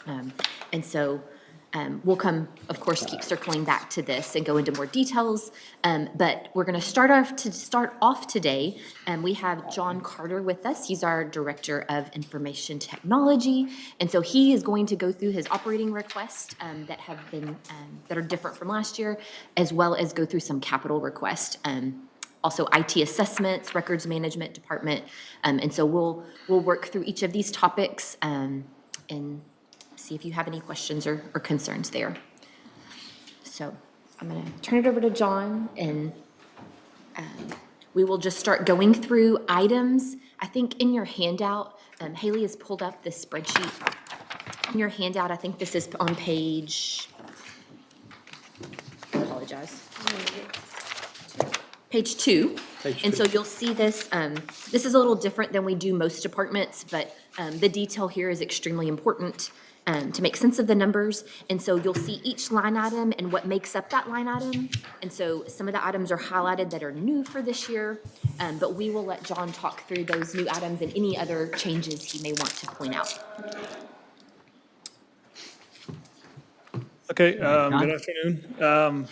And so we'll come, of course, keep circling back to this and go into more details. But we're going to start off today. We have John Carter with us. He's our Director of Information Technology. And so he is going to go through his operating requests that have been, that are different from last year, as well as go through some capital requests. Also IT assessments, records management department. And so we'll work through each of these topics and see if you have any questions or concerns there. So I'm going to turn it over to John, and we will just start going through items. I think in your handout, Haley has pulled up this spreadsheet. In your handout, I think this is on page, I apologize. Page 2. And so you'll see this, this is a little different than we do most departments, but the detail here is extremely important to make sense of the numbers. And so you'll see each line item and what makes up that line item. And so some of the items are highlighted that are new for this year, but we will let John talk through those new items and any other changes he may want to point out. Okay, good afternoon.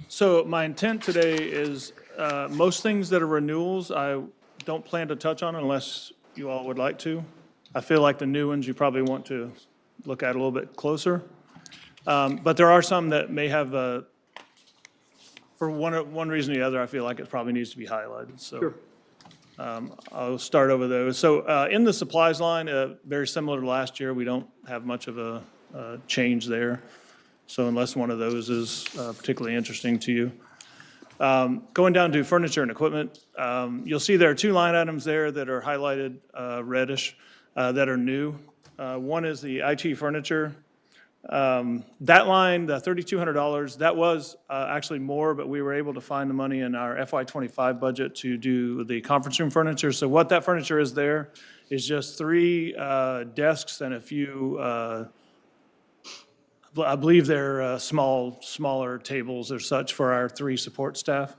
So my intent today is most things that are renewals, I don't plan to touch on unless you all would like to. I feel like the new ones you probably want to look at a little bit closer. But there are some that may have, for one reason or the other, I feel like it probably needs to be highlighted. So I'll start over those. So in the supplies line, very similar to last year, we don't have much of a change there. So unless one of those is particularly interesting to you. Going down to furniture and equipment, you'll see there are two line items there that are highlighted reddish that are new. One is the IT furniture. That line, the $3,200, that was actually more, but we were able to find the money in our FY25 budget to do the conference room furniture. So what that furniture is there is just 3 desks and a few, I believe they're smaller tables or such for our 3 support staff.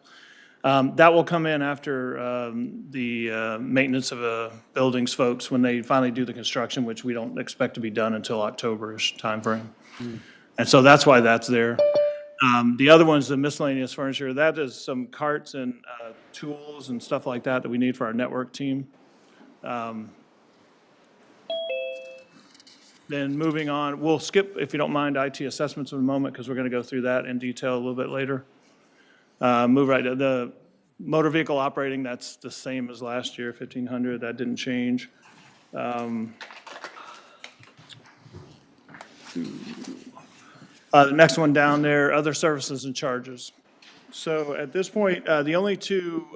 That will come in after the maintenance of buildings folks when they finally do the construction, which we don't expect to be done until October-ish timeframe. And so that's why that's there. The other one's the miscellaneous furniture. That is some carts and tools and stuff like that that we need for our network team. Then moving on, we'll skip, if you don't mind, IT assessments in a moment because we're going to go through that in detail a little bit later. Move right to the motor vehicle operating. That's the same as last year, 1,500. That didn't change. The next one down there, other services and charges. So at this point, the only two,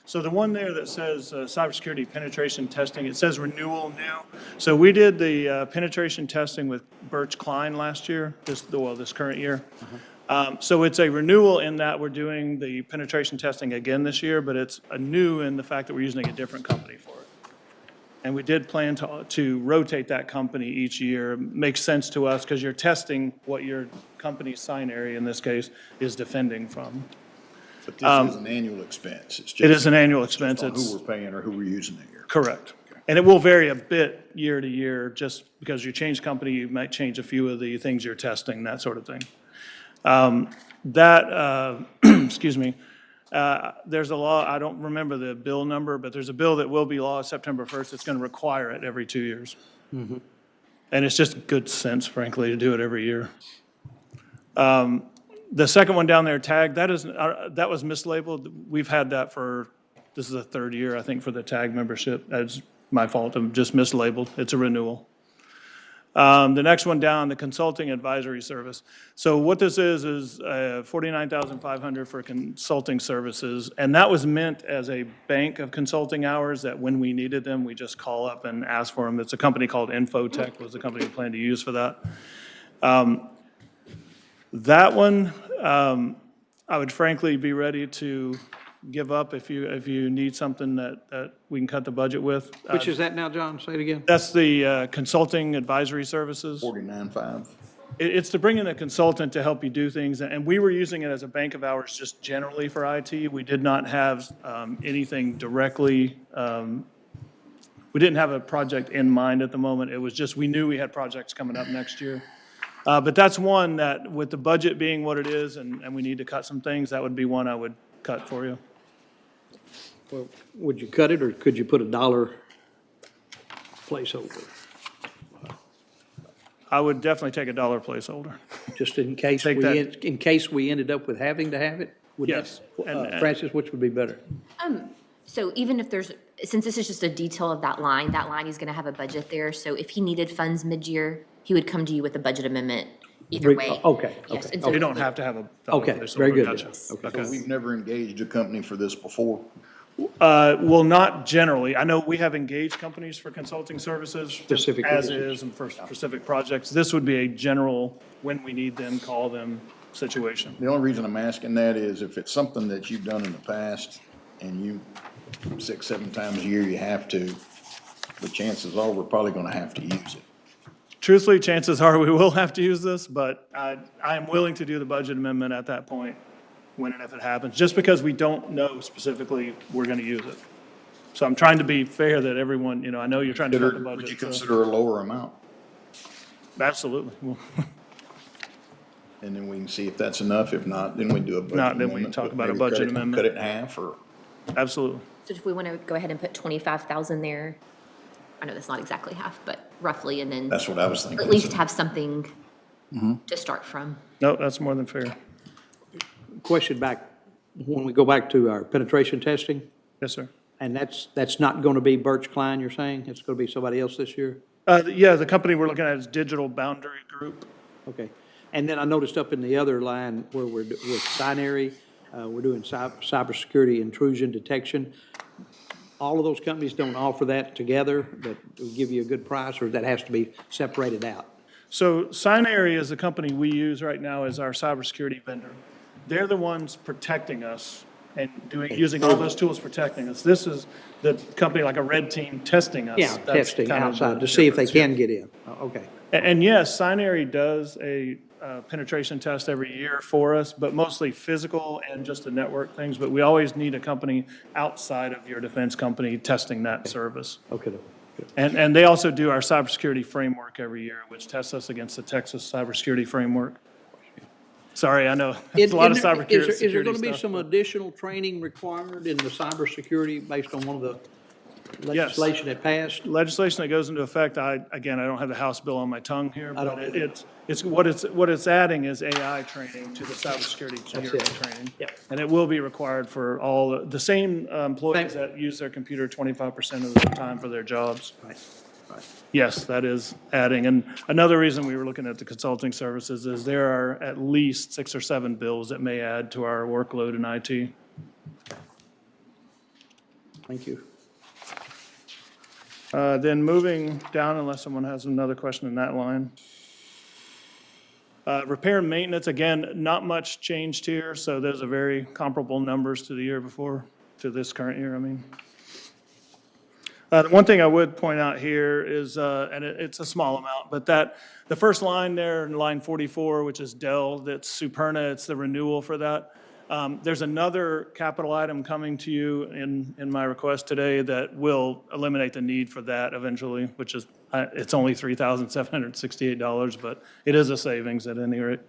so the one there that says cybersecurity penetration testing, it says renewal new. So we did the penetration testing with Birch Klein last year, this current year. So it's a renewal in that we're doing the penetration testing again this year, but it's a new in the fact that we're using a different company for it. And we did plan to rotate that company each year. Makes sense to us because you're testing what your company's sign area, in this case, is defending from. But this is an annual expense. It's just, It is an annual expense. on who we're paying or who we're using it here. Correct. And it will vary a bit year to year, just because you change company, you might change a few of the things you're testing, that sort of thing. Excuse me, there's a law, I don't remember the bill number, but there's a bill that will be law September 1st. It's going to require it every 2 years. And it's just good sense, frankly, to do it every year. The second one down there, tag, that was mislabeled. We've had that for, this is the 3rd year, I think, for the tag membership. That's my fault, I'm just mislabeled. It's a renewal. The next one down, the consulting advisory service. So what this is $49,500 for consulting services, and that was meant as a bank of consulting hours that when we needed them, we just call up and ask for them. It's a company called Infotech was the company we plan to use for that. That one, I would frankly be ready to give up if you need something that we can cut the budget with. Which is that now, John? Say it again. That's the consulting advisory services. 49.5. It's to bring in a consultant to help you do things, and we were using it as a bank of hours just generally for IT. We did not have anything directly we didn't have a project in mind at the moment. It was just, we knew we had projects coming up next year. But that's one that, with the budget being what it is, and we need to cut some things, that would be one I would cut for you. Well, would you cut it, or could you put a dollar placeholder, I would definitely take a dollar placeholder. just in case Take that. in case we ended up with having to have it? Would that- Yes, and- Francis, which would be better? So even if there's, since this is just a detail of that line is gonna have a budget there, so if he needed funds mid-year, he would come to you with a budget amendment either Re- way. okay, Yes, okay, and so You don't have to have a dollar Okay, placeholder. very good. Gotcha. Okay. So we've never engaged a company for this before. Well, not generally. I know we have engaged companies for consulting services. just Specific As reasons. is and for specific projects. This would be a general, when we need them, call them situation. The only reason I'm asking that is if it's something that you've done in the past and you, 6, 7 times a year you have to, the chances are we're probably gonna have to use it. Truthfully, chances are we will have to use this, but I am willing to do the budget amendment at that point, when and if it happens, just because we don't know specifically we're gonna use it. So I'm trying to be fair that everyone, I know you're trying to cut the budget. Would you so- consider a lower amount? Absolutely. Well, And then we can see if that's enough. If not, then we do a budget Not, then we amendment, talk but about a maybe budget cut it- amendment. Cut it in half, or Absolutely. So if we wanna go ahead and put 25,000 there, I know that's not exactly half, but roughly, and then that's what I was thinking. at least have something to start from. No, that's more than fair. Question back, when we go back to our penetration testing, Yes, sir. and that's not going to be Birch Klein, you're saying? It's going to be somebody else this year? Yeah, the company we're looking at is Digital Boundary Group. Okay. And then I noticed up in the other line where with Sinary, we're doing cybersecurity intrusion detection. All of those companies don't offer that together, that will give you a good price, or that has to be separated out? So Sinary is the company we use right now as our cybersecurity vendor. They're the ones protecting us and using all those tools protecting us. This is the company like a red team testing us. Yeah, That's testing kind of outside the to see if they difference here. can get in. Okay. And yes, Sinary does a penetration test every year for us, but mostly physical and just the network things. But we always need a company outside of your defense company testing that service. Okay. And they also do our cybersecurity framework every year, which tests us against the Texas cybersecurity framework. Sorry, I know, it's a lot of cybersecurity Is there going to be stuff, some but- additional training required in the cybersecurity based on one of the Yes. legislation that passed? Legislation that goes into effect, again, I don't have the House bill on my tongue here, I but don't it's what it's adding is AI training to the cybersecurity security it. training. Yep. And it will be required for all, the same employees Same. that use their computer 25% of the time for their jobs. Right. Yes, that is adding. And another reason we were looking at the consulting services is there are at least 6 or 7 bills that may add to our workload in IT. Thank you. Then moving down, unless someone has another question in that line. Repair and maintenance, again, not much changed here, so those are very comparable numbers to the year before, to this current year, I mean. The one thing I would point out here is, and it's a small amount, but the first line there, in line 44, which is Dell, that's Superna, it's the renewal for that. There's another capital item coming to you in my request today that will eliminate the need for that eventually, which is, it's only $3,768, but it is a savings at any rate.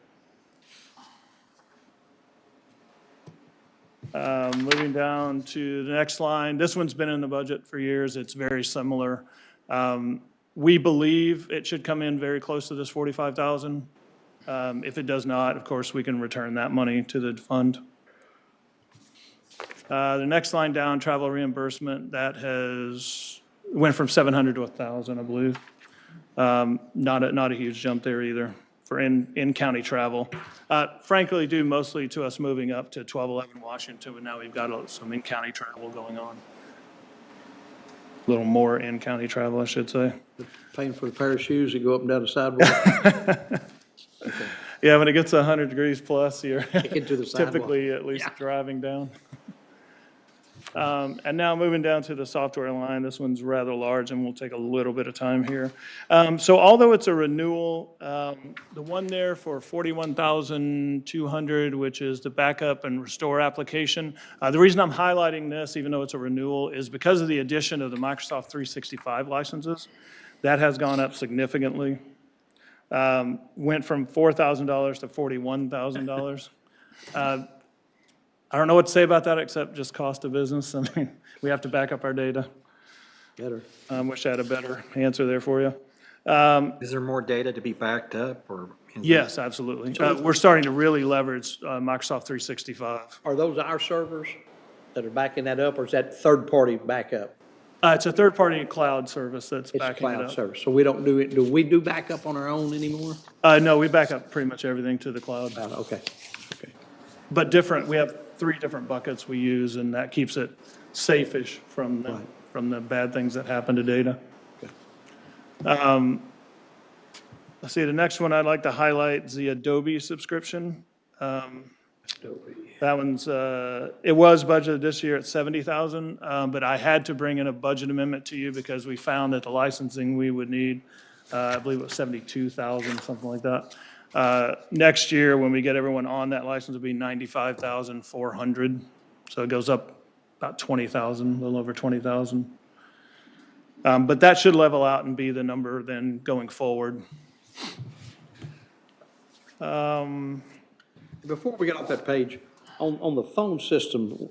Moving down to the next line, this one's been in the budget for years, it's very similar. We believe it should come in very close to this 45,000. If it does not, of course, we can return that money to the fund. The next line down, travel reimbursement, that went from 700 to 1,000, I believe. Not a huge jump there either for in-county travel. Frankly, due mostly to us moving up to 1211 Washington, and now we've got some in-county travel going on. A little more in-county travel, I should say. Paying for the pair of shoes that go up and down the sidewalk. Yeah, when it gets 100 degrees plus, you're Into the sidewalk. typically at least driving down. And now moving down to the software line, this one's rather large and will take a little bit of time here. So although it's a renewal, the one there for 41,200, which is the backup and restore application, the reason I'm highlighting this, even though it's a renewal, is because of the addition of the Microsoft 365 licenses. That has gone up significantly. Went from $4,000 to $41,000. I don't know what to say about that except just cost of business. I mean, we have to back up our data. Better. Wish I had a better answer there for you. Is there more data to be backed up, or? Yes, absolutely. We're starting to really leverage Microsoft 365. Are those our servers that are backing that up, or is that third-party backup? It's a third-party cloud service that's It's a backing it cloud up. service, so we don't do it, do we do backup on our own anymore? No, we back up pretty much everything to the cloud, Okay, okay. but different. We have 3 different buckets we use, and that keeps it safe-ish from the bad things that happen to data. Let's see, the next one I'd like to highlight is the Adobe subscription. That one's, it was budgeted this year at 70,000, but I had to bring in a budget amendment to you because we found that the licensing we would need, I believe it was 72,000, something like that. Next year, when we get everyone on that license, it'll be 95,400. So it goes up about 20,000, a little over 20,000. But that should level out and be the number then going forward. Before we get off that page, on the phone system,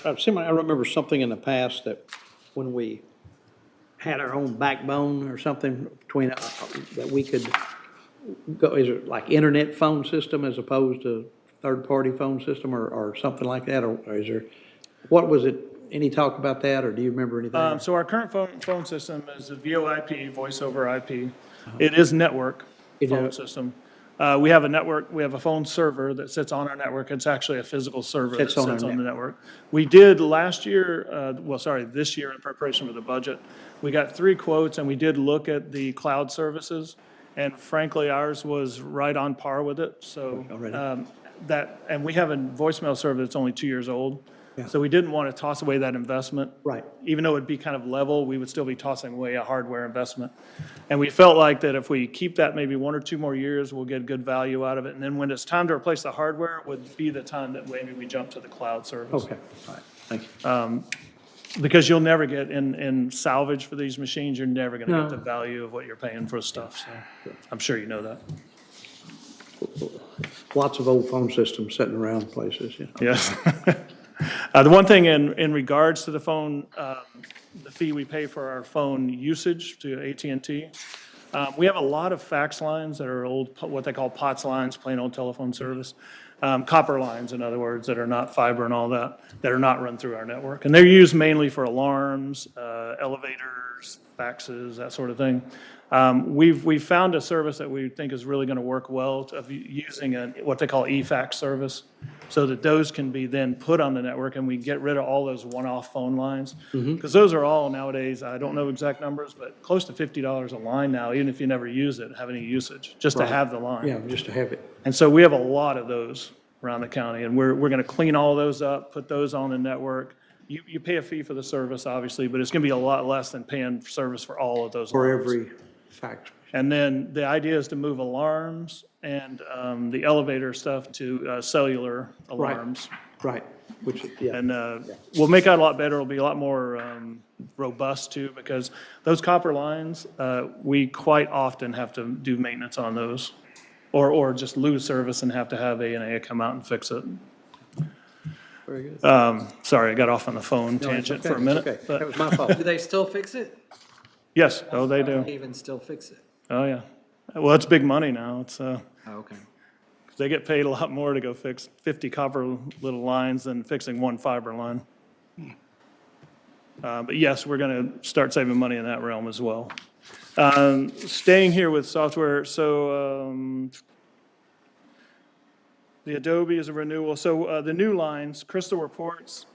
I remember something in the past that when we had our own backbone or something between, that we could go, is it like internet phone system as opposed to third-party phone system or something like that? Or is there, what was it, any talk about that, or do you remember anything? So our current phone system is a VoIP, voice over IP. It is network phone system. We have a network, we have a phone server that sits on our network. It's actually a physical server that Sits on sits our on the network. We did last year, this year in preparation for the budget, we got 3 quotes and we did look at the cloud services. And frankly, ours was right on par with it. So Already. and we have a voicemail server that's only 2 years old. Yeah. So we didn't want to toss away that investment. Right. Even though it'd be kind of level, we would still be tossing away a hardware investment. And we felt like that if we keep that maybe 1 or 2 more years, we'll get good value out of it. And then when it's time to replace the hardware, would be the time that maybe we jump to the cloud service. Okay, all right, thank you. Because you'll never get in salvage for these machines, you're never going to No. get the value of what you're paying for stuff. So I'm sure you know that. Lots of old phone systems sitting around places, yeah. Yes. The one thing in regards to the phone, the fee we pay for our phone usage to AT&T, we have a lot of fax lines that are old, what they call POTS lines, plain old telephone service. Copper lines, in other words, that are not fiber and all that, that are not run through our network. And they're used mainly for alarms, elevators, faxes, that sort of thing. We've found a service that we think is really going to work well of using what they call eFax service, so that those can be then put on the network and we get rid of all those one-off phone lines. Because those are all nowadays, I don't know exact numbers, but close to $50 a line now, even if you never use it, have any usage, just to have the line. Yeah, just to have it. And so we have a lot of those around the county, and we're going to clean all those up, put those on the network. You pay a fee for the service, obviously, but it's going to be a lot less than paying for service for all of those For lines. every fax. And then the idea is to move alarms and the elevator stuff to cellular alarms. Right, which, yeah, And we'll make that a lot better. It'll be a lot more robust too, because those copper lines, we quite often have to do maintenance on those. Or just lose service and have to have A&A come out and fix it. very good. Sorry, I got off on the phone No, it's tangent okay, for a it's minute. okay. But That was my fault. Do they still fix it? yes, oh, they do. They even still fix it? Oh, yeah. Well, it's big money now. It's, Oh, okay. they get paid a lot more to go fix 50 copper little lines than fixing one fiber line. But yes, we're going to start saving money in that realm as well. Staying here with software, so the Adobe is a renewal. So the new lines, Crystal Reports,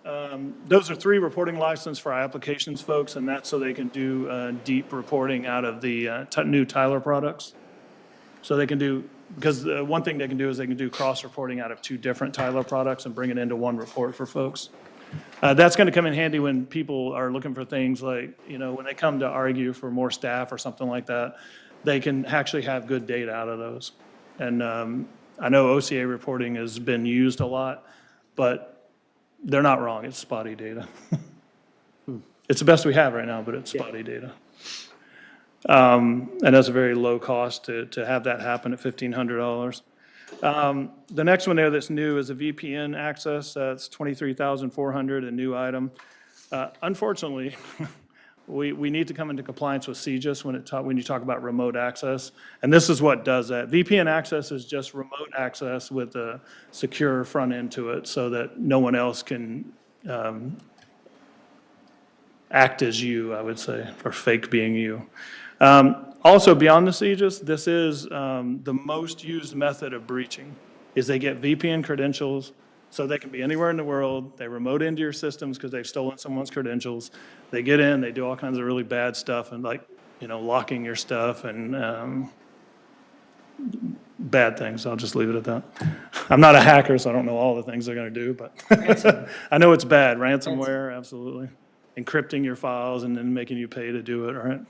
those are 3 reporting licenses for our applications folks, and that's so they can do deep reporting out of the new Tyler products. So they can do, because one thing they can do is they can do cross-reporting out of 2 different Tyler products and bring it into one report for folks. That's going to come in handy when people are looking for things like, when they come to argue for more staff or something like that, they can actually have good data out of those. And I know OCA reporting has been used a lot, but they're not wrong. It's spotty data. It's the best we have right now, but it's spotty data. And that's a very low cost to have that happen at $1,500. The next one there that's new is a VPN access. That's $23,400, a new item. Unfortunately, we need to come into compliance with CJIS when you talk about remote access. And this is what does that. VPN access is just remote access with a secure front end to it so that no one else can act as you, I would say, or fake being you. Also, beyond the CJIS, this is the most used method of breaching, is they get VPN credentials so they can be anywhere in the world. They remote into your systems because they've stolen someone's credentials. They get in, they do all kinds of really bad stuff and locking your stuff and bad things. I'll just leave it at that. I'm not a hacker, so I don't know all the things they're going to do, but I know it's bad. Ransomware, absolutely. Encrypting your files and then making you pay to do it, right?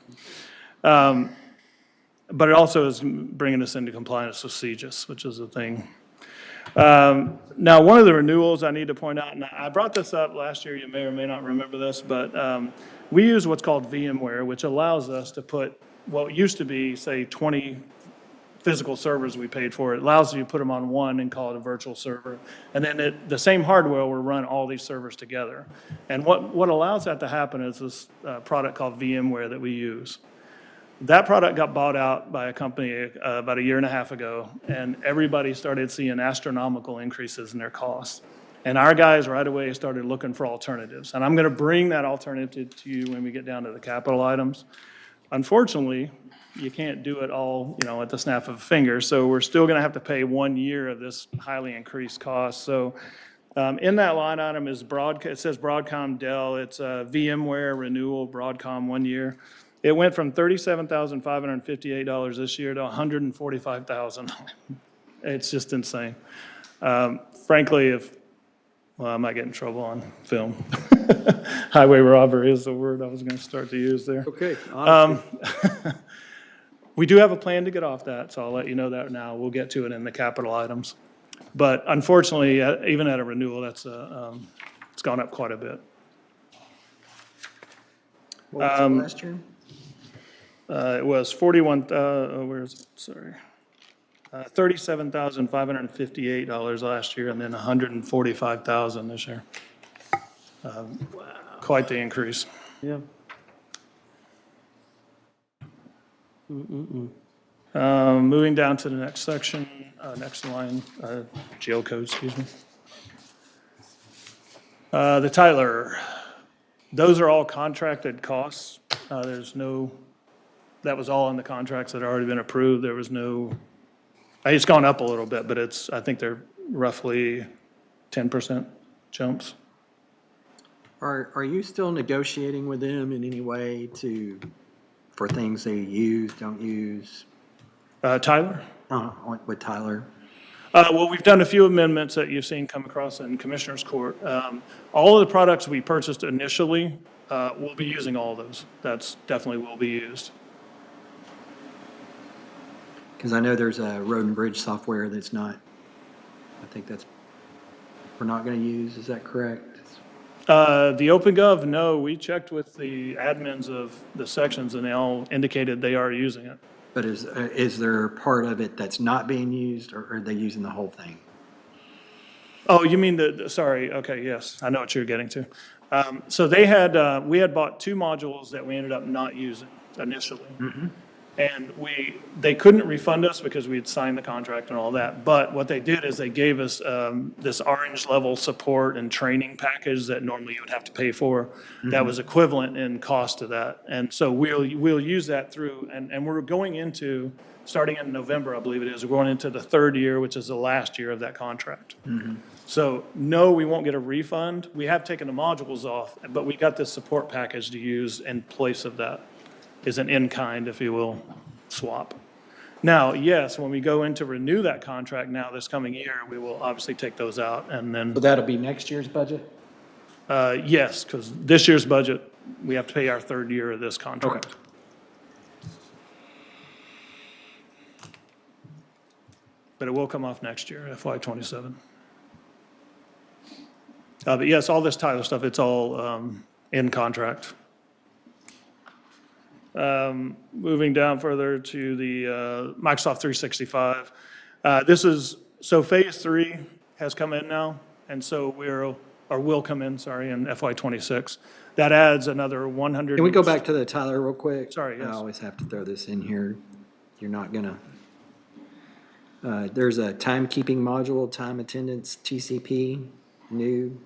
But it also is bringing us into compliance with CJIS, which is a thing. Now, one of the renewals I need to point out, and I brought this up last year, you may or may not remember this, but we use what's called VMware, which allows us to put what used to be, say, 20 physical servers we paid for. It allows you to put them on one and call it a virtual server. And then the same hardware will run all these servers together. And what allows that to happen is this product called VMware that we use. That product got bought out by a company about a year and a half ago, and everybody started seeing astronomical increases in their costs. And our guys right away started looking for alternatives. And I'm going to bring that alternative to you when we get down to the capital items. Unfortunately, you can't do it all, at the snap of a finger. So we're still going to have to pay 1 year of this highly increased cost. So in that line item is it says Broadcom Dell. It's VMware renewal, Broadcom 1 year. It went from $37,558 this year to $145,000. It's just insane. Frankly, I might get in trouble on film. Highway robbery is the word I was going to start to use there. Okay. We do have a plan to get off that, so I'll let you know that now. We'll get to it in the capital items. But unfortunately, even at a renewal, it's gone up quite a bit. What was it last year? It was 41, where is it? Sorry. $37,558 last year and then $145,000 this year. Quite the increase. Yeah. Moving down to the next section, next line, geocode, excuse me. The Tyler, those are all contracted costs. That was all in the contracts that had already been approved. There was it's gone up a little bit, but I think they're roughly 10% jumps. Are you still negotiating with them in any way for things they use, don't use? Tyler? With Tyler? Well, we've done a few amendments that you've seen come across in Commissioner's Court. All of the products we purchased initially, we'll be using all of those. That's definitely will be used. Because I know there's a road and bridge software that's not, I think we're not going to use, is that correct? The OpenGov, no, we checked with the admins of the sections and they all indicated they are using it. But is there part of it that's not being used, or are they using the whole thing? Oh, you mean sorry, okay, yes, I know what you're getting to. So we had bought 2 modules that we ended up not using initially. Mm-hmm. And they couldn't refund us because we had signed the contract and all that. But what they did is they gave us this orange level support and training package that normally you would have to pay for. Mm-hmm. That was equivalent in cost to that. And so we'll use that through, and we're going into, starting in November, I believe it is, we're going into the 3rd year, which is the last year of that contract. Mm-hmm. So no, we won't get a refund. We have taken the modules off, but we got this support package to use in place of that. Is an in-kind, if you will, swap. Now, yes, when we go in to renew that contract now this coming year, we will obviously take those out and then, So that'll be next year's budget? Yes, because this year's budget, we have to pay our third year of this contract. But it will come off next year, FY '27. But yes, all this Tyler stuff, it's all in contract. Moving down further to the Microsoft 365. So phase 3 has come in now, and so will come in, sorry, in FY '26. That adds another 100. Can we go back to the Tyler real quick? Sorry, yes. I always have to throw this in here. You're not gonna. There's a timekeeping module, time attendance, TCP, new.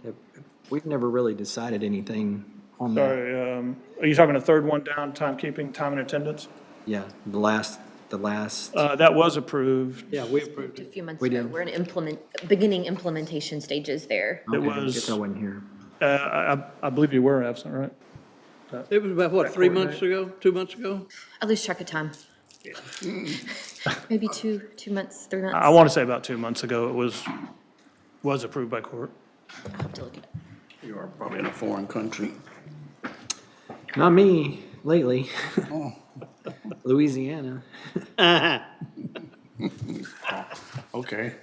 We've never really decided anything on that. Sorry, are you talking the third one down, timekeeping, time and attendance? Yeah, the last. That was approved. Yeah, we approved A it. few months We ago, did. we're in beginning implementation stages there. It Okay, was- guess I wasn't here. I believe you were absent, right? It was about, what, 3 months ago, 2 months ago? I lose track of time. Maybe 2 months, 3 months. I want to say about 2 months ago, it was approved by court. I'll have to look it up. You are probably in a foreign country. Not me, lately. Louisiana. Okay.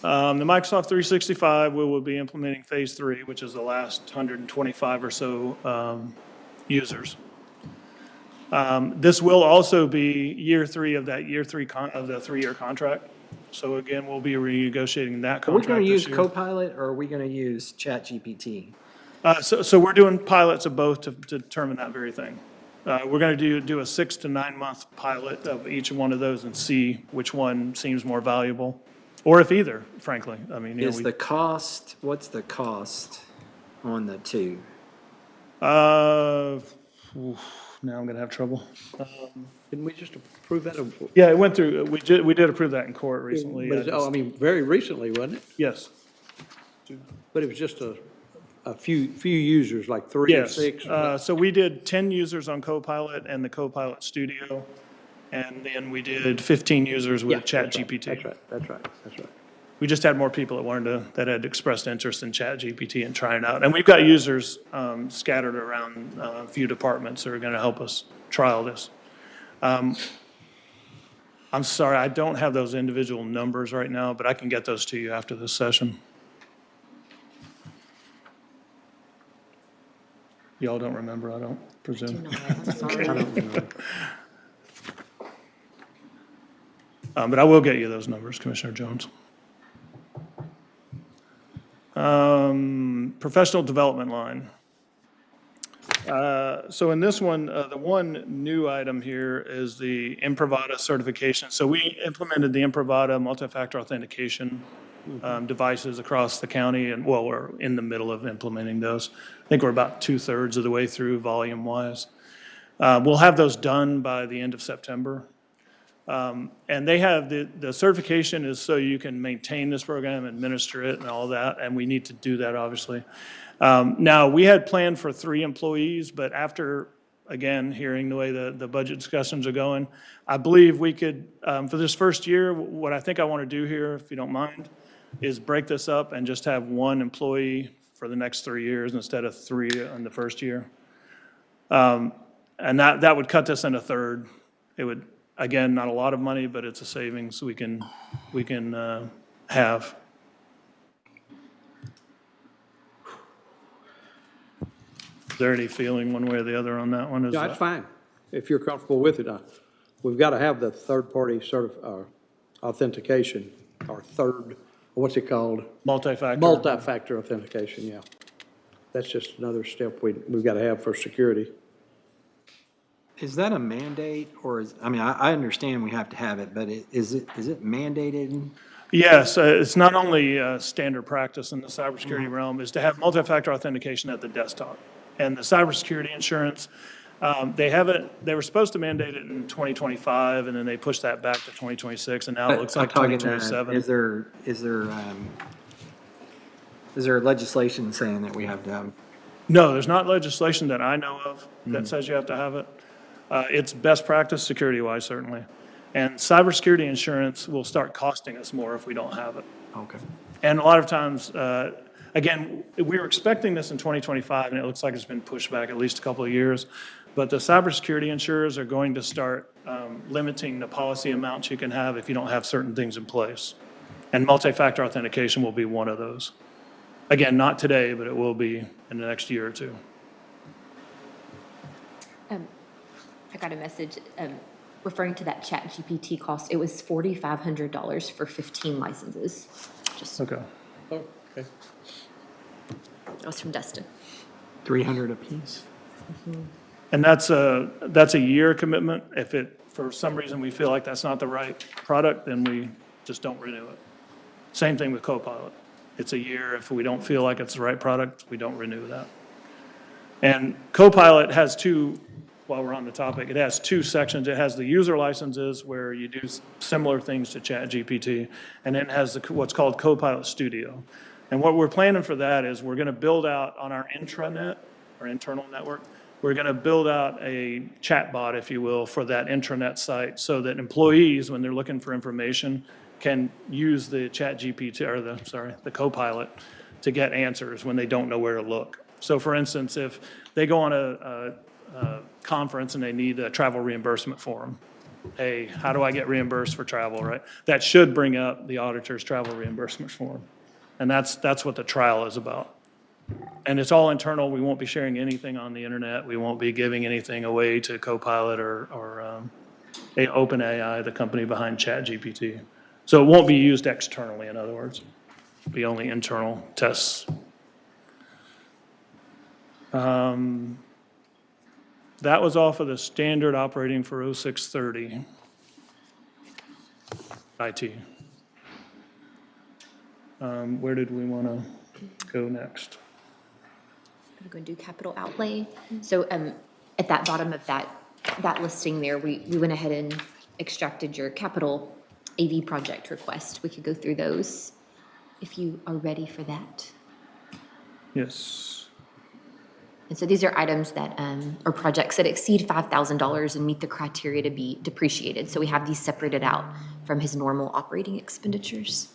The Microsoft 365, we will be implementing phase 3, which is the last 125 or so users. This will also be year 3 of that year 3 of the 3-year contract. So again, we'll be renegotiating that Are we contract gonna this use year. Copilot or are we gonna use ChatGPT? So we're doing pilots of both to determine that very thing. We're going to do a 6 to 9 month pilot of each one of those and see which one seems more valuable, or if either, frankly. I mean, What's the cost on the two? Now I'm going to have trouble. Didn't we just approve that? Yeah, it went through, we did approve that in court recently. But I mean, very recently, wasn't it? Yes, But it was just a few users, like 3 or yes. 6. So we did 10 users on Copilot and the Copilot Studio, and then we did 15 users with ChatGPT. That's right. We just had more people that had expressed interest in ChatGPT and trying it out. And we've got users scattered around a few departments that are going to help us trial this. I'm sorry, I don't have those individual numbers right now, but I can get those to you after this session. Y'all don't remember, I don't presume. No, I'm sorry. But I will get you those numbers, Commissioner Jones. Professional development line. So in this one, the one new item here is the Imprivata certification. So we implemented the Imprivata multi-factor authentication devices across the county, and well, we're in the middle of implementing those. I think we're about 2/3 of the way through volume-wise. We'll have those done by the end of September. And they have, the certification is so you can maintain this program, administer it and all that, and we need to do that, obviously. Now, we had planned for 3 employees, but after, again, hearing the way the budget discussions are going, I believe we could, for this first year, what I think I want to do here, if you don't mind, is break this up and just have 1 employee for the next 3 years instead of 3 in the first year. And that would cut this in a third. It would, again, not a lot of money, but it's a savings we can have. Is there any feeling one way or the other on that one? Yeah, that's fine, if you're comfortable with it. We've got to have the third-party authentication, or what's it called? Multi-factor? Multi-factor authentication, yeah. That's just another step we've got to have for security. Is that a mandate or I understand we have to have it, but is it mandated? Yes, it's not only standard practice in the cybersecurity realm, is to have multi-factor authentication at the desktop. And the cybersecurity insurance, they were supposed to mandate it in 2025, and then they pushed that back to 2026, and now it looks like I'm talking, 2027. Is there legislation saying that we have to have? No, there's not legislation that I know of that says you have to have it. It's best practice security-wise, certainly. And cybersecurity insurance will start costing us more if we don't have it. Okay. And a lot of times, again, we were expecting this in 2025, and it looks like it's been pushed back at least a couple of years. But the cybersecurity insurers are going to start limiting the policy amounts you can have if you don't have certain things in place. And multi-factor authentication will be one of those. Again, not today, but it will be in the next year or two. I got a message referring to that ChatGPT cost. It was $4,500 for 15 licenses. Just, Okay. Oh, okay. that was from Dustin. 300 apiece. And that's a year commitment. If it, for some reason, we feel like that's not the right product, then we just don't renew it. Same thing with Copilot. It's a year. If we don't feel like it's the right product, we don't renew that. And Copilot has two, while we're on the topic, it has two sections. It has the user licenses where you do similar things to ChatGPT, and then it has what's called Copilot Studio. And what we're planning for that is we're going to build out on our intranet, our internal network, we're going to build out a chatbot, if you will, for that intranet site so that employees, when they're looking for information, can use the ChatGPT, or the Copilot to get answers when they don't know where to look. So for instance, if they go on a conference and they need a travel reimbursement form, hey, how do I get reimbursed for travel, right? That should bring up the auditor's travel reimbursement form. And that's what the trial is about. And it's all internal. We won't be sharing anything on the internet. We won't be giving anything away to Copilot or OpenAI, the company behind ChatGPT. So it won't be used externally, in other words. It'll be only internal tests. That was off of the standard operating for 0630 IT. Where did we want to go next? I'm going to do capital outlay. So at that bottom of that listing there, we went ahead and extracted your capital AV project request. We could go through those if you are ready for that. Yes. And so these are items that are projects that exceed $5,000 and meet the criteria to be depreciated. So we have these separated out from his normal operating expenditures.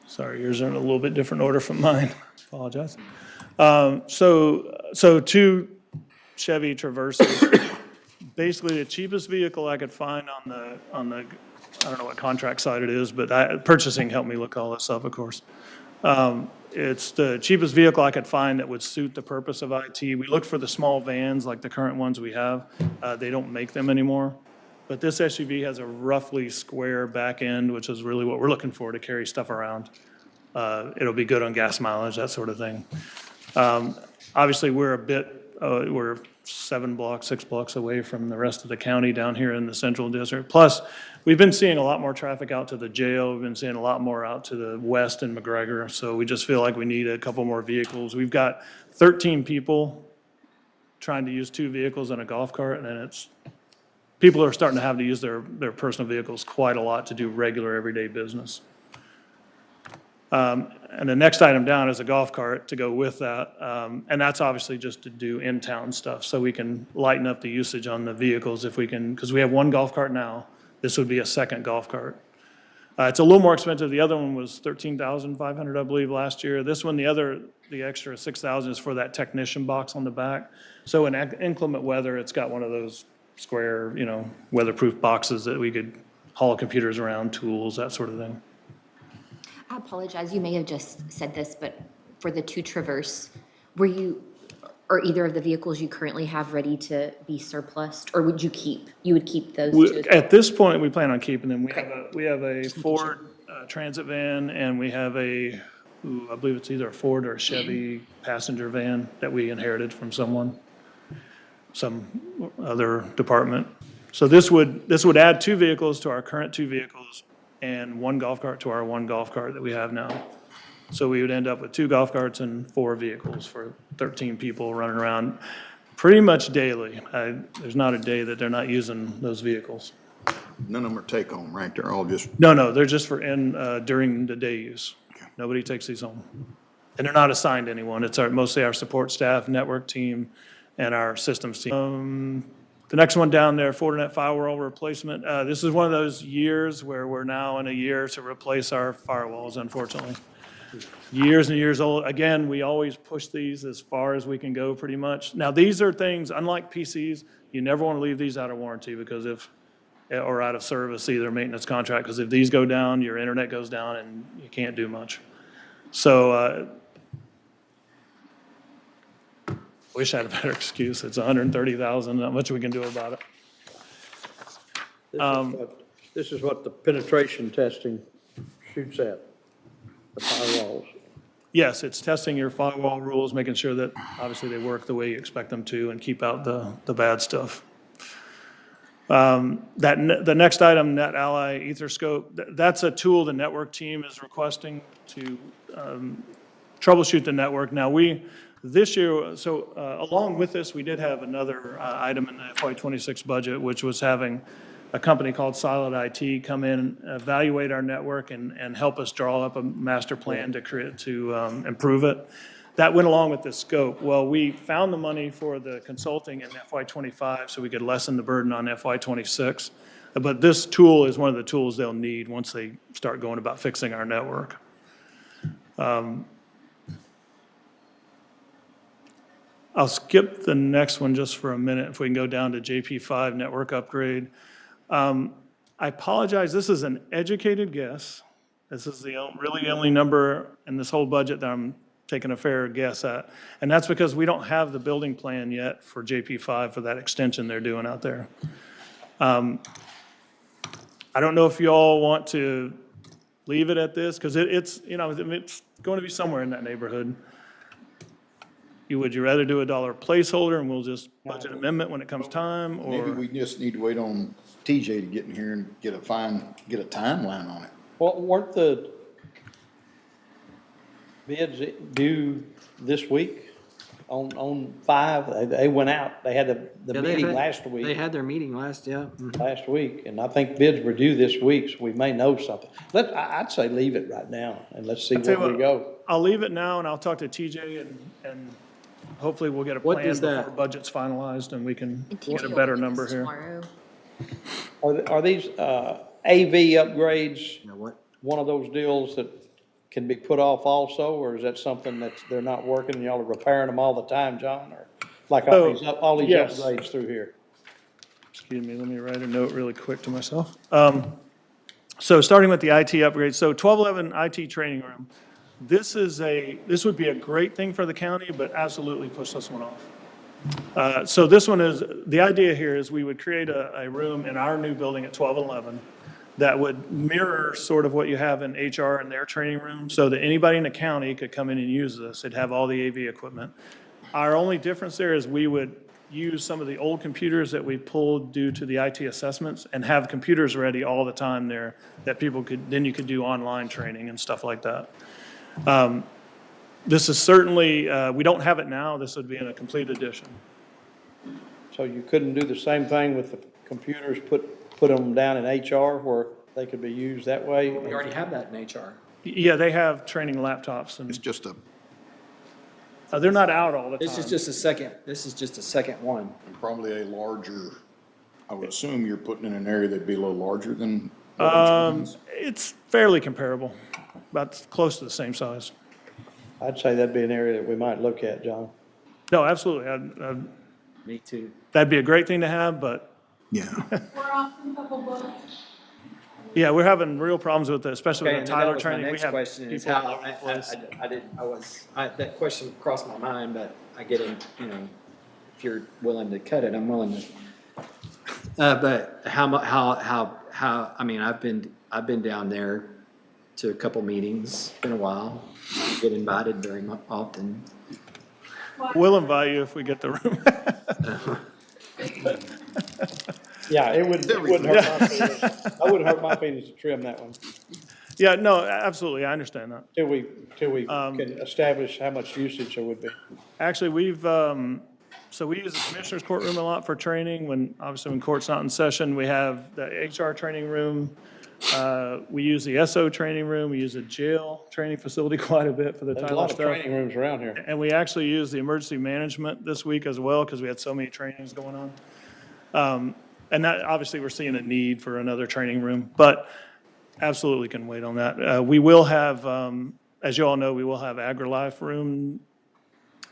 Sorry, yours are in a little bit different order from mine. Apologize. So two Chevy Traverses. Basically, the cheapest vehicle I could find on the I don't know what contract site it is, but purchasing helped me look all this up, of course. It's the cheapest vehicle I could find that would suit the purpose of IT. We looked for the small vans like the current ones we have. They don't make them anymore. But this SUV has a roughly square back end, which is really what we're looking for to carry stuff around. It'll be good on gas mileage, that sort of thing. Obviously, we're 6 blocks away from the rest of the county down here in the central district. Plus, we've been seeing a lot more traffic out to the jail. We've been seeing a lot more out to the west in McGregor. So we just feel like we need a couple more vehicles. We've got 13 people trying to use 2 vehicles and a golf cart, and people are starting to have to use their personal vehicles quite a lot to do regular everyday business. And the next item down is a golf cart to go with that. And that's obviously just to do in-town stuff, so we can lighten up the usage on the vehicles if we can, because we have 1 golf cart now. This would be a second golf cart. It's a little more expensive. The other one was $13,500, I believe, last year. This one, the extra $6,000 is for that technician box on the back. So in inclement weather, it's got one of those square, weatherproof boxes that we could haul computers around, tools, that sort of thing. I apologize, you may have just said this, but for the 2 Traverse, are either of the vehicles you currently have ready to be surplused, or would you keep those 2 as well? At this point, we plan on keeping them. Okay. We have a Ford Transit van, and we have I believe it's either a Ford or a Chevy passenger van that we inherited from some other department. So this would add 2 vehicles to our current 2 vehicles and 1 golf cart to our 1 golf cart that we have now. So we would end up with 2 golf carts and 4 vehicles for 13 people running around pretty much daily. There's not a day that they're not using those vehicles. None of them are take-home, right? They're all just, No, they're just for during the day use. Okay. Nobody takes these home. And they're not assigned to anyone. It's mostly our support staff, network team, and our systems team. The next one down there, Fortinet firewall replacement. This is one of those years where we're now in a year to replace our firewalls, unfortunately. Years and years old. Again, we always push these as far as we can go, pretty much. Now, these are things, unlike PCs, you never want to leave these out of warranty or out of service, either maintenance contract, because if these go down, your internet goes down and you can't do much. So, wish I had a better excuse. It's 130,000, not much we can do about it. This is what the penetration testing shoots at, the firewalls. Yes, it's testing your firewall rules, making sure that obviously they work the way you expect them to and keep out the bad stuff. The next item, NetAlly Etherscope, that's a tool the network team is requesting to troubleshoot the network. Now, this year, along with this, we did have another item in the FY26 budget, which was having a company called Solid IT come in, evaluate our network, and help us draw up a master plan to improve it. That went along with the scope. Well, we found the money for the consulting in FY25 so we could lessen the burden on FY26. But this tool is one of the tools they'll need once they start going about fixing our network. I'll skip the next one just for a minute if we can go down to JP5 network upgrade. I apologize, this is an educated guess. This is really the only number in this whole budget that I'm taking a fair guess at. And that's because we don't have the building plan yet for JP5 for that extension they're doing out there. I don't know if you all want to leave it at this, because it's going to be somewhere in that neighborhood. Would you rather do a dollar placeholder and we'll just budget amendment when it comes time, Maybe or? we just need to wait on TJ to get in here and get a timeline on it. Well, weren't the bids due this week on 5? They went out, they had the Yeah, meeting They last week, had their meeting last, yeah. and I think bids were due this week, so we may know something. I'd say leave it right now, and let's see Tell you where we what, go. I'll leave it now and I'll talk to TJ and hopefully we'll get a What plan is that? before budget's finalized and we can And get a TJ will better meet us number here. tomorrow. Are these AV upgrades You know what? one of those deals that can be put off also, or is that something that they're not working, and y'all are repairing them all the time, John, or like all these yes. upgrades through here? Excuse me, let me write a note really quick to myself. So starting with the IT upgrade, so 1211 IT training room. This would be a great thing for the county, but absolutely push this one off. So this one is, the idea here is we would create a room in our new building at 1211 that would mirror sort of what you have in HR in their training room, so that anybody in the county could come in and use this. It'd have all the AV equipment. Our only difference there is we would use some of the old computers that we pulled due to the IT assessments and have computers ready all the time there that people could, then you could do online training and stuff like that. This is certainly, we don't have it now, this would be in a complete edition. So you couldn't do the same thing with the computers, put them down in HR where they could be used that way? We already have that in HR. Yeah, they have training laptops It's and just they're not out all the time. This is just a second one. probably a larger, I would assume you're putting in an area that'd be a little larger than. It's fairly comparable, about close to the same size. I'd say that'd be an area that we might look at, John. No, absolutely. Me too. That'd be a great thing to have, but Yeah. yeah, we're having real problems with it, especially Okay, with and the that Tyler was my training. We next have question is people how, all over the place. that question crossed my mind, but I get it, if you're willing to cut it, I'm willing to. But I mean, I've been down there to a couple meetings, been a while, I get invited very often. We'll invite you if we get the room. Yeah, it wouldn't hurt my feelings. I wouldn't hurt my feelings to trim that one Yeah, no, absolutely, I understand that. till we can establish how much usage there would be. Actually, so we use the commissioner's courtroom a lot for training obviously when court's not in session. We have the HR training room. We use the SO training room. We use the jail training facility quite a bit for the There's a Tyler lot of stuff. training rooms around here. And we actually use the emergency management this week as well because we had so many trainings going on. And that, obviously, we're seeing a need for another training room, but absolutely can wait on that. We will have, as you all know, we will have AgriLife room,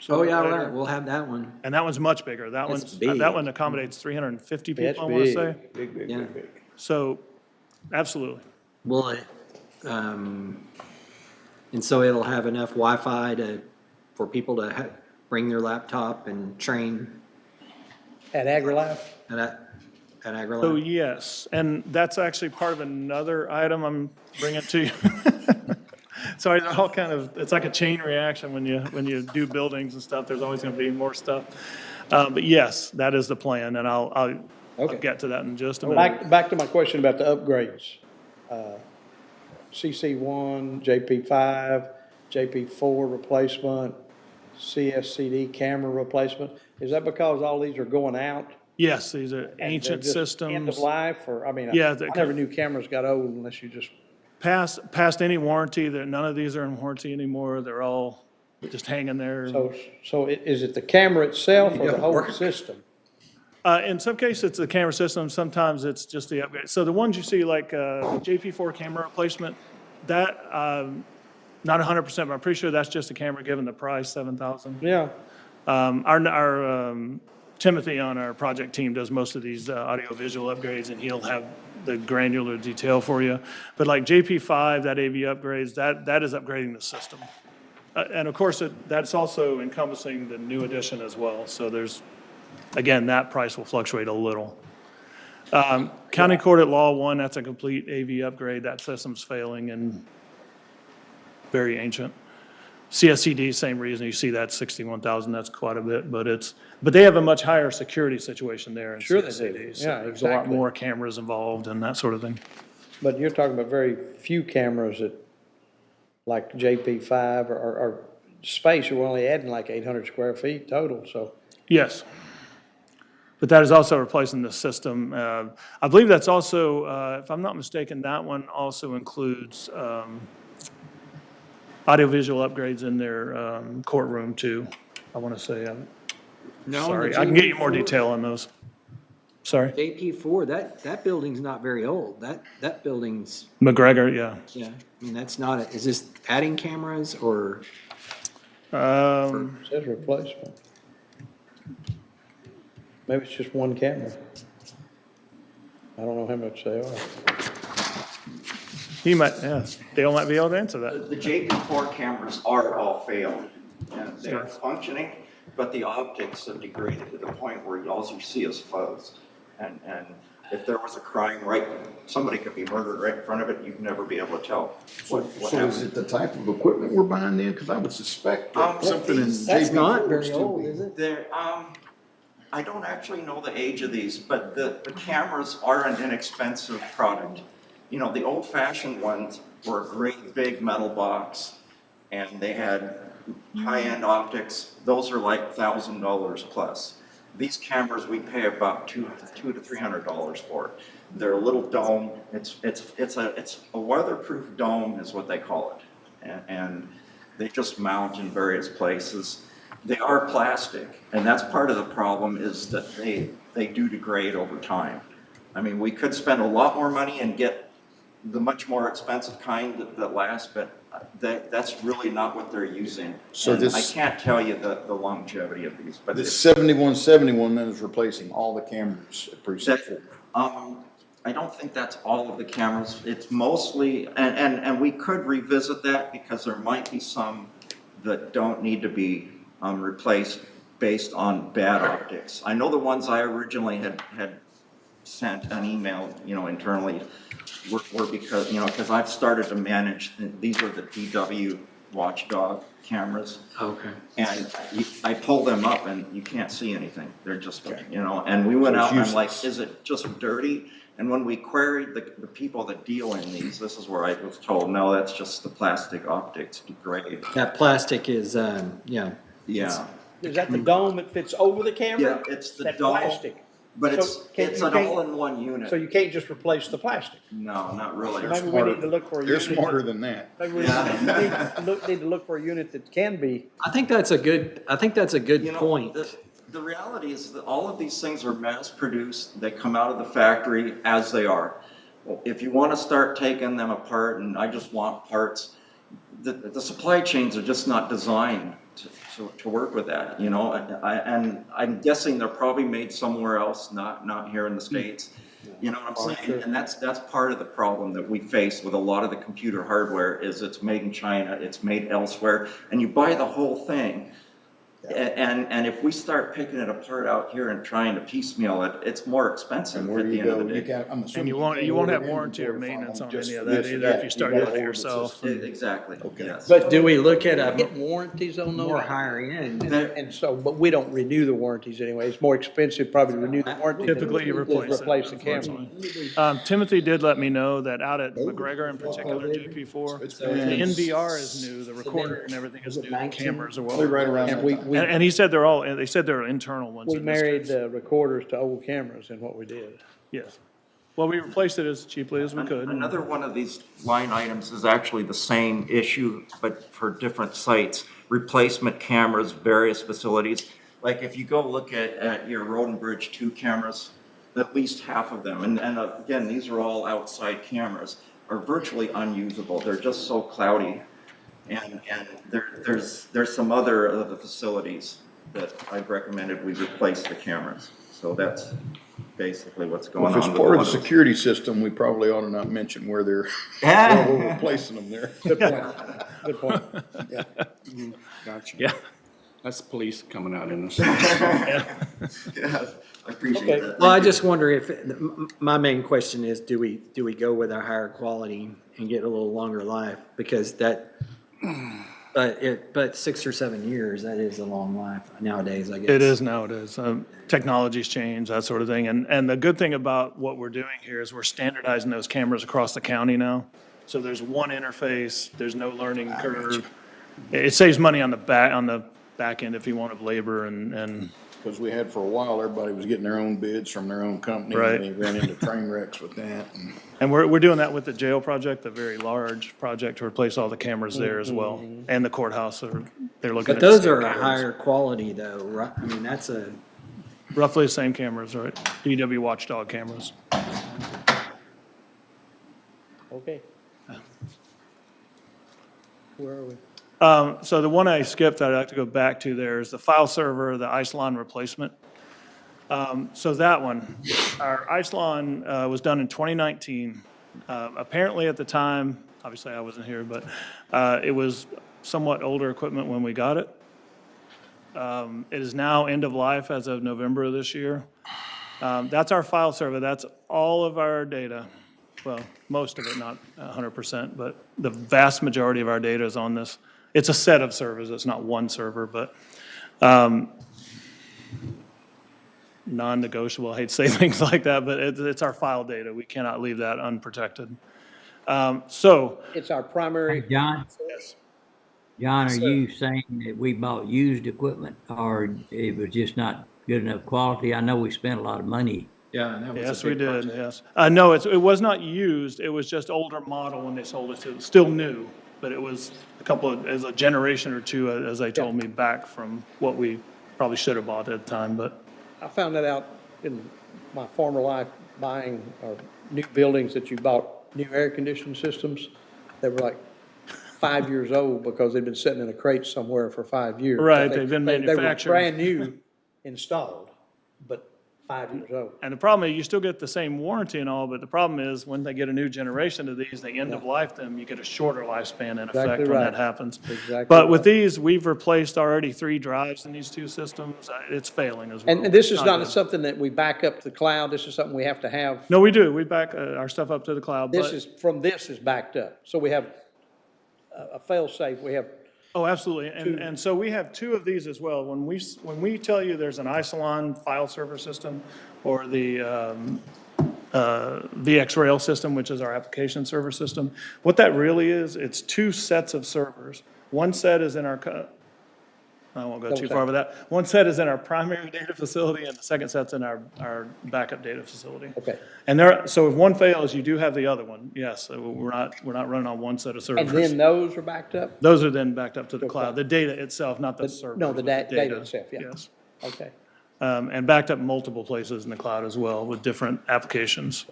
Oh, yeah, right, we'll have that one. and that one's much bigger. That That's one's, big. that one accommodates 350 That's people, I want to say. big, big, Yeah. big, big. So, absolutely. Will it, and so it'll have enough Wi-Fi for people to bring their laptop and train At AgriLife? at So AgriLife? yes, and that's actually part of another item I'm bringing to you. So it all kind of, it's like a chain reaction when you do buildings and stuff, there's always going to be more stuff. But yes, that is the plan, and I'll Okay. get to that in just a minute. Back to my question about the upgrades. CC1, JP5, JP4 replacement, CSCD camera replacement. Is that because all these are going out? Yes, these are They're ancient just systems. End of life, or, I mean, Yeah, I they- never knew cameras got old unless you just, Past any warranty, none of these are in warranty anymore, they're all just hanging there. so is it the camera itself or the whole system? In some cases, it's the camera system, sometimes it's just the upgrade. So the ones you see, like the JP4 camera replacement, that, not 100%, but I'm pretty sure that's just a camera given the price, $7,000. Yeah. Our Timothy on our project team does most of these audio-visual upgrades, and he'll have the granular detail for you. But like JP5, that AV upgrades, that is upgrading the system. And of course, that's also encompassing the new edition as well. So there's, again, that price will fluctuate a little. County Court at Law 1, that's a complete AV upgrade. That system's failing and very ancient. CSCD, same reason. You see that 61,000, that's quite a bit, but they have a much higher security situation there in Sure they do. CSCD. So Yeah, there's a lot exactly. more cameras involved and that sort of thing. But you're talking about very few cameras that, like JP5 or space, you're only adding like 800 square feet total, so. Yes. But that is also replacing the system. I believe that's also, if I'm not mistaken, that one also includes audiovisual upgrades in their courtroom too, I want to say. No, Sorry, the I can get you more JP4 detail on those. Sorry. JP4, that building's not very old. That building's, McGregor, yeah. yeah, I mean, that's not, is this adding cameras or? It says replacement. Maybe it's just one camera. I don't know how much they are. He might, yeah, Dale might be able to answer that. The JP4 cameras are all failed, and they are functioning, but the optics have degraded to the point where all you see is fuzz. And if there was a crime somebody could be murdered right in front of it, you'd never be able to tell what So is happened. it the type of equipment we're buying then? Because I would suspect that something in these- That's JP4 not would very still old, be- is it? There, I don't actually know the age of these, but the cameras are an inexpensive product. You know, the old-fashioned ones were a great big metal box, and they had high-end optics. Those are like $1,000 plus. These cameras we pay about $200 to $300 for. They're a little dome. It's a weatherproof dome is what they call it, and they just mount in various places. They are plastic, and that's part of the problem is that they do degrade over time. I mean, we could spend a lot more money and get the much more expensive kind that lasts, but that's really not what they're using. So And this- I can't tell you the longevity of these, but This it's, 7171 then is replacing all the cameras at precinct 4. I don't think that's all of the cameras. It's mostly, and we could revisit that because there might be some that don't need to be replaced based on bad optics. I know the ones I originally had sent an email, internally were because, because I've started to manage, these are the DW Watchdog cameras. Okay. And I pull them up and you can't see anything. They're just, and we went So it's out and I'm like, useless. is it just dirty? And when we queried the people that deal in these, this is where I was told, no, that's just the plastic optics degrade. That plastic is, yeah. Yeah. Is that the dome that fits over the camera? Yeah, it's the That dome, plastic? but So can't- it's you an can't- all-in-one unit. So you can't just replace the plastic? No, not really. Maybe we need to look for a They're unit. smarter than that. Maybe we need to look for a unit that can be. I think that's a good You know, point. the reality is that all of these things are mass produced, they come out of the factory as they are. Well, if you want to start taking them apart and I just want parts, the supply chains are just not designed to work with that, you know? And I'm guessing they're probably made somewhere else, not here in the States. You know what I'm saying? And that's part of the problem that we face with a lot of the computer hardware is it's made in China, it's made elsewhere, and you buy the whole thing. And if we start picking it apart out here and trying to piecemeal it, it's more expensive And at where the do you end of go? the You day. can't, I'm assuming. And you won't have warranty or maintenance on any of that either if you start doing it yourself. Exactly, Okay. yes. But do we look at a Get warranties on those? more higher end? And so, but we don't renew the warranties anyway. It's more expensive probably to renew the warranty. than Typically, you to replace it. Replace the camera. Unfortunately. Timothy did let me know that out at McGregor in particular, JP4, the NVR is new, the recorder and everything is new, the cameras are well. Probably right around And that we, time. And he said they're all, they said they're internal ones we in this married case. the recorders to old cameras in what we did. Yes. Well, we replaced it as cheaply as we could. Another one of these line items is actually the same issue, but for different sites. Replacement cameras, various facilities. Like if you go look at your Road and Bridge 2 cameras, at least half of them, and again, these are all outside cameras, are virtually unusable. They're just so cloudy. And there's some other of the facilities that I've recommended we replace the cameras. So that's basically what's going Well, on. if it's with part a of lot the those. security system, we probably ought to not mention where they're, where we're replacing them there. Good point. Good point. Gotcha. Yeah. That's the police coming out in us. Yes, I appreciate that. Well, I just wonder if, my main question is, do we go with a higher quality and get a little longer life? Because that, but 6 or 7 years, that is a long life nowadays, I guess. It is nowadays. Technology's changed, that sort of thing. And the good thing about what we're doing here is we're standardizing those cameras across the county now. So there's one interface, there's no learning curve. It saves money on the back end if you want of labor and Because we had for a while, everybody was getting their own bids from their own company. Right. And they ran into train wrecks with that. And we're doing that with the jail project, a very large project to replace all the cameras there as well. And the courthouse, they're looking But at. those state are a cameras. higher quality though, right? I mean, that's a, Roughly the same cameras, right? DW Watchdog cameras. Okay. Where are we? So the one I skipped, I'd like to go back to there is the file server, the Isilon replacement. So that one, our Isilon was done in 2019. Apparently at the time, obviously I wasn't here, but it was somewhat older equipment when we got it. It is now end of life as of November of this year. That's our file server. That's all of our data. Well, most of it, not 100%, but the vast majority of our data is on this. It's a set of servers. It's not one server, but non-negotiable. I hate to say things like that, but it's our file data. We cannot leave that unprotected. So, It's our primary, John, yes. John, are you saying that we bought used equipment or it was just not good enough quality? I know we spent a lot of money. yeah, that was a Yes, we big did, project. yes. No, it was not used, it was just older model when they sold it to, still new, but it was as a generation or two, as they told me, back from what we probably should have bought at the time, but, I found that out in my former life, buying new buildings that you bought new air conditioning systems that were like 5 years old because they'd been sitting in a crate somewhere for 5 years. Right, But they've been they manufactured. were brand new installed, but 5 years old. and the problem is, you still get the same warranty and all, but the problem is, when they get a new generation of these, they end of life them, you get a shorter lifespan in effect Exactly when right. that happens. Exactly But with right. these, we've replaced already 3 drives in these 2 systems, it's failing as well. And this is It's not good. something that we back up to the cloud, this is something we have to have. No, we do, we back our stuff up to the cloud, This but, this is backed up, so we have a fail-safe, we have, oh, absolutely, and so we have 2 of these as well. When we tell you there's an Isilon file server system, or the VxRail system, which is our application server system, what that really is, it's 2 sets of servers. One set is in our, I won't go too far with that. One set is in our primary data facility, and the second set's in our backup data facility. okay. And so if one fails, you do have the other one, yes. So we're not running on one set of servers. And then those are backed up? Those are then backed up to the cloud, the data itself, not the server. No, the data itself, yeah. Yes. Okay. and backed up multiple places in the cloud as well with different applications.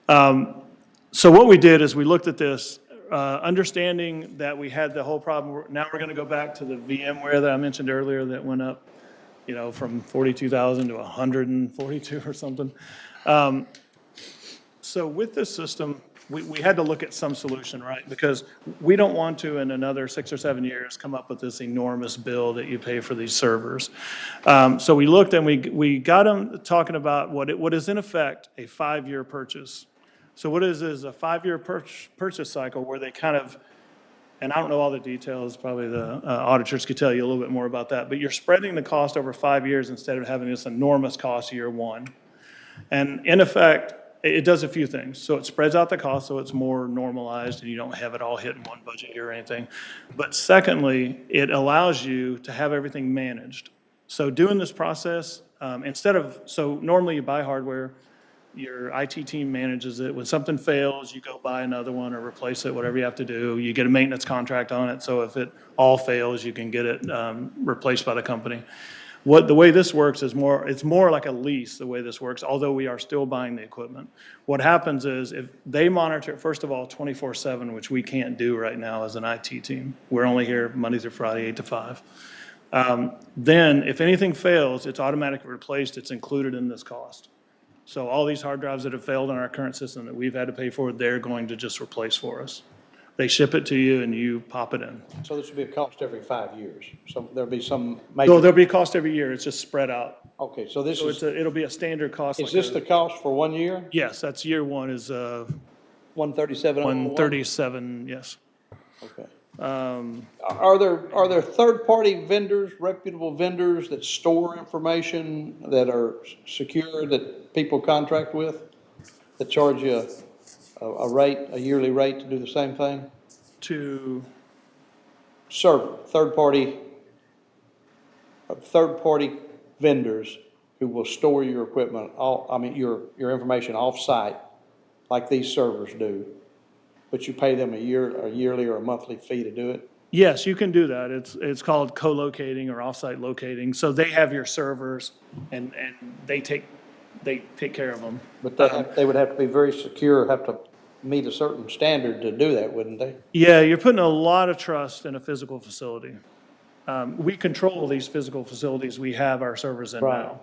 So what we did is we looked at this, understanding that we had the whole problem. Now we're going to go back to the VMware that I mentioned earlier that went up, from 42,000 to 142 or something. So with this system, we had to look at some solution, right? Because we don't want to, in another 6 or 7 years, come up with this enormous bill that you pay for these servers. So we looked and we got them talking about what is in effect a 5-year purchase. So what is a 5-year purchase cycle where they kind of, and I don't know all the details, probably the auditors could tell you a little bit more about that, but you're spreading the cost over 5 years instead of having this enormous cost year one. And in effect, it does a few things. So it spreads out the cost so it's more normalized and you don't have it all hit in one budget year or anything. But secondly, it allows you to have everything managed. So doing this process, so normally you buy hardware, your IT team manages it. When something fails, you go buy another one or replace it, whatever you have to do. You get a maintenance contract on it, so if it all fails, you can get it replaced by the company. The way this works is it's more like a lease, the way this works, although we are still buying the equipment. What happens is if they monitor, first of all, 24/7, which we can't do right now as an IT team. We're only here Monday through Friday, 8 to 5. Then if anything fails, it's automatically replaced. It's included in this cost. So all these hard drives that have failed in our current system that we've had to pay for, they're going to just replace for us. They ship it to you and you pop it in. So this would be a cost every 5 years. So there'll be some So major, there'll be a cost every year. It's just spread out. okay, so this So is, it'll be a standard cost. is like this a- the cost for 1 year? Yes, that's year one is 137? 137, yes. Okay. Are there third-party vendors, reputable vendors that store information that are secure, that people contract with, that charge you a rate, a yearly rate to do the same thing? To, Third-party vendors who will store your equipment, your information off-site, like these servers do, but you pay them a yearly or a monthly fee to do it? yes, you can do that. It's called co-locating or offsite locating. So they have your servers and they take care of them. But they would have to be very secure, have to meet a certain standard to do that, wouldn't they? Yeah, you're putting a lot of trust in a physical facility. We control these physical facilities we have our servers in Right. now.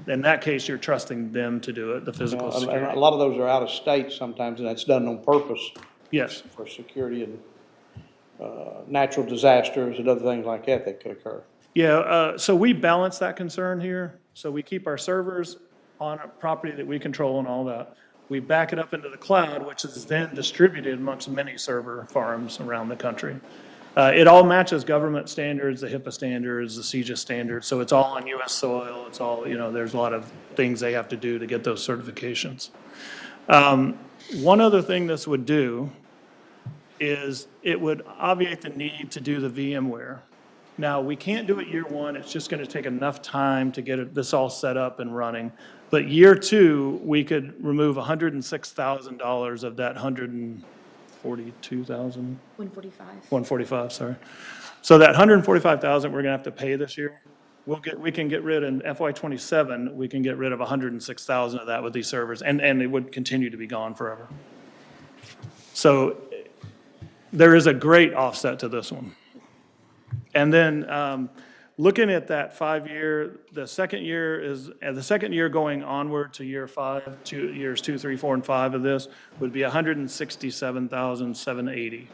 In that case, you're trusting them to do it, the physical And a security. lot of those are out of state sometimes, and that's done on purpose Yes, for security and natural disasters and other things like that that could occur. yeah, so we balance that concern here. So we keep our servers on a property that we control and all that. We back it up into the cloud, which is then distributed amongst many server farms around the country. It all matches government standards, the HIPAA standards, the CJIS standards, so it's all on US soil, it's all, there's a lot of things they have to do to get those certifications. One other thing this would do is it would obviate the need to do the VMware. Now, we can't do it year one, it's just gonna take enough time to get this all set up and running. But year two, we could remove $106,000 of that 142,000. 145. 145, sorry. So that 145,000 we're gonna have to pay this year, we can get rid, in FY '27, we can get rid of 106,000 of that with these servers, and it would continue to be gone forever. So there is a great offset to this one. And then, looking at that 5-year, the second year going onward to year 5, years 2, 3, 4, and 5 of this would be 167,780.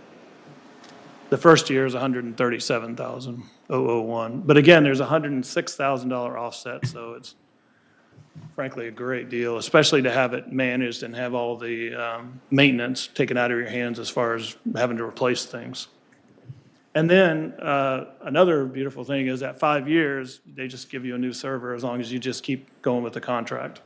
The first year is 137,001. But again, there's a $106,000 offset, so it's frankly a great deal, especially to have it managed and have all the maintenance taken out of your hands as far as having to replace things. And then another beautiful thing is at 5 years, they just give you a new server as long as you just keep going with the contract.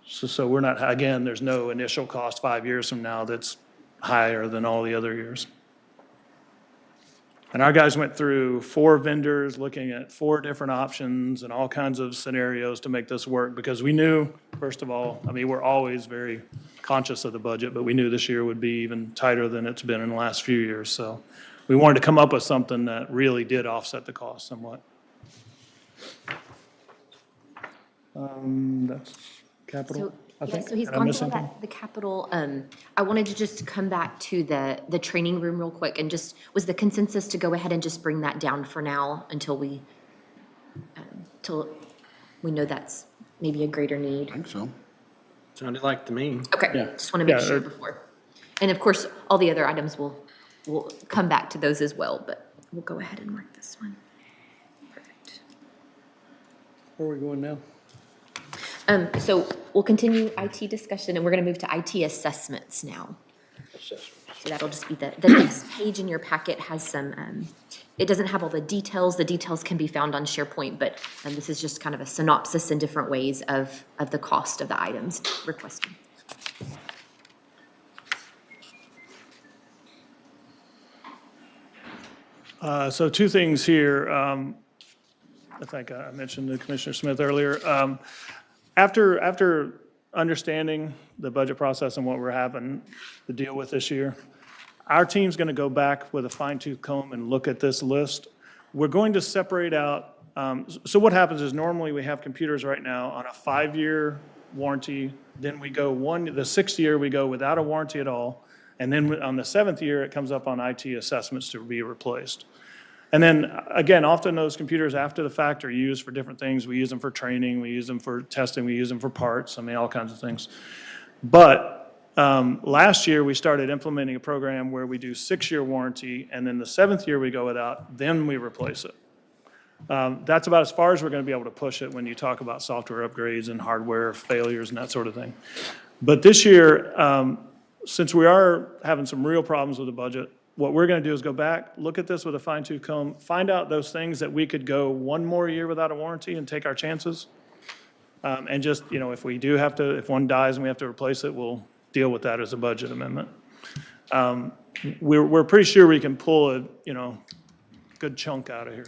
So we're not, again, there's no initial cost 5 years from now that's higher than all the other years. And our guys went through 4 vendors, looking at 4 different options and all kinds of scenarios to make this work, because we knew, first of all, we're always very conscious of the budget, but we knew this year would be even tighter than it's been in the last few years. So we wanted to come up with something that really did offset the cost somewhat. That's capital, So, I yeah, think. so he's Did I gone miss through all anything? that, the capital, I wanted to just come back to the training room real quick and just, was the consensus to go ahead and just bring that down for now until till we know that's maybe a greater need? I think so. Sounded like to me. Okay, Yeah. just want to make Yeah, sure it- before. And of course, all the other items we'll come back to those as well, but we'll go ahead and mark this one. Perfect. Where are we going now? So we'll continue IT discussion and we're going to move to IT assessments now. So that'll just be the next page in your packet has some, it doesn't have all the details. The details can be found on SharePoint, but this is just kind of a synopsis in different ways of the cost of the items requested. So two things here. I think I mentioned to Commissioner Smith earlier. After understanding the budget process and what we're having to deal with this year, our team's going to go back with a fine tooth comb and look at this list. We're going to separate out, so what happens is normally we have computers right now on a 5-year warranty. Then we go the 6th year, we go without a warranty at all. And then on the 7th year, it comes up on IT assessments to be replaced. And then, again, often those computers after the fact are used for different things. We use them for training, we use them for testing, we use them for parts, I mean, all kinds of things. But last year, we started implementing a program where we do 6-year warranty, and then the 7th year we go without, then we replace it. That's about as far as we're going to be able to push it when you talk about software upgrades and hardware failures and that sort of thing. But this year, since we are having some real problems with the budget, what we're going to do is go back, look at this with a fine tooth comb, find out those things that we could go one more year without a warranty and take our chances. And just, if we do have to, if one dies and we have to replace it, we'll deal with that as a budget amendment. We're pretty sure we can pull a, good chunk out of here.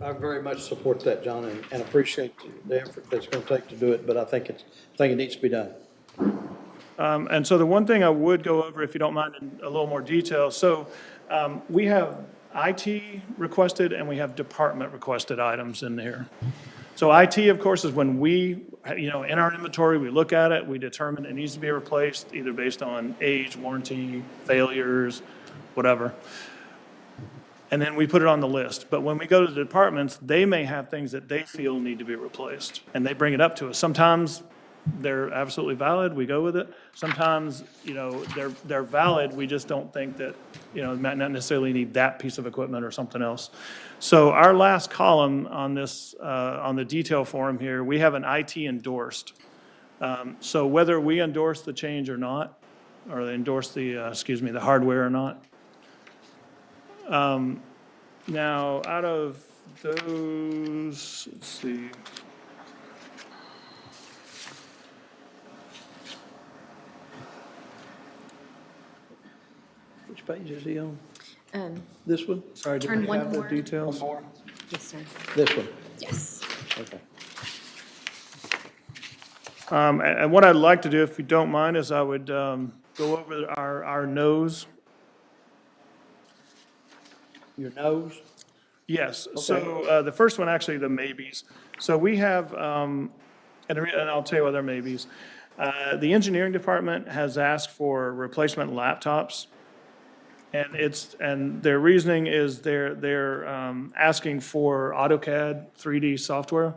I very much support that, John, and appreciate the effort that's going to take to do it, but I think it needs to be done. And so the one thing I would go over, if you don't mind, in a little more detail. So we have IT requested and we have department requested items in there. So IT, of course, is when we, in our inventory, we look at it, we determine it needs to be replaced, either based on age, warranty, failures, whatever. And then we put it on the list. But when we go to the departments, they may have things that they feel need to be replaced, and they bring it up to us. Sometimes they're absolutely valid, we go with it. Sometimes, they're valid, we just don't think that, might not necessarily need that piece of equipment or something else. So our last column on this, on the detail form here, we have an IT endorsed. So whether we endorse the change or not, or endorse the, the hardware or not. Now, out of those, let's see. Which page is he on? Um, This one? Sorry, do Turn we one have the more. details? Yes, sir. This one, Yes. okay. And what I'd like to do, if you don't mind, is I would go over our no's. Your nose? Yes, so the first one, actually, the maybes. So we have, and I'll tell you what they're maybes. The engineering department has asked for replacement laptops. And their reasoning is they're asking for AutoCAD 3D software.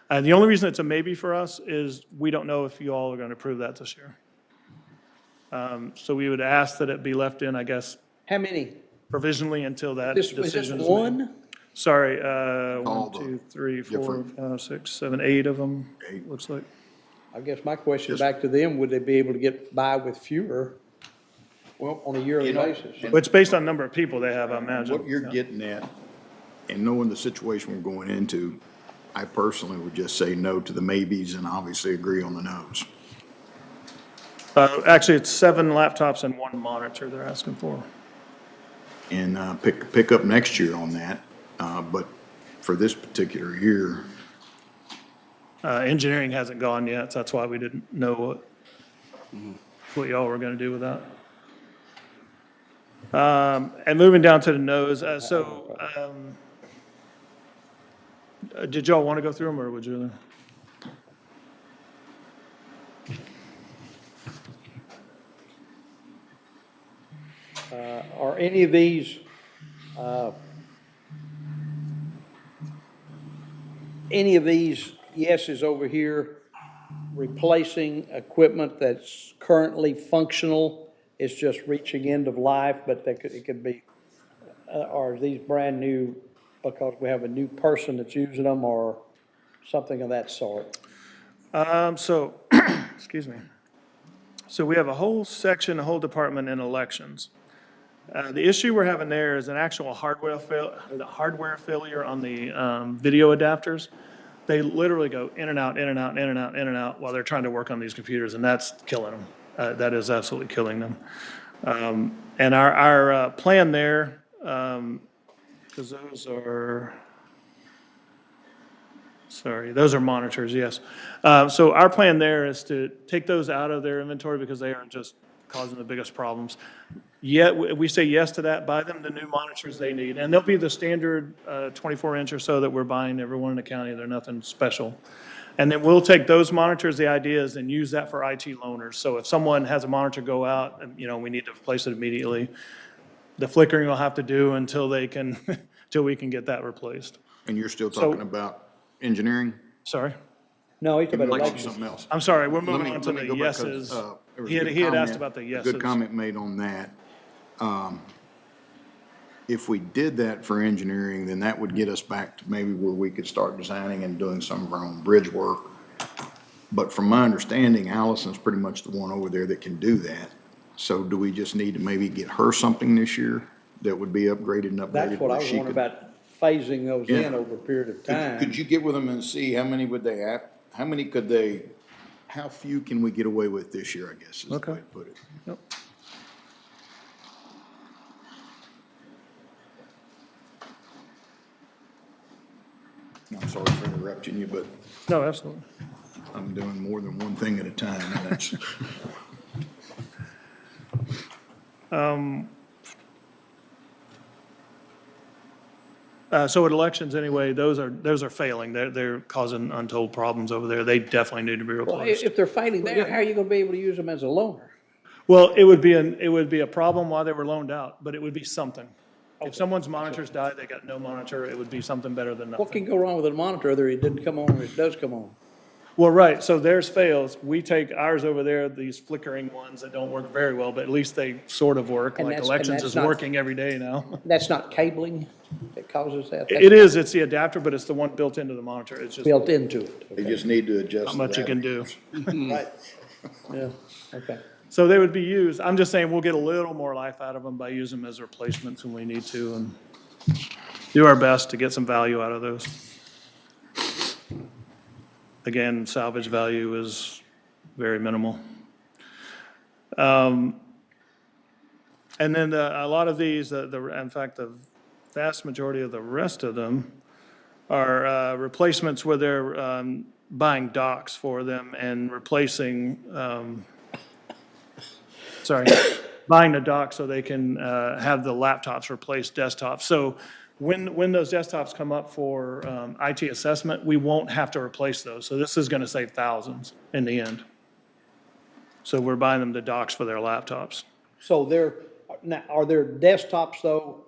The only reason it's a maybe for us is we don't know if you all are going to approve that this year. So we would ask that it be left in, I guess, How many? provisionally until that Is this decision is made. one? Sorry, All 1, the 2, 3, 4, different- 5, 6, 7, 8 of them, looks like. I guess my question back to them, would they be able to get by with fewer on a yearly basis? But it's based on number of people they have, I imagine. What you're getting at, and knowing the situation we're going into, I personally would just say no to the maybes and obviously agree on the no's. Actually, it's 7 laptops and 1 monitor they're asking for. And pick up next year on that, but for this particular year, Engineering hasn't gone yet, so that's why we didn't know what y'all were gonna do with that. And moving down to the no's, did y'all wanna go through them, or would you? Are any of these, yeses over here replacing equipment that's currently functional? It's just reaching end of life, but it could be, are these brand new because we have a new person that's using them or something of that sort? So, excuse me. So we have a whole section, a whole department in elections. The issue we're having there is an actual hardware failure on the video adapters. They literally go in and out, in and out, in and out, in and out while they're trying to work on these computers, and that's killing them. That is absolutely killing them. And our plan there, because those are, sorry, those are monitors, yes. So our plan there is to take those out of their inventory because they are just causing the biggest problems. Yet, we say yes to that, buy them the new monitors they need. And they'll be the standard 24-inch or so that we're buying everyone in the county. They're nothing special. And then we'll take those monitors, the ideas, and use that for IT loaners. So if someone has a monitor go out, and, we need to replace it immediately, the flickering will have to do until they can, until we can get that replaced. And you're still talking about engineering? Sorry? No, he's about Like elections. something else. I'm sorry, we're Let moving me- on to let me the go back 'cause, yeses. there was He a had good he had asked comment- about the a yeses. Good comment made on that. If we did that for engineering, then that would get us back to maybe where we could start designing and doing some of our own bridge work. But from my understanding, Allison's pretty much the one over there that can do that. So do we just need to maybe get her something this year that would be upgraded and updated? That's what I where was she wondering could- about phasing those in Yeah. over a period of Could time. you get with them and see how many would they have, how few can we get away with this year, I guess is the Okay. way to put it. Yep. I'm sorry for interrupting you, but No, absolutely. I'm doing more than one thing at a time, and that's. So at elections anyway, those are failing. They're causing untold problems over there. They definitely need to be Well, replaced. if they're failing there, how are you gonna be able to use them as a loaner? Well, it would be a problem while they were loaned out, but it would be something. If someone's monitors died, they got no monitor, it would be something better than What can nothing. go wrong with a monitor, whether it didn't come on or it does come on? Well, right, so theirs fails. We take ours over there, these flickering ones that don't work very well, but at least they sort of work. And Like that's- elections and is that's not- working every day now. That's not cabling that causes that? It is, it's the adapter, but it's the one built into the monitor. It's just Built into it. They just need to adjust. not much you can do. Right. Yeah, okay. So they would be used, I'm just saying, we'll get a little more life out of them by using them as replacements when we need to, and do our best to get some value out of those. Again, salvage value is very minimal. And then a lot of these, in fact, the vast majority of the rest of them are replacements where they're buying docks for them and replacing, buying the dock so they can have the laptops replace desktops. So when those desktops come up for IT assessment, we won't have to replace those. So this is going to save thousands in the end. So we're buying them the docks for their laptops. So now, are there desktops though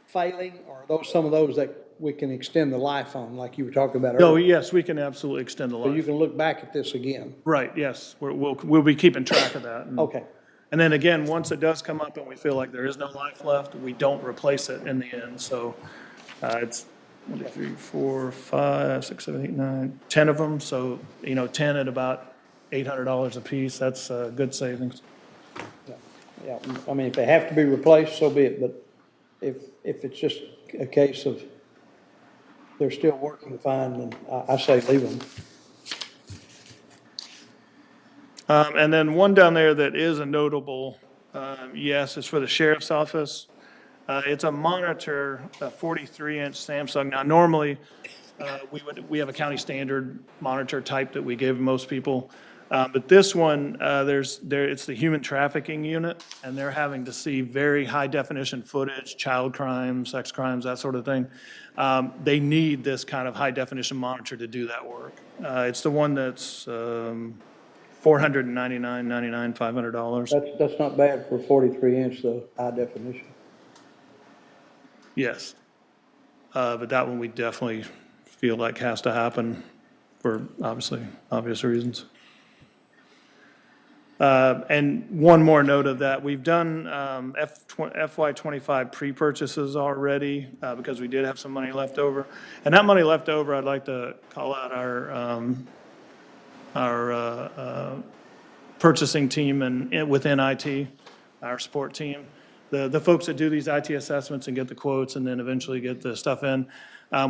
failing, or are those some of those that we can extend the life on, like you were talking about No, earlier? yes, we can absolutely extend the So you life. can look back at this again? Right, yes, we'll be keeping track of that. And- Okay, And then again, once it does come up and we feel like there is no life left, we don't replace it in the end. So it's 1, 2, 3, 4, 5, 6, 7, 8, 9, 10 of them. So, 10 at about $800 a piece, that's good savings. yeah, I mean, if they have to be replaced, so be it, but if it's just a case of they're still working fine, then I say leave them. And then one down there that is a notable, yes, is for the sheriff's office. It's a monitor, a 43-inch Samsung. Now, normally, we have a county standard monitor type that we give most people. But this one, it's the human trafficking unit, and they're having to see very high-definition footage, child crimes, sex crimes, that sort of thing. They need this kind of high-definition monitor to do that work. It's the one that's $499.99, $500. That's not bad for 43 inch though, high definition. Yes. But that one we definitely feel like has to happen for obvious reasons. And one more note of that, we've done FY '25 pre-purchases already because we did have some money left over. And that money left over, I'd like to call out our purchasing team and within IT, our support team. The folks that do these IT assessments and get the quotes and then eventually get the stuff in.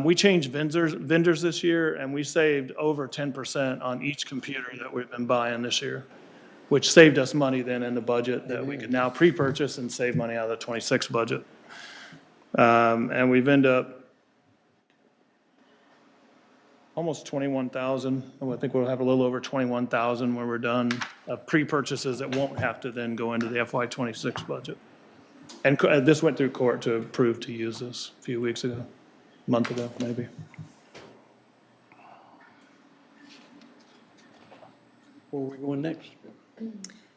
We changed vendors this year, and we saved over 10% on each computer that we've been buying this year, which saved us money then in the budget that we could now pre-purchase and save money out of the '26 budget. And we've ended up almost 21,000. I think we'll have a little over 21,000 when we're done of pre-purchases that won't have to then go into the FY '26 budget. And this went through court to approve to use this a few weeks ago, a month ago, maybe. Where are we going next?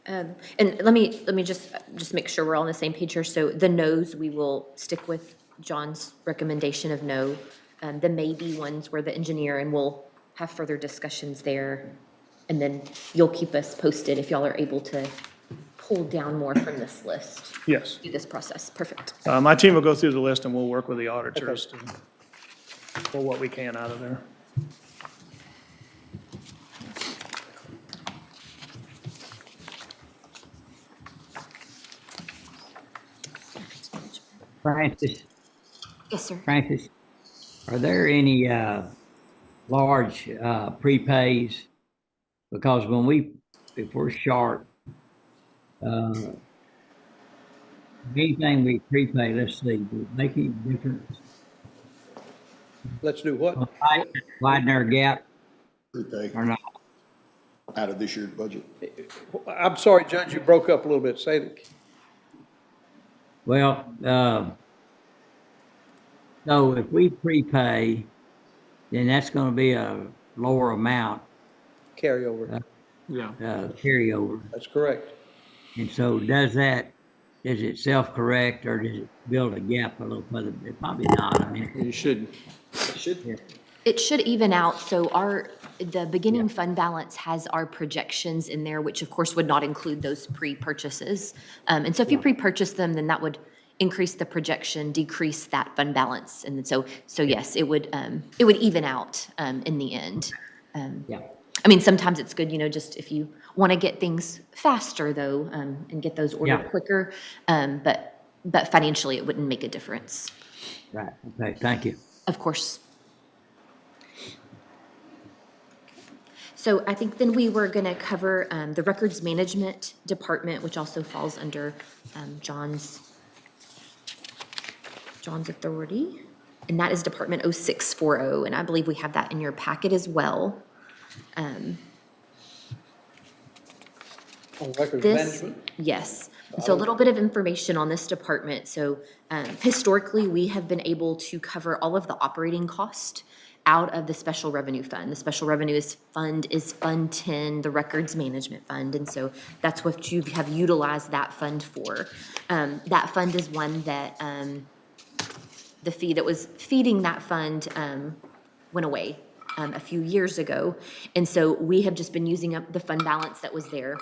And let me just make sure we're all on the same page here. So the no's, we will stick with John's recommendation of no. The maybe ones were the engineer, and we'll have further discussions there. And then you'll keep us posted if y'all are able to pull down more from this list Yes. through this process. Perfect. My team will go through the list and we'll work with the auditors to pull what we can out of there. Francis, Yes, sir. Francis, are there any large prepays? Because if we're short, anything we prepay, let's see, does it make any difference? Let's do what? Widen our gap Prepay or not? out of this year's budget. I'm sorry, Judge, you broke up a little bit. Say it. Well, so if we prepay, then that's gonna be a lower amount, Carryover. Yeah. carryover. That's correct. And so does it self-correct or does it build a gap a little further? Probably not, I mean. You should. It should even out, so the beginning fund balance has our projections in there, which of course would not include those pre-purchases. And so if you pre-purchase them, then that would increase the projection, decrease that fund balance. And so yes, it would even out in the end. Yeah. I mean, sometimes it's good, just if you want to get things faster though, and get those ordered Yeah. quicker. But financially, it wouldn't make a difference, Right, okay, thank you. of course. So I think then we were going to cover the Records Management Department, which also falls under John's authority. And that is Department 0640, and I believe we have that in your packet as well. On records This, management? yes. So a little bit of information on this department. So historically, we have been able to cover all of the operating cost out of the Special Revenue Fund. The Special Revenue Fund is Fund 10, the Records Management Fund, and so that's what you have utilized that fund for. That fund is one that the fee that was feeding that fund went away a few years ago, and so we have just been using up the fund balance that was there.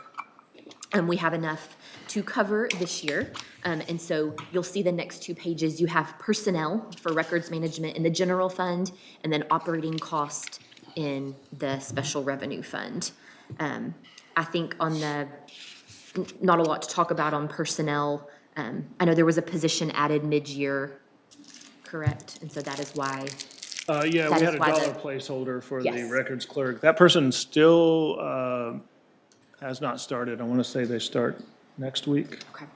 And we have enough to cover this year. And so you'll see the next two pages, you have personnel for records management in the general fund and then operating cost in the special revenue fund. I think not a lot to talk about on personnel. I know there was a position added mid-year, correct? And so that is why. Yeah, That we is had a why dollar placeholder for the Yes. records clerk. That person still has not started. I want to say they start next week. Okay.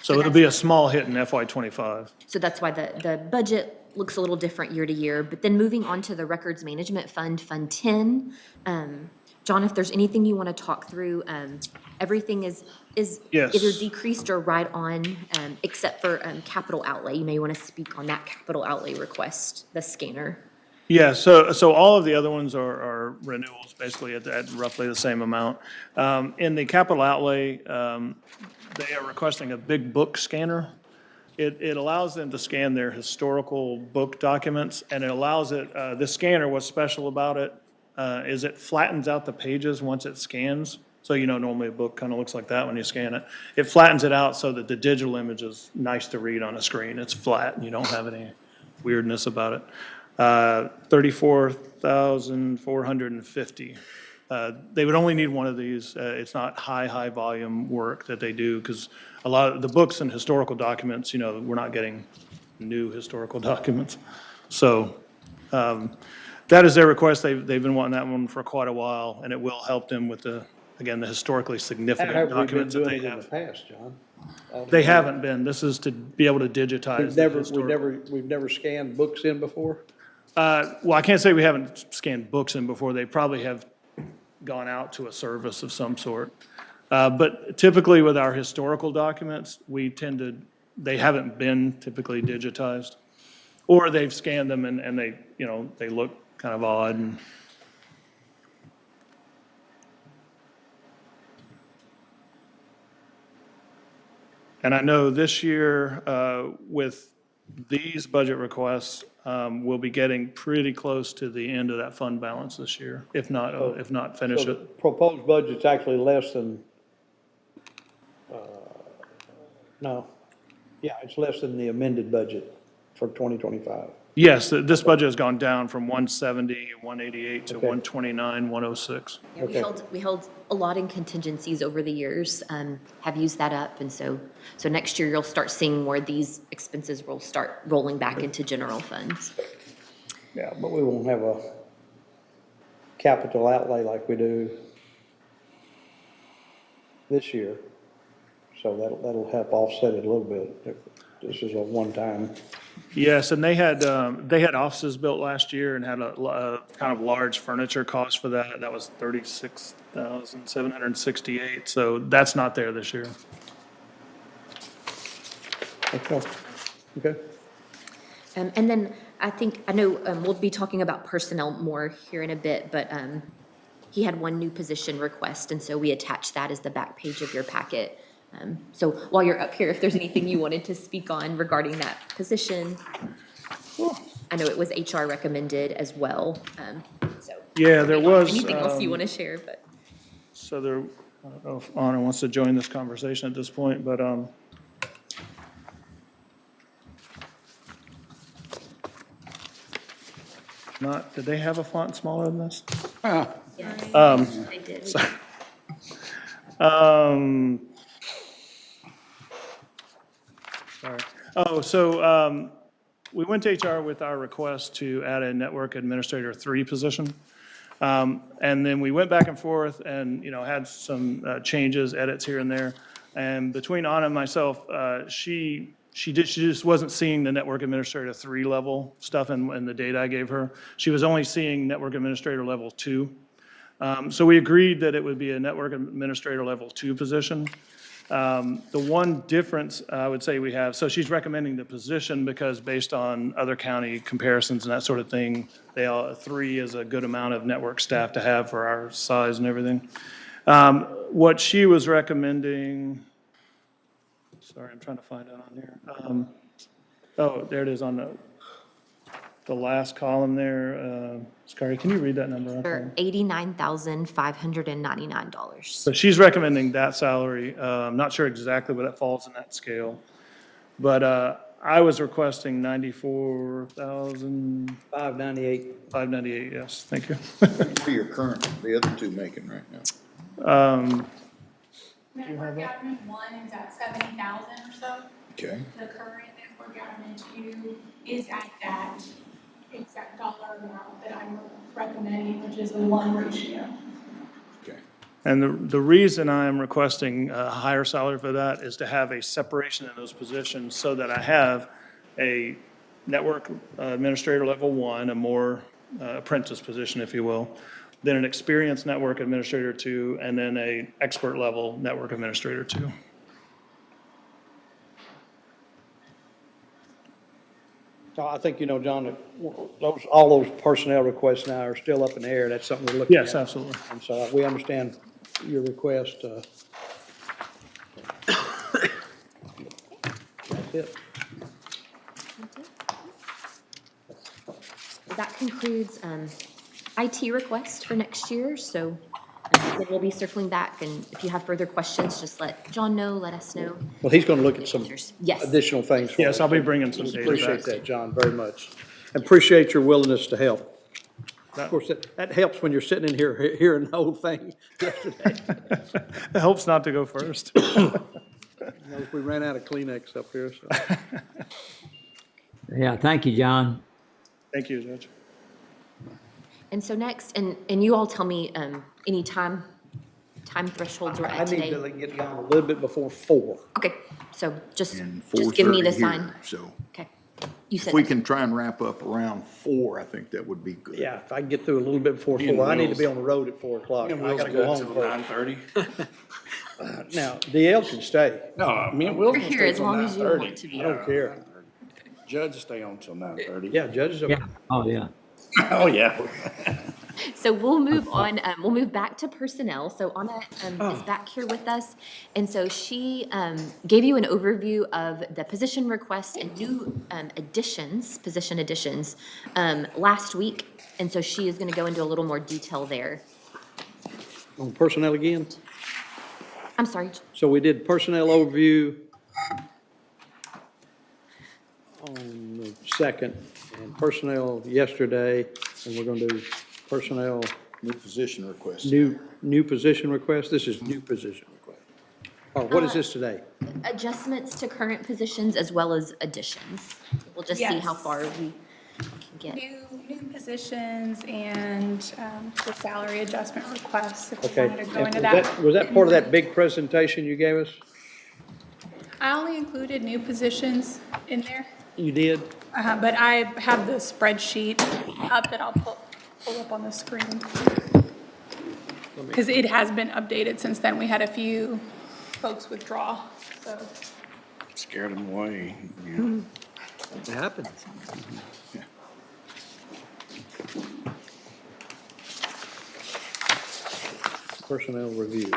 So it'll be a small hit in FY '25. So that's why the budget looks a little different year to year. But then moving on to the Records Management Fund, Fund 10. John, if there's anything you want to talk through, everything is Yes. either decreased or right on, except for capital outlay. You may want to speak on that capital outlay request, the scanner. Yeah, so all of the other ones are renewals, basically at roughly the same amount. In the capital outlay, they are requesting a big book scanner. It allows them to scan their historical book documents, and it allows it, the scanner, what's special about it, is it flattens out the pages once it scans. So, normally a book kind of looks like that when you scan it. It flattens it out so that the digital image is nice to read on a screen. It's flat, and you don't have any weirdness about it. 34,450. They would only need one of these. It's not high volume work that they do, because a lot of the books and historical documents, we're not getting new historical documents. So that is their request. They've been wanting that one for quite a while, and it will help them with the historically How significant have we been documents that doing they it in the have. past, John? They haven't been. This is to be able to digitize the historical. We've never scanned books in before? Well, I can't say we haven't scanned books in before. They probably have gone out to a service of some sort. But typically with our historical documents, they haven't been typically digitized. Or they've scanned them and they, they look kind of odd. And I know this year, with these budget requests, we'll be getting pretty close to the end of that fund balance this year, if not finish So the it. proposed budget's actually less than, no, yeah, it's less than the amended budget for 2025. Yes, this budget has gone down from 170, 188 to Okay. 129, 106. Yeah, Okay. we held a lot in contingencies over the years, have used that up, and so next year you'll start seeing more of these expenses will start rolling back into general funds. Yeah, but we won't have a capital outlay like we do this year. So that'll help offset it a little bit. If this is a one-time. Yes, and they had offices built last year and had a kind of large furniture cost for that. That was 36,768, so that's not there this year. Okay. And then I know we'll be talking about personnel more here in a bit, but he had one new position request, and so we attached that as the back page of your packet. So while you're up here, if there's anything you wanted to speak on regarding that position. I know it was HR recommended as well, so. Yeah, there was. Anything else you want to share, but. So I don't know if Anna wants to join this conversation at this point, but did they have a font smaller than this? Yes, they did. Sorry. Oh, so we went to HR with our request to add a Network Administrator 3 position. And then we went back and forth and, had some changes, edits here and there. And between Anna and myself, she just wasn't seeing the Network Administrator 3 level stuff in the data I gave her. She was only seeing Network Administrator level 2. So we agreed that it would be a Network Administrator level 2 position. The one difference I would say we have, so she's recommending the position because based on other county comparisons and that sort of thing, 3 is a good amount of network staff to have for our size and everything. What she was recommending, sorry, I'm trying to find it on here. There it is on the last column there. Scary, can you read that number? For $89,599. So she's recommending that salary. I'm not sure exactly where that falls in that scale. But I was requesting 94,000. 598, yes, thank you. What are your the other two making right now? Network admin 1 is at 70,000 or so. Okay. The current network admin 2 is at that exact dollar amount that I'm recommending, which is a 1 ratio. Okay. And the reason I'm requesting a higher salary for that is to have a separation in those positions so that I have a network administrator level 1, a more apprentice position, if you will, then an experienced network administrator 2, and then a expert level network administrator 2. So I think, John, that all those personnel requests now are still up in the air. That's something we're looking at. Yes, absolutely. And so we understand your request. That's it. That concludes IT request for next year, so then we'll be circling back, and if you have further questions, just let John know, let us know. Well, he's going to look at some Yes. additional things for us. Yes, I'll be bringing some data Appreciate back. that, John, very much. And appreciate your willingness to help. Of course, that helps when you're sitting in here hearing the whole thing yesterday. It helps not to go first. We ran out of Kleenex up here, so. Yeah, thank you, John. Thank you, Judge. And so next, and you all tell me any time thresholds we're I at need today. to get down a little bit before 4. Okay, so just And give me 4:30 the here, sign. so Okay. You if said, we can try and wrap up around 4, I think that would be good. Yeah, if I can get through a little bit before Me and 4, I need to Will's- be on the road at 4 o'clock. I Will's gotta go good home till first. 9:30. Now, DL can stay. No, me and Will We're can here stay as till long as you 9:30. want to be. I don't care. Judge stay on till 9:30. Yeah, judges, Yeah, oh, yeah. Oh, yeah. so we'll move on, we'll move back to personnel. So Anna is back here with us. And so she gave you an overview of the position request and new position additions last week. And so she is going to go into a little more detail there. on personnel again. I'm sorry. So we did personnel overview on the 2nd, and personnel yesterday, and we're gonna do personnel, New position request. new position request. This is new position request. Or what is this today? Adjustments to current positions as well as additions. We'll just see how Yes. far we can get. New positions and the salary adjustment requests, if you Okay. wanted to go And into was that. Was that part of that big presentation you gave us? I only included new positions in there, You did? but I have the spreadsheet up that I'll pull up on the screen. Because it has been updated since then. We had a few folks withdraw, so. Scared him away. Yeah. It happened. Personnel review.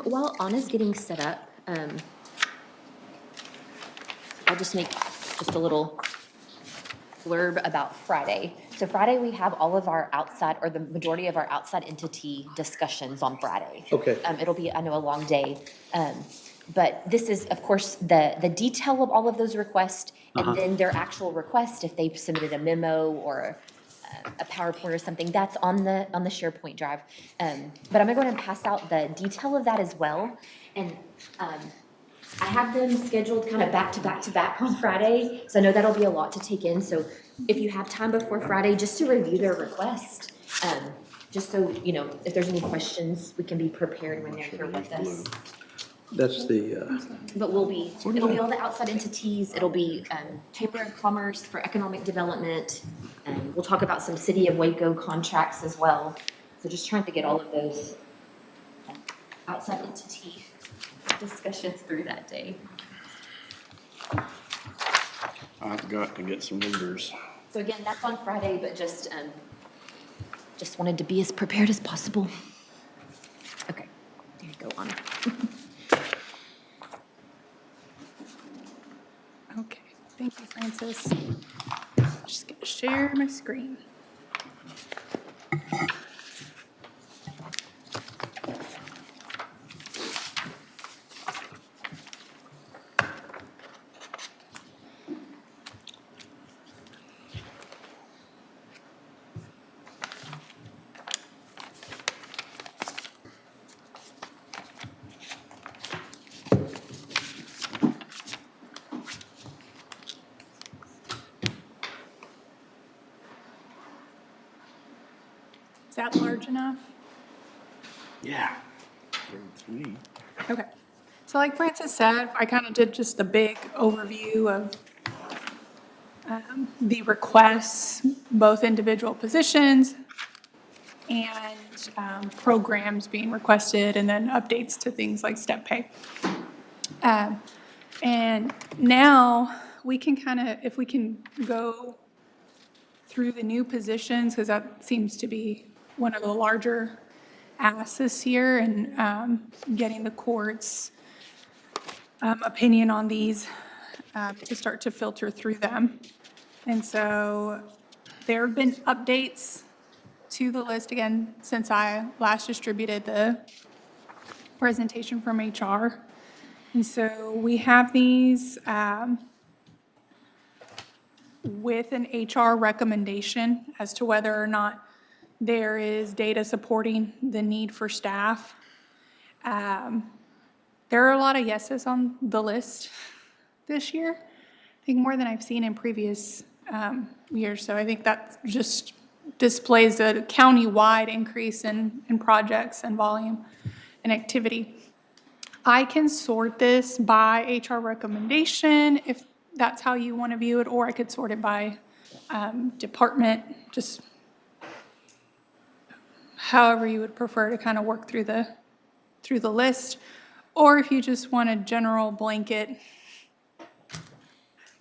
While Anna's getting set up, I'll just make just a little blurb about Friday. So Friday, we have all of our outside, or the majority of our outside entity discussions on Friday. Okay. It'll be, I know, a long day. But this is, of course, the detail of all of those requests, and then their actual request, if they submitted a memo or a PowerPoint or something, that's on the SharePoint drive. But I'm gonna go ahead and pass out the detail of that as well. And I have them scheduled kind of back to back to back on Friday, so I know that'll be a lot to take in. So if you have time before Friday, just to review their request, just so, you know, if there's any questions, we can be prepared when they're here with us. That's the, But it'll be all the outside entities, it'll be Chamber of Commerce for Economic Development, and we'll talk about some City of Waco contracts as well. So just trying to get all of those outside entity discussions through that day. I've got to get some leaders. So again, that's on Friday, but just wanted to be as prepared as possible. Okay, there you go, Anna. Okay, thank you, Francis. Just gonna share my screen. Is that large enough? Yeah. It's me. Okay. So like Francis said, I kind of did just a big overview of the requests, both individual positions, and programs being requested, and then updates to things like step pay. And now we can kind of, if we can go through the new positions, because that seems to be one of the larger asks this year, and getting the court's opinion on these to start to filter through them. And so there have been updates to the list again since I last distributed the presentation from HR. And so we have these with an HR recommendation as to whether or not there is data supporting the need for staff. There are a lot of yeses on the list this year, I think more than I've seen in previous years. So I think that just displays a county-wide increase in projects and volume and activity. I can sort this by HR recommendation if that's how you want to view it, or I could sort it by department, just however you would prefer to kind of work through the list. Or if you just want a general blanket,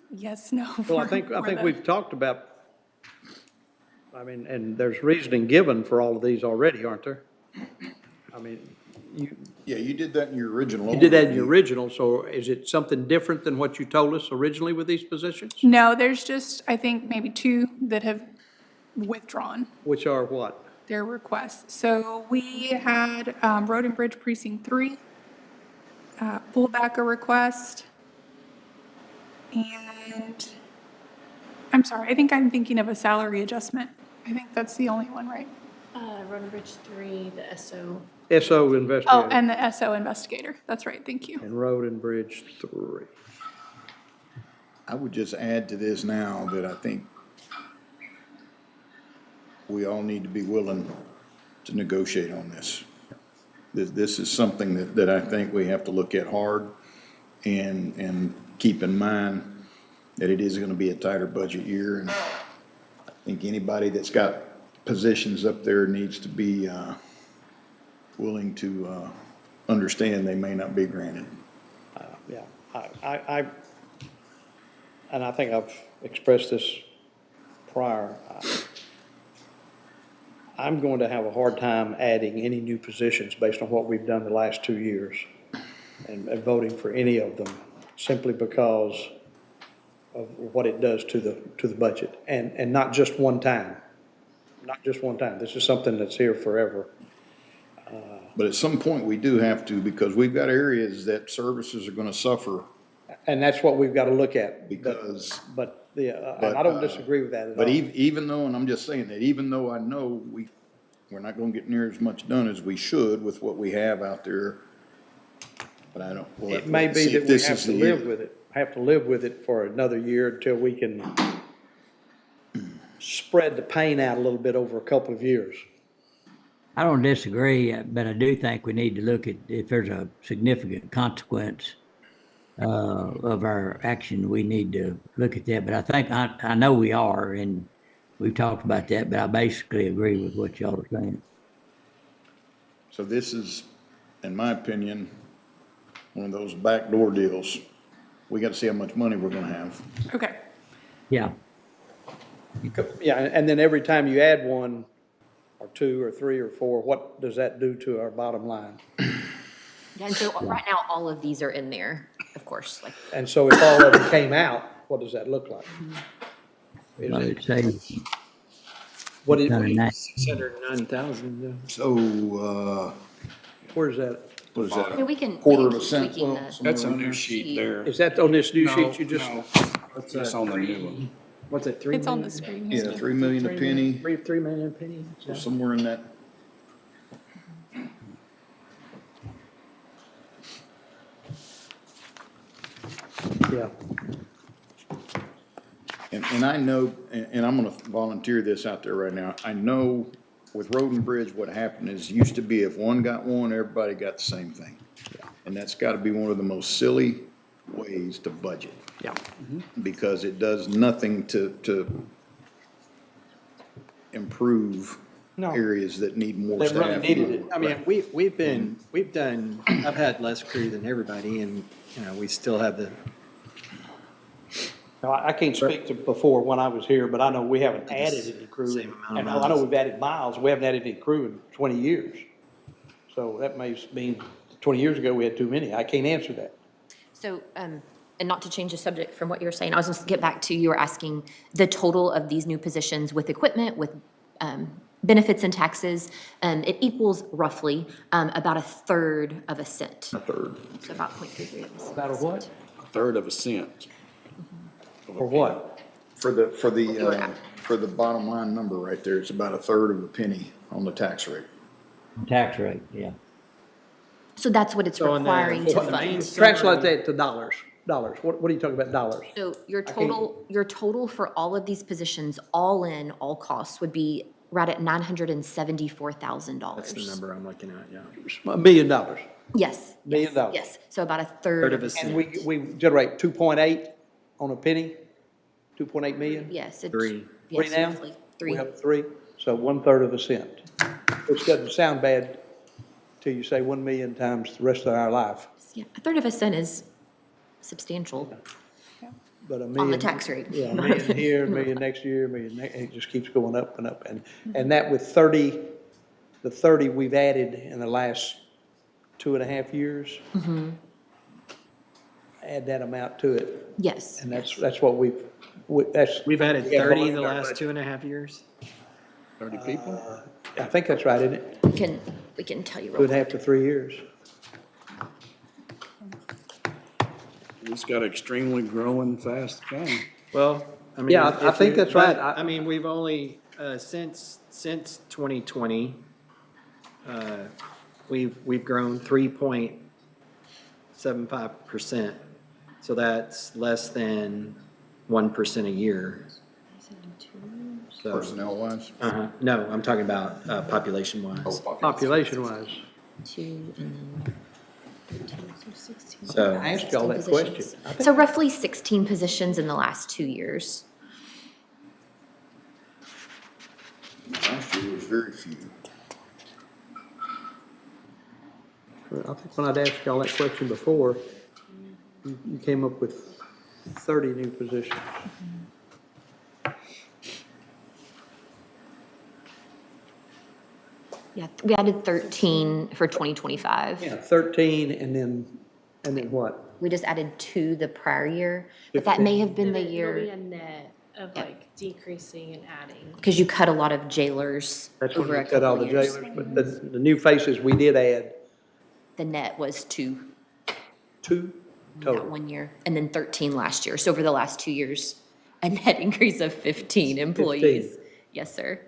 yes, no. Well, I think we've talked about, I mean, and there's reasoning given for all of these already, aren't there? I mean, Yeah, you did that in your original. you did that in your overview. original, so is it something different than what you told us originally with these positions? No, there's just, I think, maybe 2 that have withdrawn Which are what? their requests. So we had Road and Bridge Precinct 3 pull back a request. And, I'm sorry, I think I'm thinking of a salary adjustment. I think that's the only one, right? Road and Bridge 3, the SO. SO Oh, investigator and the SO investigator. That's right, thank you. and Road and Bridge 3. I would just add to this now that I think we all need to be willing to negotiate on this. This is something that I think we have to look at hard and keep in mind that it is gonna be a tighter budget year. And I think anybody that's got positions up there needs to be, willing to, understand they may not be granted. Yeah, and I think I've expressed this prior. I'm going to have a hard time adding any new positions based on what we've done the last 2 years and voting for any of them, simply because of what it does to the budget, and not just one time. Not just one time. This is something that's here forever. But at some point, we do have to, because we've got areas that services are gonna suffer And that's what we've got to look at. because. But, and I don't disagree with that at all. But even though, and I'm just saying that, even though I know we're not gonna get near as much done as we should with what we have out there, but I don't. We'll have It to may wait and be see if that we this have is to the live year. with it, for another year until we can spread the pain out a little bit over a couple of years. I don't disagree, but I do think we need to look at if there's a significant consequence of our action, we need to look at that. But I think, I know we are, and we've talked about that, but I basically agree with what y'all are saying. So this is, in my opinion, one of those backdoor deals. We gotta see how much money we're gonna have. Okay. Yeah, Yeah, and then every time you add 1 or 2 or 3 or 4, what does that do to our bottom line? Yeah, and so right now, all of these are in there, of course, like, And so if all of it came out, what does that look like? Is I it- would say What is, kind of nice. 609,000. So, where's that? what is that? I mean, we can Quarter of keep a cent? tweaking Well, the. That's a new sheet there. Is that on this new No, sheet you just? no, What's It's that? on the new one. What's it, 3 It's on the million? screen. Yeah, 3 million a penny, 3 million a penny? so somewhere in that. Yeah. And I know, and I'm gonna volunteer this out there right now, I know with Road and Bridge, what happened is, used to be if one got one, everybody got the same thing. And that's gotta be one of the most silly ways to budget, Yeah. because it does nothing to improve No. areas that need more They staff. really needed it. I mean, we've done, I've had less crew than everybody and, you know, we still have the, Now, I can't speak to before when I was here, but I know we haven't added any crew. Same amount of And I know miles. we've added miles, we haven't added any crew in 20 years. So that may mean 20 years ago we had too many. I can't answer that. So, and not to change the subject from what you were saying, I was just get back to, you were asking the total of these new positions with equipment, with benefits and taxes, it equals roughly about 1/3 of a cent. A third. So about 0.33 of a cent. About a what? A third of a cent. For what? For the bottom line number right there, it's about 1/3 of a penny on the tax rate. Tax rate, yeah. So that's what it's So on the- requiring to on the main fund. Translate that to dollars. What are you talking about, dollars? So your total for all of these positions, all in, all costs, would be right at $974,000. that's the number I'm looking at, yeah. $1 million. Yes. $1 million. yes, Yes, so about 1/3 Third of of a a cent. cent. And we generate 2.8 on a penny, 2.8 million? Yes. Three. Yes, Three now? roughly. We Three. have 3, so 1/3 of a cent, which doesn't sound bad till you say 1 million times the rest of our life. Yeah, 1/3 of a cent is substantial But a on million. the tax rate. Yeah, a million here, a million next year, a million next, it just keeps going up and up. And that with 30, the 30 we've added in the last 2.5 years. Add that amount to it, Yes. and that's what that's. We've added we have 30 in below the our last budget. 2.5 years? 30 people? I think that's right, isn't it? We can tell you real quick. 2.5 to 3 years. It's got extremely growing fast economy. Well, I mean. Yeah, I if think you- that's right. but, I mean, we've only, since 2020, we've grown 3.75%. So that's less than 1% a year. So, Personnel wise. no, I'm talking about, population wise. Population-wise. So, I asked y'all that 16 question. positions. So roughly 16 positions in the last 2 years. Last year was very few. I think when I'd asked y'all that question before, you came up with 30 new positions. Yeah, we added 13 for 2025. Yeah, 13 and then what? We just added 2 the prior year, but that may have been the It'll be year, a net of like decreasing and adding. because you cut a lot of jailers That's when over we a cut all couple the years. jailers, but the new faces we did add, The net was 2 2 that total. 1 year, and then 13 last year. So over the last 2 years, a net increase of 15 employees. Yes, sir.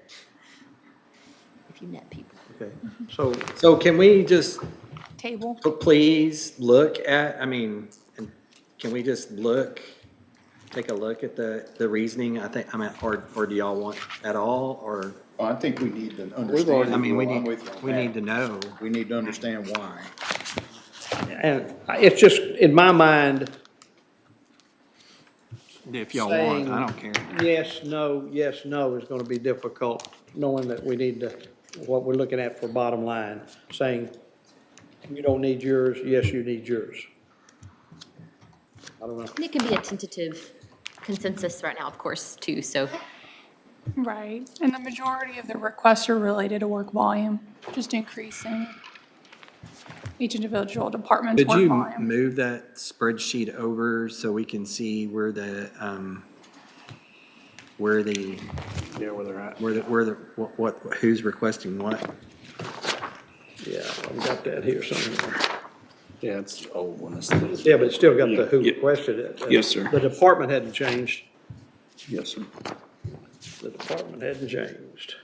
If you net people. Okay, so so can we just Table. please look at, I mean, can we just take a look at the reasoning? I think, I mean, or do y'all want at all, or? Well, I think we need to I understand. mean, we Well, I'm need, with you on we that. need to know. We need to understand why. and it's just, in my mind, If y'all want, I don't care. yes, no is gonna be difficult, knowing that we need to, what we're looking at for bottom line, saying, you don't need yours, yes, you need yours. I don't know. And it can be a tentative consensus right now, of course, too, so. Right, and the majority of the requests are related to work volume, just increasing each individual department's Could work you volume. move that spreadsheet over so we can see where the, Yeah, where they're at. who's requesting what? Yeah, I've got that here somewhere. Yeah, it's the old one. Yeah, but it's still got the who Yeah. requested it. Yes, sir. The department hadn't changed. Yes, sir. The department hadn't changed.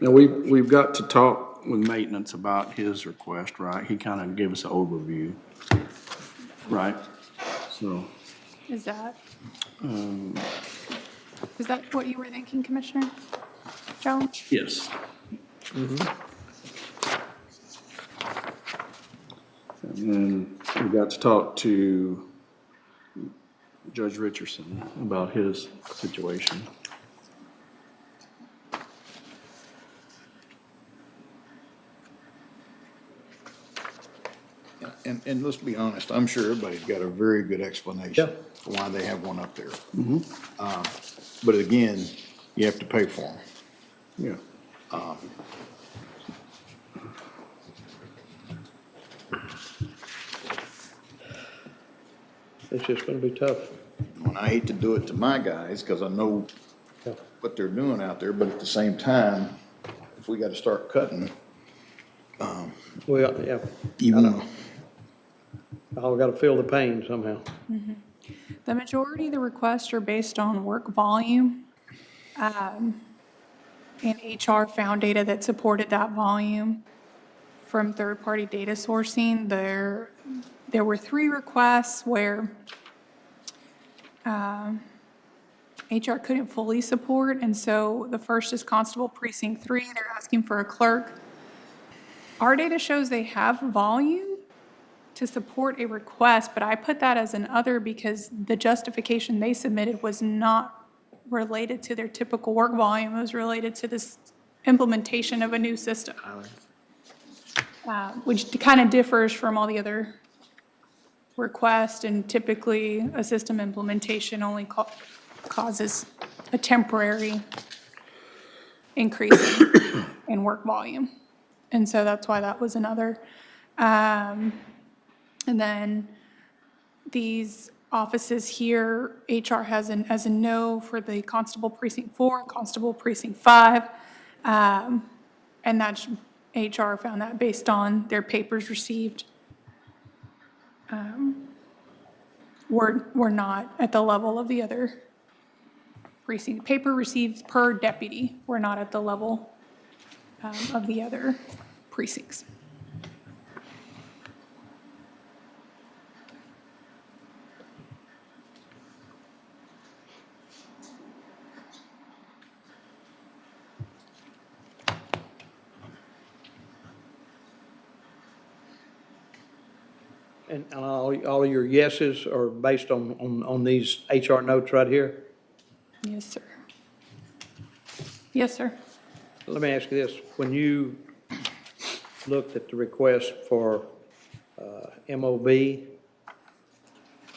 Now, we've got to talk with maintenance about his request, right? He kind of gave us an overview, right? So, Is that what you were thinking, Commissioner Jones? yes. And then we got to talk to Judge Richardson about his situation. and let's be honest, I'm sure everybody's got a very good explanation Yeah. for why they have one up there. But again, you have to pay for them. Yeah. It's just gonna be tough. And I hate to do it to my guys, cause I know Yeah. what they're doing out there, but at the same time, if we gotta start cutting, Well, yeah, even, I've gotta feel the pain somehow. The majority of the requests are based on work volume. And HR found data that supported that volume from third-party data sourcing. There were 3 requests where HR couldn't fully support, and so the first is Constable Precinct 3. They're asking for a clerk. Our data shows they have volume to support a request, but I put that as an other because the justification they submitted was not related to their typical work volume. It was related to this implementation of a new system, which kind of differs from all the other requests, and typically a system implementation only causes a temporary increase in work volume. And so that's why that was another. And then these offices here, HR has as a no for the Constable Precinct 4, Constable Precinct 5. And that's, HR found that based on their papers received. Were not at the level of the other precinct. Paper received per deputy were not at the level of the other precincts. And all of your yeses are based on these HR notes right here? Yes, sir. Yes, sir. Let me ask you this, when you looked at the request for MOB,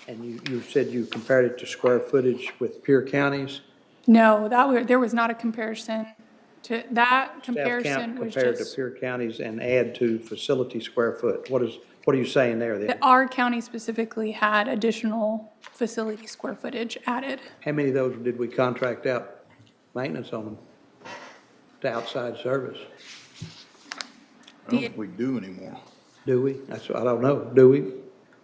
and you said you compared it to square footage with peer counties, No, there was not a comparison to, that staff comparison count was compared to just, peer counties and add to facility square foot, what are you saying there then? that our county specifically had additional facility square footage added. How many of those did we contract out maintenance on them to outside service? I don't think we do anymore. Do we? That's, I don't know, do we?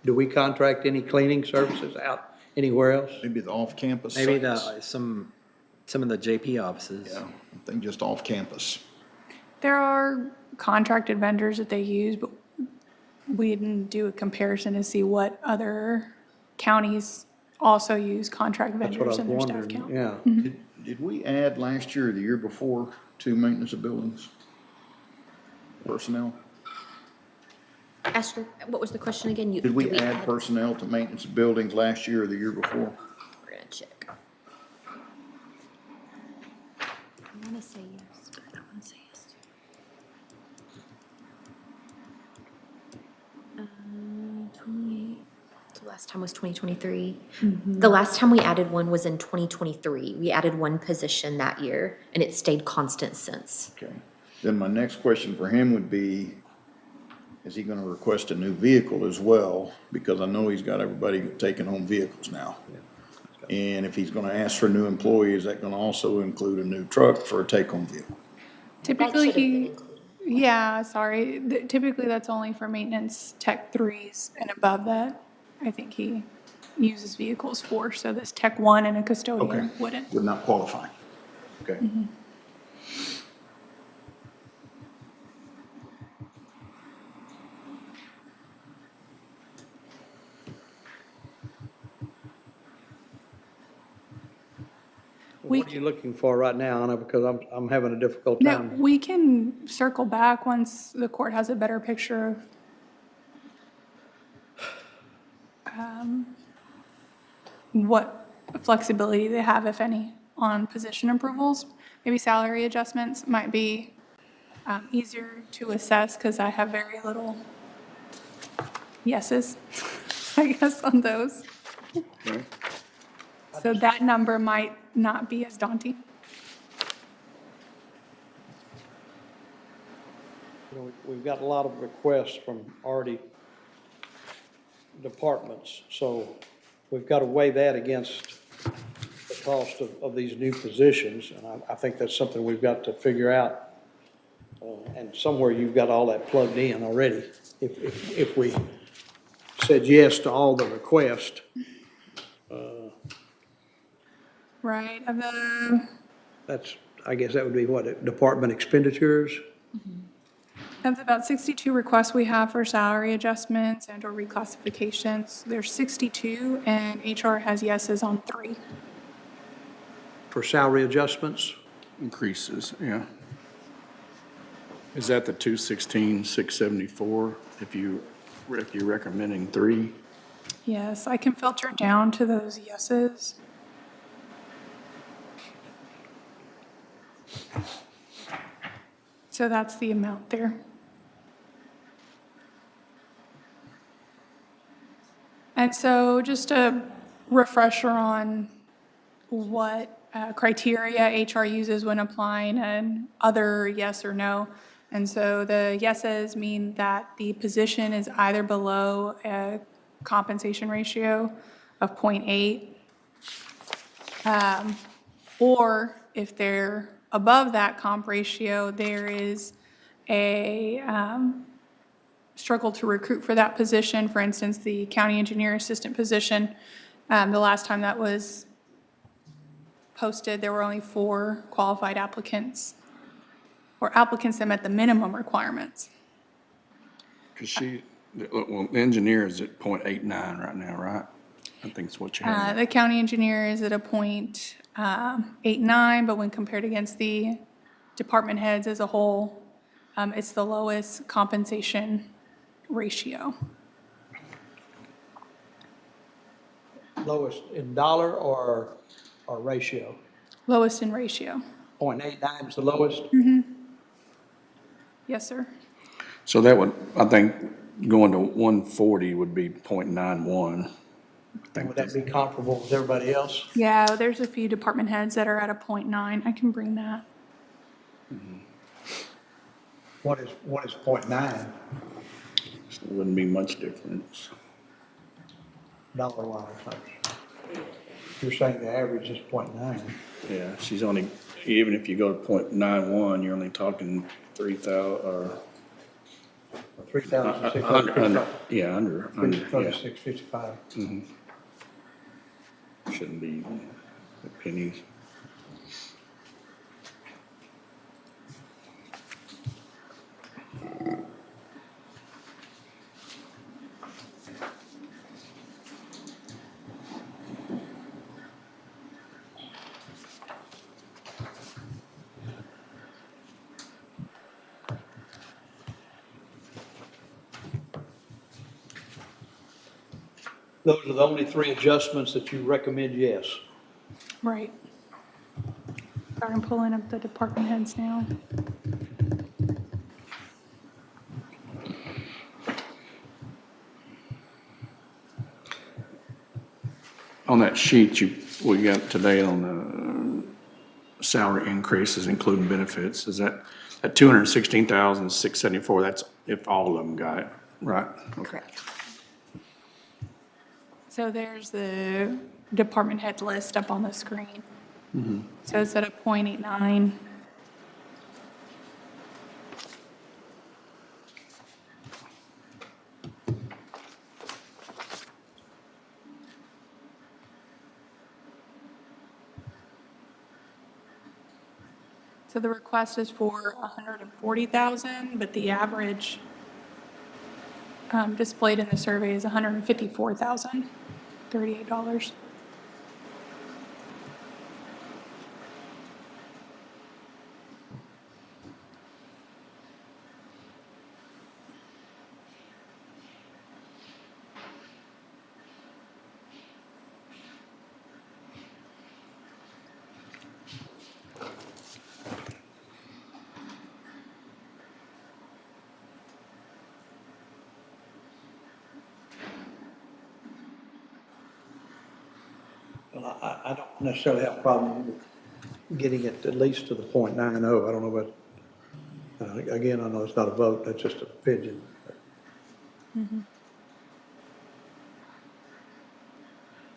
Do we contract any cleaning services out anywhere else? Maybe the off-campus Maybe sites. some of the JP offices. Yeah, I think just off-campus. There are contracted vendors that they use, but we didn't do a comparison to see what other counties also use contract That's what I vendors was in their staff wondering, count. yeah. Did we add last year or the year before to maintenance of buildings? Personnel? Esther, what was the question again? Did we add personnel to maintenance of buildings last year or the year before? We're gonna check. I wanna say yes, but I don't wanna say yes. too. 28, the last time was 2023. The last time we added one was in 2023. We added one position that year, and it stayed constant since. Okay. Then my next question for him would be, is he gonna request a new vehicle as well? Because I know he's got everybody taking home vehicles now. And if he's gonna ask for a new employee, is that gonna also include a new truck for a take-home vehicle? Typically, That should have been he, included. yeah, sorry, typically that's only for maintenance tech 3s and above that. I think he uses vehicles for, so this tech 1 and a custodian wouldn't. Would not qualify. Okay. What are you looking for right now, Anna, because I'm having a difficult No, time. we can circle back once the court has a better picture of what flexibility they have, if any, on position approvals. Maybe salary adjustments might be easier to assess because I have very little yeses, I guess, on those. Okay. So that number might not be as daunting. You know, we've got a lot of requests from already departments, so we've got to weigh that against the cost of these new positions, and I think that's something we've got to figure out. And somewhere you've got all that plugged in already. If we said yes to all the requests, Right, that's, I guess that would be what, department expenditures? of about 62 requests we have for salary adjustments and or reclassifications, there's 62, and HR has yeses on 3. For salary adjustments? Increases, yeah. Is that the 216, 674, if you're recommending 3? Yes, I can filter down to those yeses. So that's the amount there. And so just a refresher on what criteria HR uses when applying an other yes or no. And so the yeses mean that the position is either below a compensation ratio of 0.8, or if they're above that comp ratio, there is a struggle to recruit for that position. For instance, the county engineer assistant position, the last time that was posted, there were only 4 qualified applicants, or applicants that met the minimum requirements. Because the engineer is at 0.89 right now, right? I think it's what you have. The county engineer is at a 0.89, but when compared against the department heads as a whole, it's the lowest compensation ratio. Lowest in dollar or ratio? Lowest in ratio. 0.89 is the lowest? Yes, sir. So that would, I think, going to 140 would be 0.91. Would that be comparable with everybody else? Yeah, there's a few department heads that are at a 0.9. I can bring that. What is 0.9 It wouldn't be much difference. dollar-wise? You're saying the average is 0.9. Yeah, she's only, even if you go to 0.91, you're only talking 3,000, or 3,655. yeah, under, yeah. 3655. Shouldn't be pennies. Those are the only 3 adjustments that you recommend yes. Right. Sorry, I'm pulling up the department heads now. On that sheet we got today on the salary increases, including benefits, is that 216,674, that's if all of them got it, right? Okay. Correct. So there's the department head list up on the screen. So it's at a 0.89. So the request is for 140,000, but the average displayed in the survey is $154,038. I don't necessarily have a problem with getting it at least to the .90. I don't know about, again, I know it's not a vote, that's just an opinion.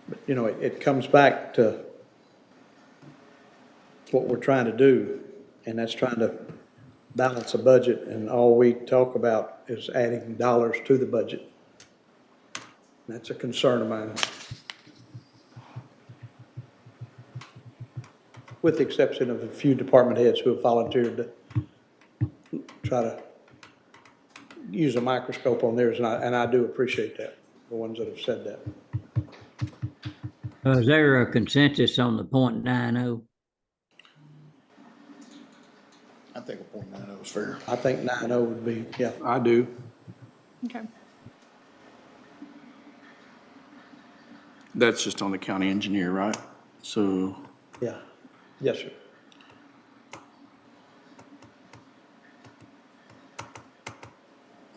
But, you know, it comes back to what we're trying to do, and that's trying to balance a budget, and all we talk about is adding dollars to the budget. That's a concern of mine. With the exception of a few department heads who have volunteered to try to use a microscope on theirs, and I do appreciate that, the ones that have said that. Is there a consensus on the .90? I think a .90 is fair. I think 90 would be, yeah. I do. Okay. That's just on the county engineer, right? So, Yeah, yes, sir.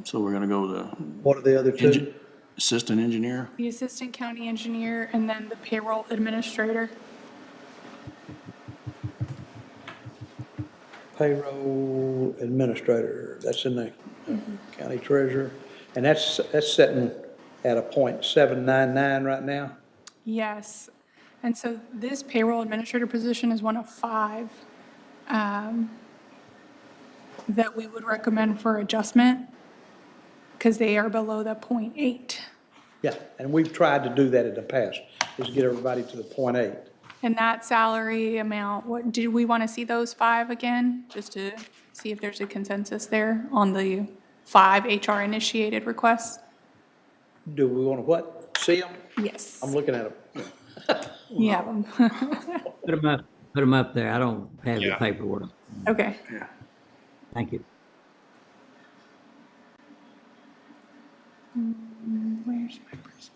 so we're gonna go to What are the other two? assistant engineer? The assistant county engineer and then the payroll administrator. Payroll administrator, that's in the county treasurer. And that's sitting at a .799 right now? Yes. And so this payroll administrator position is one of 5 that we would recommend for adjustment because they are below the .8. Yeah, and we've tried to do that in the past, is get everybody to the .8. And that salary amount, what, do we want to see those 5 again? Just to see if there's a consensus there on the 5 HR initiated requests? Do we want to what? See them? Yes. I'm looking at them. You have them. Put them up there. I don't have the paperwork. Okay. Thank you. Where's my presentation?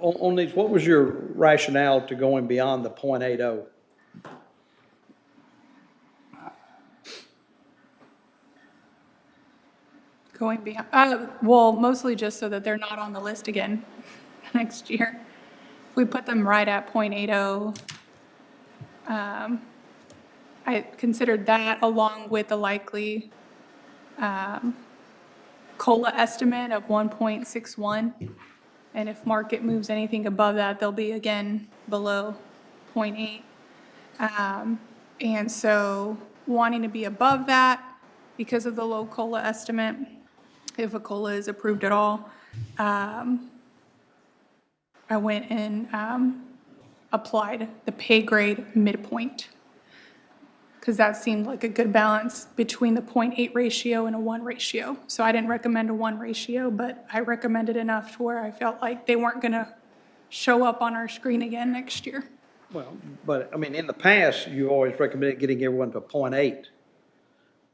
On these, what was your rationale to going beyond the .80? Going beyond, well, mostly just so that they're not on the list again next year. If we put them right at .80, I considered that along with the likely COLA estimate of 1.61. And if market moves anything above that, they'll be again below .8. And so wanting to be above that because of the low COLA estimate, if a COLA is approved at all, I went and applied the pay grade midpoint because that seemed like a good balance between the .8 ratio and a 1 ratio. So I didn't recommend a 1 ratio, but I recommended enough to where I felt like they weren't going to show up on our screen again next year. Well, but, I mean, in the past, you always recommended getting everyone to .8.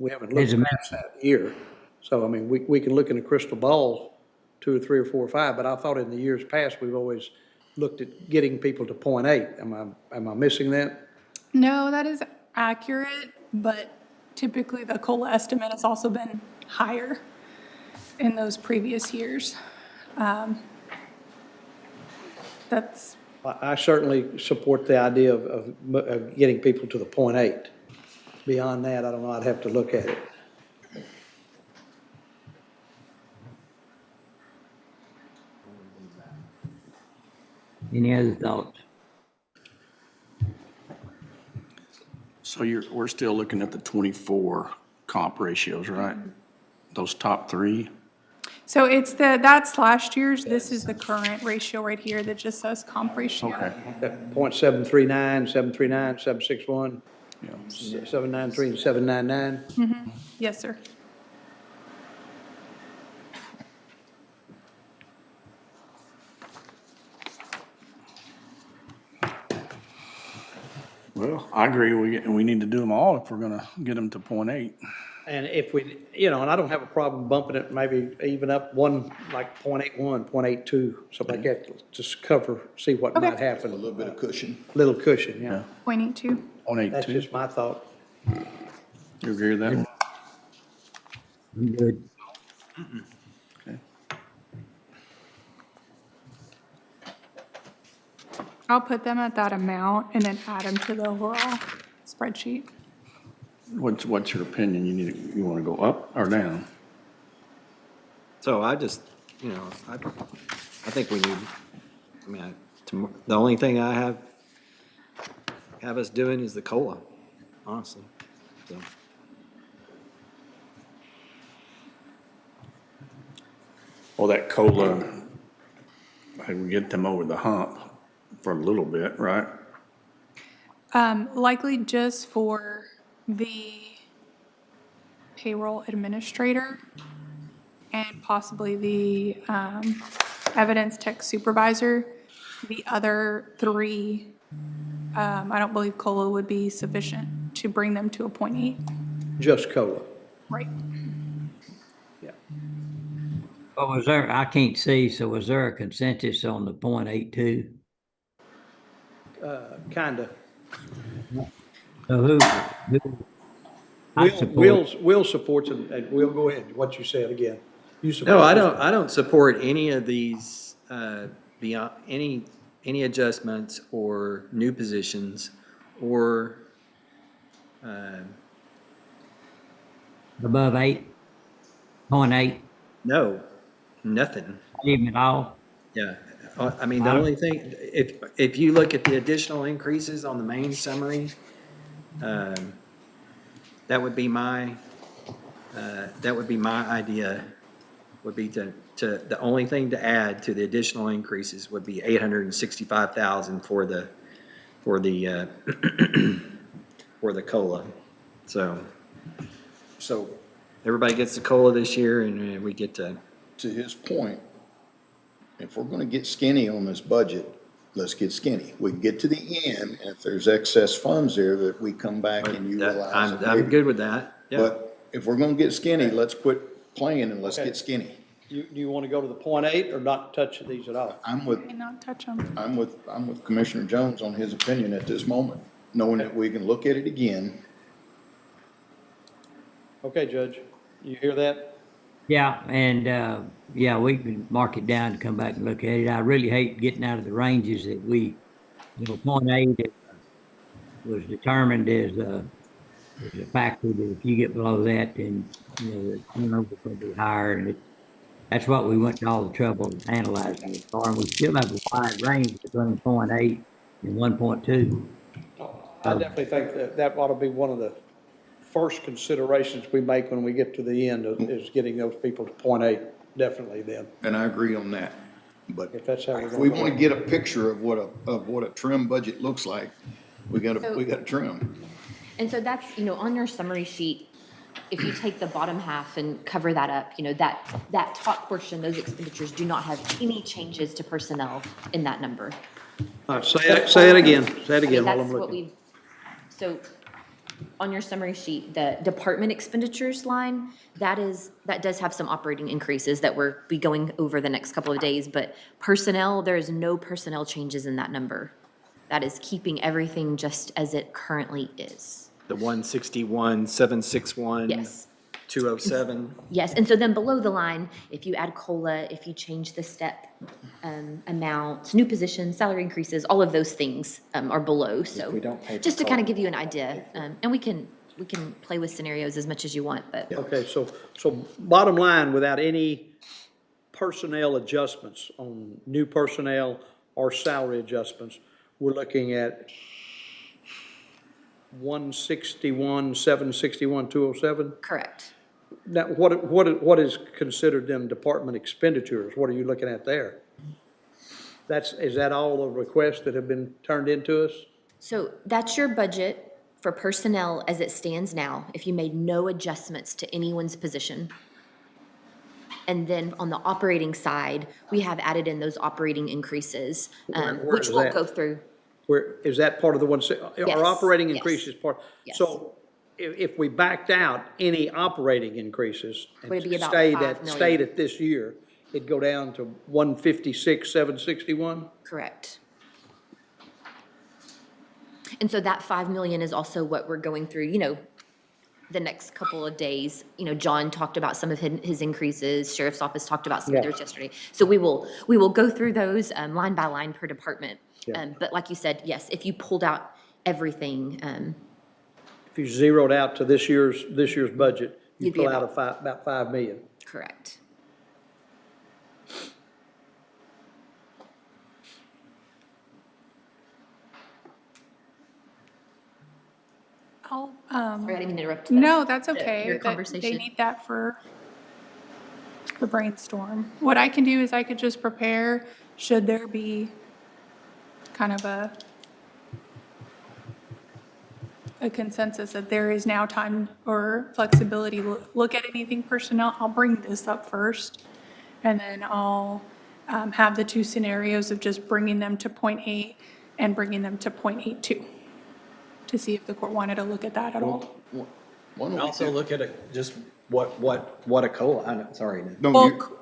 We haven't looked past that here. So, I mean, we can look in a crystal ball, 2 or 3 or 4 or 5, but I thought in the years past, we've always looked at getting people to .8. Am I missing that? No, that is accurate, but typically the COLA estimate has also been higher in those previous years. That's, I certainly support the idea of getting people to the .8. Beyond that, I don't know, I'd have to look at it. Any other thoughts? So we're still looking at the 24 comp ratios, right? Those top 3? so it's that's last year's, this is the current ratio right here that just says comp ratio. Okay. That .739, 739, 761, Yeah. 793, and 799. Yes, sir. Well, I agree, we need to do them all if we're gonna get them to 0.8. And if we, and I don't have a problem bumping it, maybe even up one, like 0.81, 0.82, something like that, just cover, see what might happen. A little bit of cushion. Little cushion, yeah. 0.82. 0.82. That's just my thought. You agree with that? I'm good. Okay. I'll put them at that amount and then add them to the overall spreadsheet. What's your opinion? You wanna go up or down? So I just, I think we need, the only thing I have us doing is the COLA, honestly, so. Well, that COLA, I would get them over the hump for a little bit, right? Likely just for the payroll administrator and possibly the evidence tech supervisor. The other three, I don't believe COLA would be sufficient to bring them to a 0.8. Just COLA. Right. Yeah. Well, was there, I can't see, so was there a consensus on the 0.82? Kinda. So who? I support- Will supports it, and Will, go ahead, what you said again. You support No, this? I don't support any of these, beyond, any adjustments or new positions or, Above 8.8, no, nothing. even at all? Yeah, I mean, the only thing, if you look at the additional increases on the main summary, that would be my idea, would be to, the only thing to add to the additional increases would be 865,000 for the for the COLA. So everybody gets the COLA this year and we get to. To his point, if we're gonna get skinny on this budget, let's get skinny. We get to the end, and if there's excess funds there, that we come back and utilize it. I'm good with that, yeah. But if we're gonna get skinny, let's quit playing and let's Okay. get skinny. Do you want to go to the 0.8 or not touch these at all? I'm with, And not touch them. I'm with Commissioner Jones on his opinion at this moment, knowing that we can look at it again. Okay, Judge, you hear that? Yeah, and, yeah, we can mark it down to come back and look at it. I really hate getting out of the ranges that we, 0.8 was determined as a factor that if you get below that, then, the turnover's gonna be higher, and that's what we went to all the trouble of analyzing it for, and we still have a wide range between 0.8 and 1.2. I definitely think that ought to be one of the first considerations we make when we get to the end, is getting those people to 0.8, definitely then, And I agree on that, but if that's how we're if going we to. wanna get a picture of what a trim budget looks like, we gotta trim. And so that's, on your summary sheet, if you take the bottom half and cover that up, that top portion, those expenditures do not have any changes to personnel in that number. All right, say it again while That's I'm what looking. we've, so on your summary sheet, the department expenditures line, that does have some operating increases that we'll be going over the next couple of days, but personnel, there is no personnel changes in that number. That is keeping everything just as it currently is. The 161, 761. Yes. 207. Yes, and so then below the line, if you add COLA, if you change the step amount, new positions, salary increases, all of those things are below, so. we don't pay for just to kind COLA. of give you an idea, and we can play with scenarios as much as you want, but. Okay, so bottom line, without any personnel adjustments on new personnel or salary adjustments, we're looking at 161, 761, 207? Correct. Now, what is considered them department expenditures? What are you looking at there? Is that all the requests that have been turned into us? So that's your budget for personnel as it stands now, if you made no adjustments to anyone's position. And then on the operating side, we have added in those operating increases, Where which is we'll that? go through. Where, is that part of the one, Yes, our operating yes. increase is part? Yes. So if we backed out any operating increases and Would it be about stayed 5 at, million? stayed at this year, it'd go down to 156, 761? Correct. And so that 5 million is also what we're going through, the next couple of days. John talked about some of his increases, Sheriff's Office talked about some of Yeah. theirs yesterday. So we will go through those line by line per department. Yeah. But like you said, yes, if you pulled out everything, If you zeroed out to this year's budget, you You'd be pull out about- about 5 million. correct. I'll, Sorry, I didn't mean to interrupt. no, that's okay. your They conversation. need that for the brainstorm. What I can do is I could just prepare, should there be kind of a consensus that there is now time or flexibility, look at anything personnel, I'll bring this up first. And then I'll have the two scenarios of just bringing them to point 8 and bringing them to point 82 to see if the court wanted to look at that at all. Why don't we Also do- look at just what a COLA, I'm sorry. No, Well, you're hitting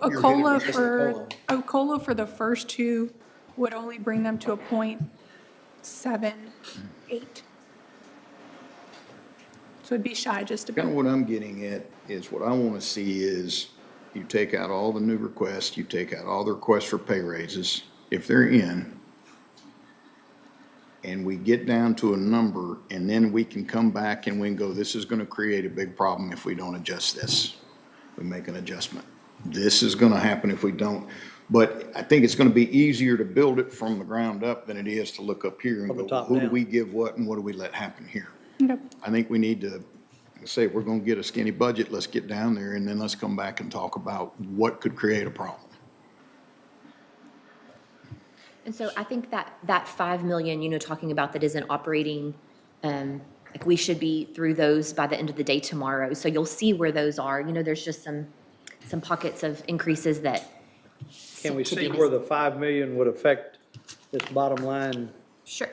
it. a COLA for the first two would only bring them to a .78. So it'd be shy just a Kind of bit. what I'm getting at is what I want to see is you take out all the new requests, you take out all the requests for pay raises, if they're in, and we get down to a number, and then we can come back and we can go, this is going to create a big problem if we don't adjust this. We make an adjustment. This is going to happen if we don't. But I think it's going to be easier to build it from the ground up than it is to look up here and From the go, top who do down. we give what and what do we let happen here? Yep. I think we need to say, if we're gonna get a skinny budget, let's get down there and then let's come back and talk about what could create a problem. And so I think that 5 million, talking about that isn't operating, like we should be through those by the end of the day tomorrow. So you'll see where those are. There's just some pockets of increases that. Can we to see be- where the 5 million would affect this bottom line Sure.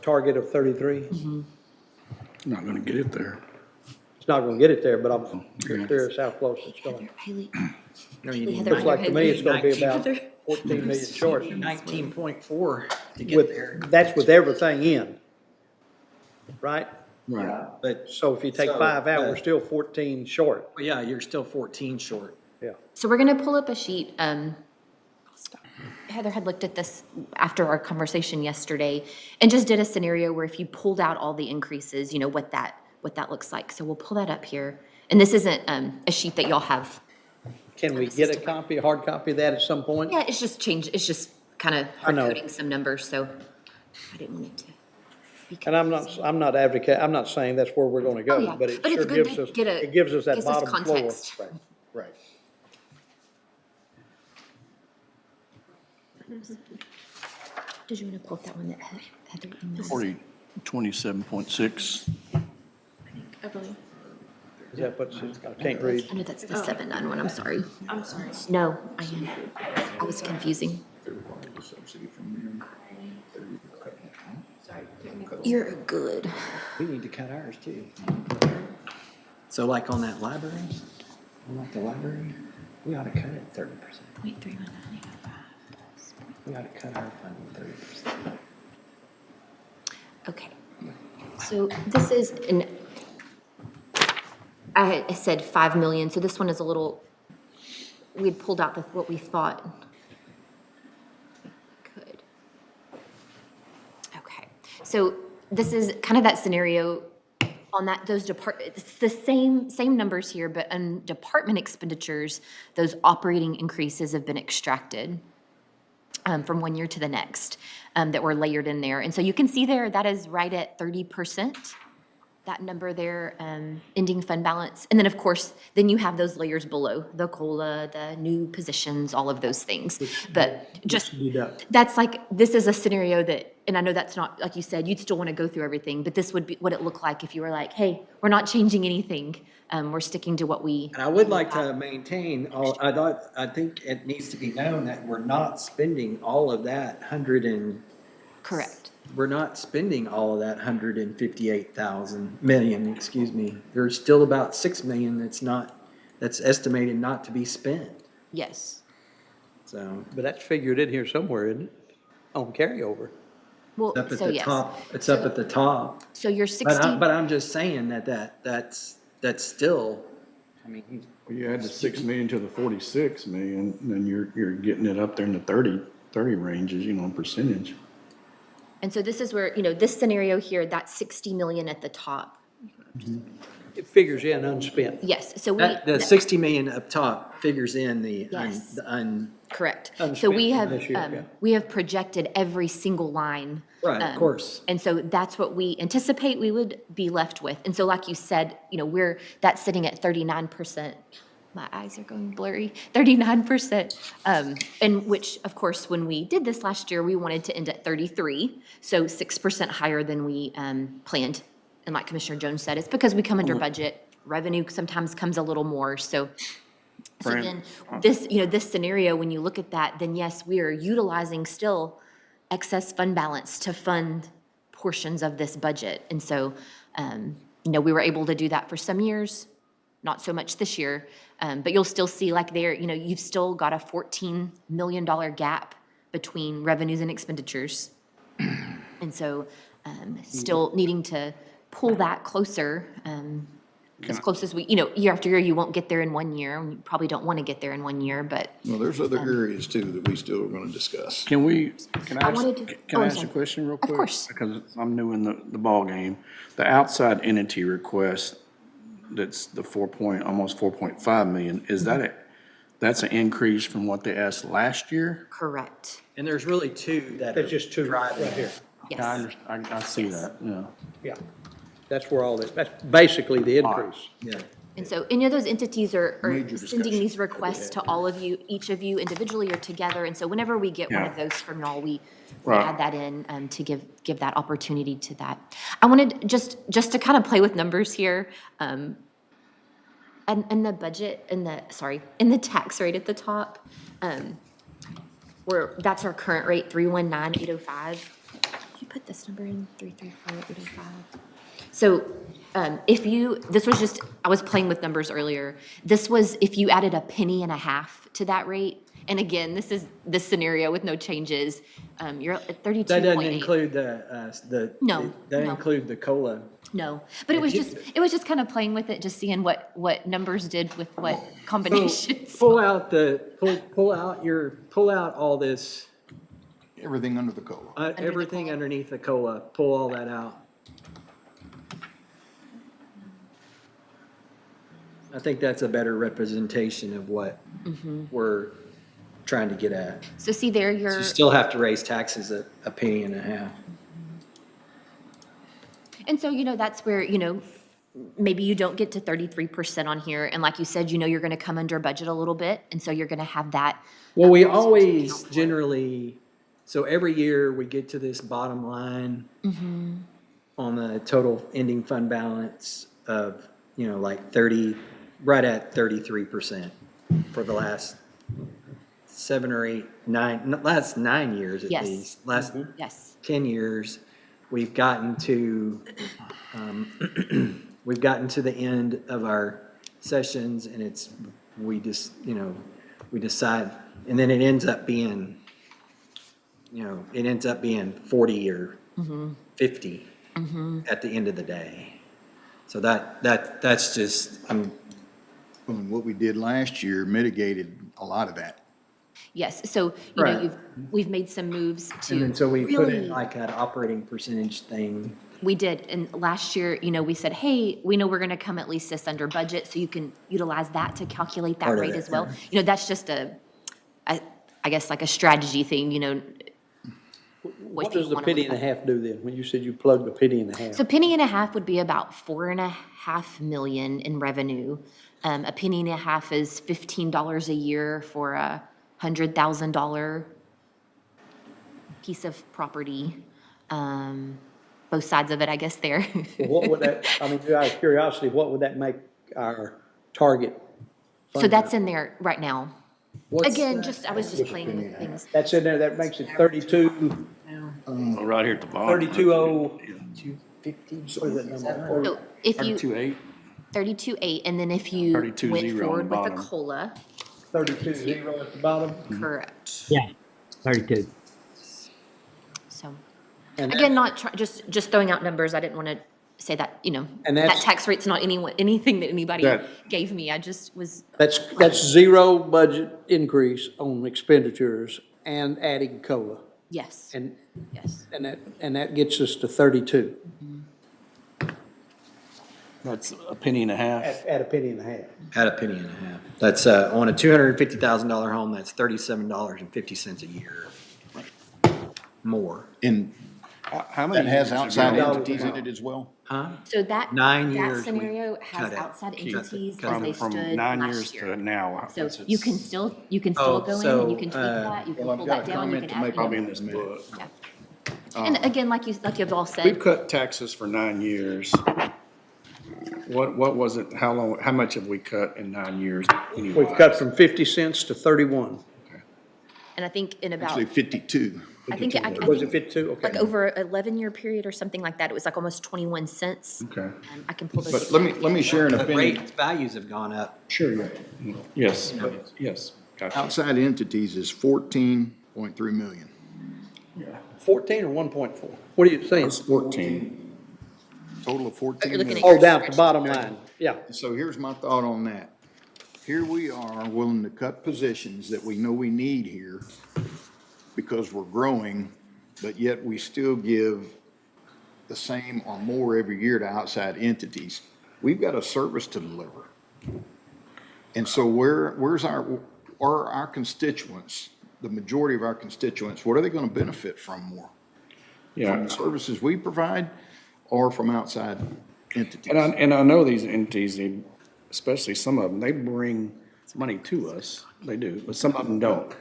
target of 33? Not gonna get it there. It's not gonna get it there, but I'm curious how close it's going. Haley, No, you Haley, need Heather, Looks on your like to me it's gonna be about Heather. 14 million short 19.4 to get with, there. that's with everything in, right? Right. But, So if you take So, 5 out, we're but- still 14 short. yeah, you're still 14 short. Yeah. So we're gonna pull up a sheet. Heather had looked at this after our conversation yesterday and just did a scenario where if you pulled out all the increases, what that looks like. So we'll pull that up here. And this isn't a sheet that y'all have. Can we get a copy, a hard copy of that at some point? Yeah, it's just kind of I know. hard coding some numbers, so I didn't want it to be. And I'm not saying that's where we're gonna go, Oh, yeah. but it But it's sure good gives to us, get a- it gives us that gives us bottom floor. context. Right, right. Did you want to pull up that one that Heather emailed? 27.6. I believe. Is that what, I can't read. I know that's the 7-9 one, I'm sorry. I'm sorry. No, I was confusing. You're good. We need to cut ours too. So like on that library, the library, we ought to cut it 30%. 0.31905. We ought to cut our funding 30%. Okay, so this is I said 5 million, so this one is a little, we had pulled out what we thought could. Okay, so this is kind of that scenario on those it's the same numbers here, but on department expenditures, those operating increases have been extracted from one year to the next, that were layered in there. And so you can see there, that is right at 30%. that number there, ending fund balance. And then, of course, then you have those layers below, the COLA, the new positions, all of those things. But just, Deduct. that's like, this is a scenario that, and I know that's not, like you said, you'd still want to go through everything, but this would be what it looked like if you were like, hey, we're not changing anything. We're sticking to what we. And I would like to maintain, I think it needs to be known that we're not spending all of that Correct. we're not spending all of that 158,000 million, excuse me. There's still about 6 million that's estimated not to be spent, Yes. so. But that's figured in here somewhere, isn't it? On carryover. Well, Up at so the yes. top, it's up at the top. So you're 60. But I'm just saying that's still, I mean, Well, you add the 6 million to the 46 million, then you're getting it up there in the 30 ranges, percentage. And so this is where, this scenario here, that's 60 million at the top. It figures in unspent. Yes, so we. the 60 million up top figures in the Yes. Correct. So Unspent we from have, this year, yeah. we have projected every single line. Right, of course. And so that's what we anticipate we would be left with. And so like you said, that's sitting at 39%. My eyes are going blurry, 39%. And which, of course, when we did this last year, we wanted to end at 33, so 6% higher than we planned. And like Commissioner Jones said, it's because we come under budget. Revenue sometimes comes a little more, so Fran, then this scenario, when you look at that, then yes, we are utilizing still excess fund balance to fund portions of this budget. And so, we were able to do that for some years, not so much this year. But you'll still see like there, you've still got a $14 million gap between revenues and expenditures. And so, still needing to pull that closer, as close as we, year after year, you won't get there in 1 year. And you probably don't want to get there in 1 year, but Well, there's other areas too that we still are gonna discuss. Can I ask, wanted to- can I I'm ask a sorry. question real quick? course. Because I'm new in the ballgame. The outside entity request, that's the almost 4.5 million, is that's an increase from what they asked last year? correct. And there's really two that There's are just two right driving here. it. Yes. I see that, yeah. Yeah. That's where all this, that's basically the increase. Yeah. And so any of those entities are Major sending these discussions. requests to all of you, each of you individually or together. And so whenever we get one Yeah. of those from y'all, we Right. add that in to give that opportunity to that. I wanted just to kind of play with numbers here. And the budget, in the tax rate at the top, that's our current rate, 319,805. You put this number in, 334,805. So I was playing with numbers earlier. This was if you added a penny and a half to that rate. And again, this is this scenario with no changes. You're at 32.8. That doesn't include the. No, That no. include the COLA. No, but it was just kind of playing with it, just seeing what numbers did with what combinations. Pull out all this, Everything under the COLA. everything underneath the COLA, pull all that out. I think that's a better representation of what we're trying to get at. So see there, You still have to raise taxes a penny and a half. and so, that's where, maybe you don't get to 33% on here. And like you said, you're going to come under budget a little bit. And so you're going to have that. Well, we to always account for. generally, so every year we get to this bottom line on the total ending fund balance of, like 30, right at 33% for the last 7 or 8, 9, last 9 years at Yes. least. Last Yes. 10 years, we've gotten to, the end of our sessions and we decide, and then it ends up being, 40 or 50 at the end of the day. So that's just, And what we did last year mitigated a lot of that. Yes. So, Right. we've made some moves to. and then so we put in really- like an operating percentage thing. We did, and last year, we said, hey, we know we're gonna come at least this under budget, so you can utilize that to calculate that Part of rate it, as well. That's just I guess like a strategy thing, What if you does the wanna penny look and a at- half do then, when you said you plugged the penny and a half? So penny and a half would be about 4.5 million in revenue. A penny and a half is $15 a year for a $100,000 piece of property. Both sides of it, I guess, there. Well, what would that, I mean, out of curiosity, what would that make our target? So that's in there right now. What's Again, that? just, I was just playing with things. That's in there, that makes it 32, Right here at the bottom. 32,050, what is that number? So if you, 32.8. 32.8, and then if you 32.0 went on the forward with the bottom. COLA, 32,0 at the bottom? correct. Yeah, 32. So, And again, not try, just throwing out numbers. I didn't want to say that, And that that's- tax rate's not anything that anybody That- gave me. I just was, That's zero budget increase on expenditures and adding COLA. yes, And, yes. and that gets us to 32 That's a penny and a half. at a penny and a half. At a penny and a half. That's, on a $250,000 home, that's $37.50 a year. More. And How many that has years outside ago? entities in it as well? So that, 9 that years we scenario has cut out. outside Keep- entities cut as they From stood 9 last years year. to now. So it's- you can still Oh, go in and you can tweak so, that, you can well, I've pull got that a down, you comment can to add, make Probably in this book. yeah. And again, like you've all We've said, cut taxes for 9 years. What was it, how long, how much have we cut in 9 years? We've cut from 50 cents to 31. and I think in about, Actually, 52. I think, I Was it think 52? Okay. like over an 11-year period or something like that, it was like almost 21 cents. Okay. I can pull those. But let me share an But opinion. rate values have gone up. Sure, yeah. Yes, yes, gotcha. Outside entities is 14.3 million. 14 or 1.4? What are you saying? It's 14. Total of 14 You're looking million. at Oh, down at the bottom line, yeah. So here's my thought on that. Here we are willing to cut positions that we know we need here because we're growing, but yet we still give the same or more every year to outside entities. We've got a service to deliver. And so where's our constituents, the majority of our constituents, what are they gonna benefit from more? From Yeah, the services we provide or from outside entities? and I know these entities, especially some of them, they bring money to us. They do, but some of them don't.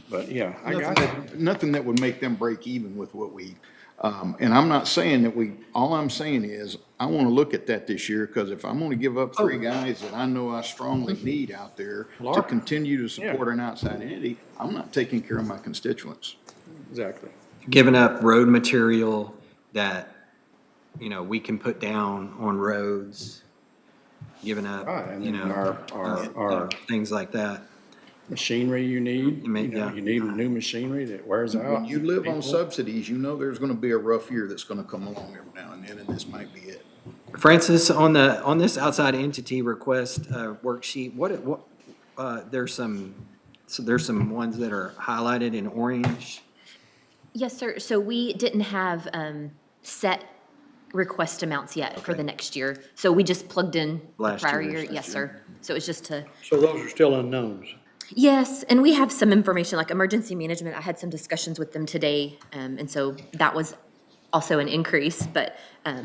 But yeah, I got it. Nothing that would make them break even with what we, and I'm not saying that all I'm saying is, I wanna look at that this year, cause if I'm gonna give up 3 guys that I know I strongly need out there to continue to support an outside entity, I'm not taking care of my constituents. Exactly. Giving up road material that, we can put down on roads, giving up, Right, and then our things like that. machinery you need, You may- yeah. you need new machinery that wears out. When you live on People. subsidies, you know there's gonna be a rough year that's gonna come along every now and then, and this might be it. Francis, on this outside entity request worksheet, there's some ones that are highlighted in orange. Yes, sir. So we didn't have set request amounts yet for the next year. So we just plugged in the Last prior year's, year. last Yes, sir. So it's just to, So those are still unknowns. yes, and we have some information, like emergency management. I had some discussions with them today, and so that was also an increase, but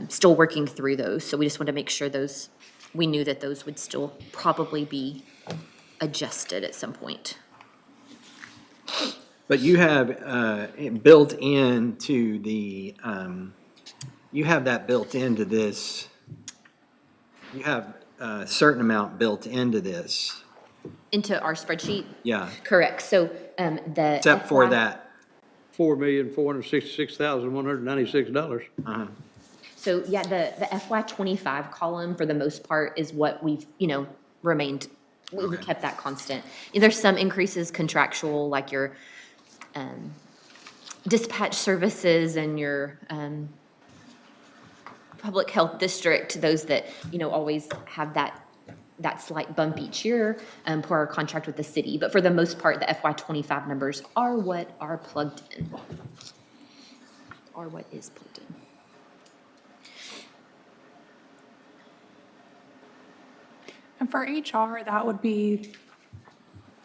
still working through those. So we just wanted to make sure we knew that those would still probably be adjusted at some point. But you have built into the, you have that built into this, you have a certain amount built into this, Into our spreadsheet? yeah, Correct. So the. except for FY that. $4,466,196. So yeah, the FY '25 column for the most part is what we've, remained, we've kept that constant. There's some increases contractual, like your dispatch services and your public health district, those that, always have that slight bump each year per our contract with the city. But for the most part, the FY '25 numbers are what are plugged in, are what is plugged in. And for HR, that would be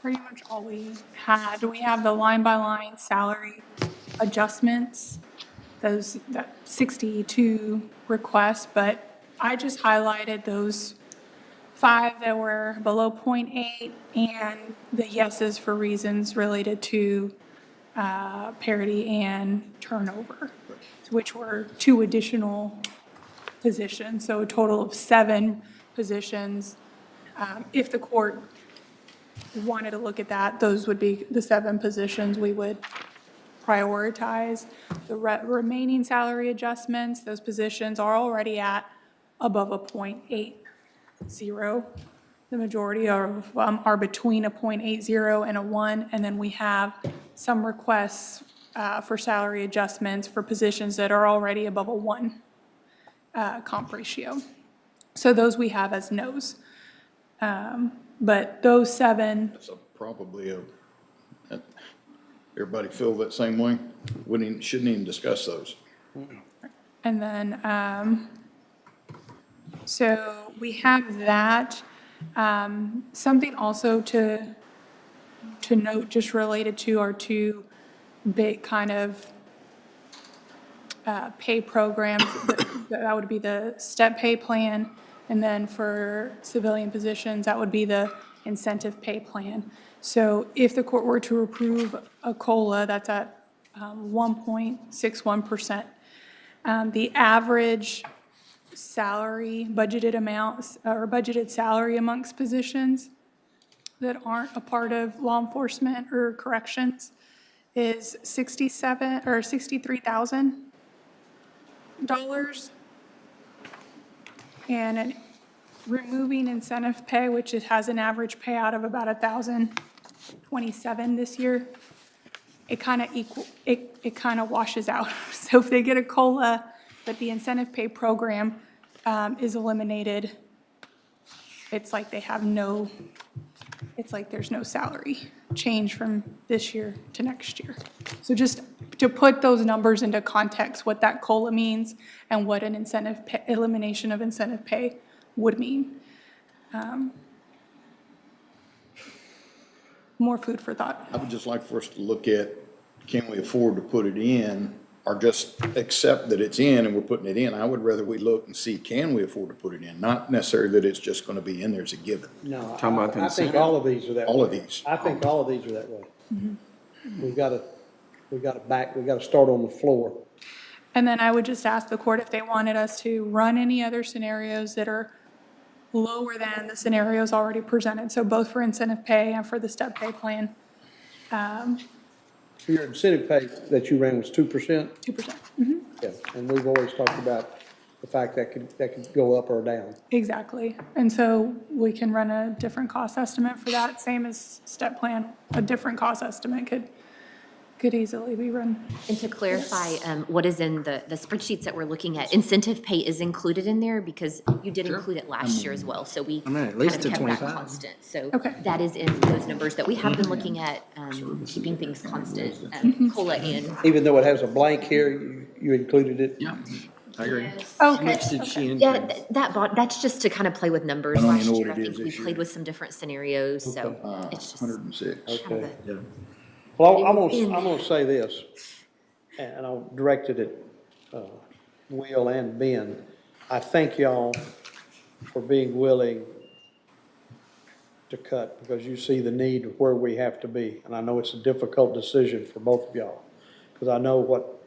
pretty much all we had. We have the line-by-line salary adjustments, that 62 requests, but I just highlighted those 5 that were below 0.8 and the yeses for reasons related to parity and turnover, which were 2 additional positions, so a total of 7 positions. If the court wanted to look at that, those would be the 7 positions we would prioritize. The remaining salary adjustments, those positions are already at above a 0.80. The majority are between a 0.80 and a 1, and then we have some requests for salary adjustments for positions that are already above a 1 comp ratio. So those we have as no's. But those 7, So probably everybody feel that same way? Shouldn't even discuss those. and then, so we have that. Something also to note, just related to our 2 big kind of pay programs, that would be the step pay plan, and then for civilian positions, that would be the incentive pay plan. So if the court were to approve a COLA, that's at 1.61%. The average salary, budgeted amounts, or budgeted salary amongst positions that aren't a part of law enforcement or corrections is $63,000. And removing incentive pay, which it has an average payout of about $1,027 this year, it kind of washes out. So if they get a COLA, but the incentive pay program is eliminated, it's like they have no, it's like there's no salary change from this year to next year. So just to put those numbers into context, what that COLA means and what an incentive pay, elimination of incentive pay would mean. More food for thought. I would just like for us to look at, can we afford to put it in, or just accept that it's in and we're putting it in? I would rather we look and see, can we afford to put it in? Not necessarily that it's just gonna be in there as a given. No, Talking about the I think incentive? all of these are that way. All of these. I think all of these are that way. We've got to start on the floor. And then I would just ask the court if they wanted us to run any other scenarios that are lower than the scenarios already presented. So both for incentive pay and for the step pay plan, Your incentive pay that you ran was 2%? 2%. Yeah, and we've always talked about the fact that could go up or down. Exactly. And so we can run a different cost estimate for that, same as step plan. A different cost estimate could easily be run. And to clarify, what is in the spreadsheets that we're looking at, incentive pay is included in there because you did include it last year as well, so we I mean, at kind least of to kept that 25. constant. So Okay. that is in those numbers that we have been looking at, keeping things constant, COLA and. Even though it has a blank here, you included it? Yeah, I agree. Okay. Mixed it, she Yeah, increased. that's just to kind of play with numbers. I don't Last even know year, what I it think is we this played year. with some different scenarios, so it's just. 106. kind of a- Yeah. Well, I'm in- gonna say this, and I'll direct it at Will and Ben. I thank y'all for being willing to cut, because you see the need of where we have to be. And I know it's a difficult decision for both of y'all, because I know what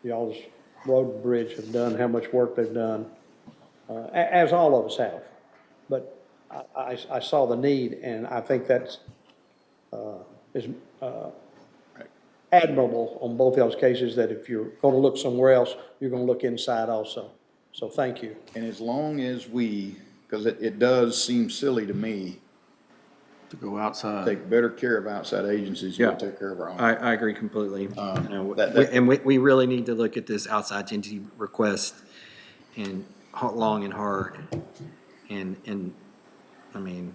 y'all's road and bridge have done, how much work they've done, as all of us have. But I saw the need, and I think that's, is admirable on both y'all's cases, that if you're gonna look somewhere else, you're gonna look inside also. So thank you. And as long as we, because it does seem silly to me, To go outside. take better care of outside agencies than we Yeah. take care of our own. I agree completely. You know, that- And we really need to look at this outside entity request and long and hard. And, I mean,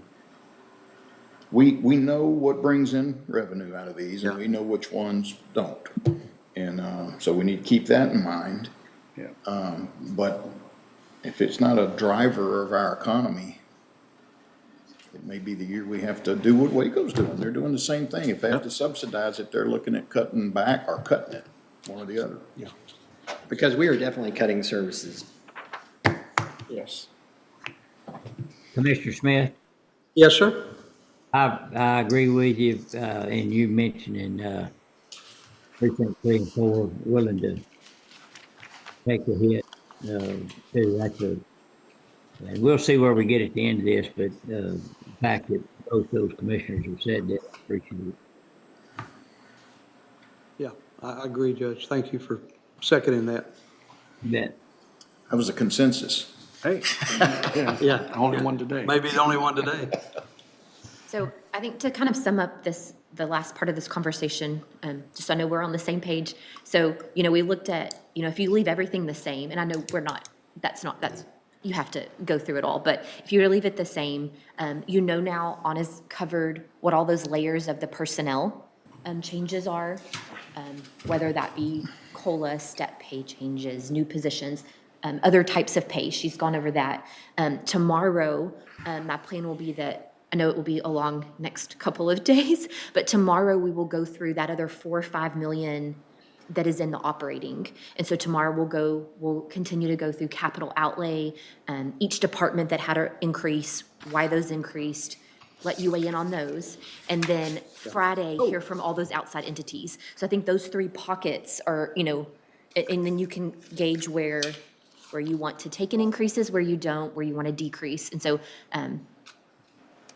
We know what brings in revenue out of these, and Yeah. we know which ones don't. And, so we need to keep that in mind. Yeah. But if it's not a driver of our economy, It may be the year we have to do what Waco's doing. They're doing the same thing. If they have to subsidize it, they're looking at cutting back or cutting it, one or the other. Yeah. Because we are definitely cutting services. Yes. Commissioner Smith, Yes, sir? I agree with you, and you mentioning, precinct 3 and 4 willing to take the hit, too. And we'll see where we get at the end of this, but, the fact that both those commissioners have said that, I appreciate it. Yeah, I agree, Judge. Thank you for seconding that. You bet. That was a consensus. Hey, Yeah. only one today. Maybe the only one today. So I think to kind of sum up this, the last part of this conversation, just so I know we're on the same page. So, we looked at, if you leave everything the same, and I know we're not, that's, you have to go through it all, but if you were to leave it the same, now Anna's covered what all those layers of the personnel changes are, whether that be COLA, step pay changes, new positions, other types of pay. She's gone over that. Tomorrow, my plan will be that, I know it will be a long next couple of days, but tomorrow we will go through that other 4 or 5 million that is in the operating. And so tomorrow we'll continue to go through capital outlay, each department that had an increase, why those increased, let you weigh in on those. And then Friday, hear from all those outside entities. So I think those 3 pockets are, and then you can gauge where you want to take in increases, where you don't, where you want to decrease. And so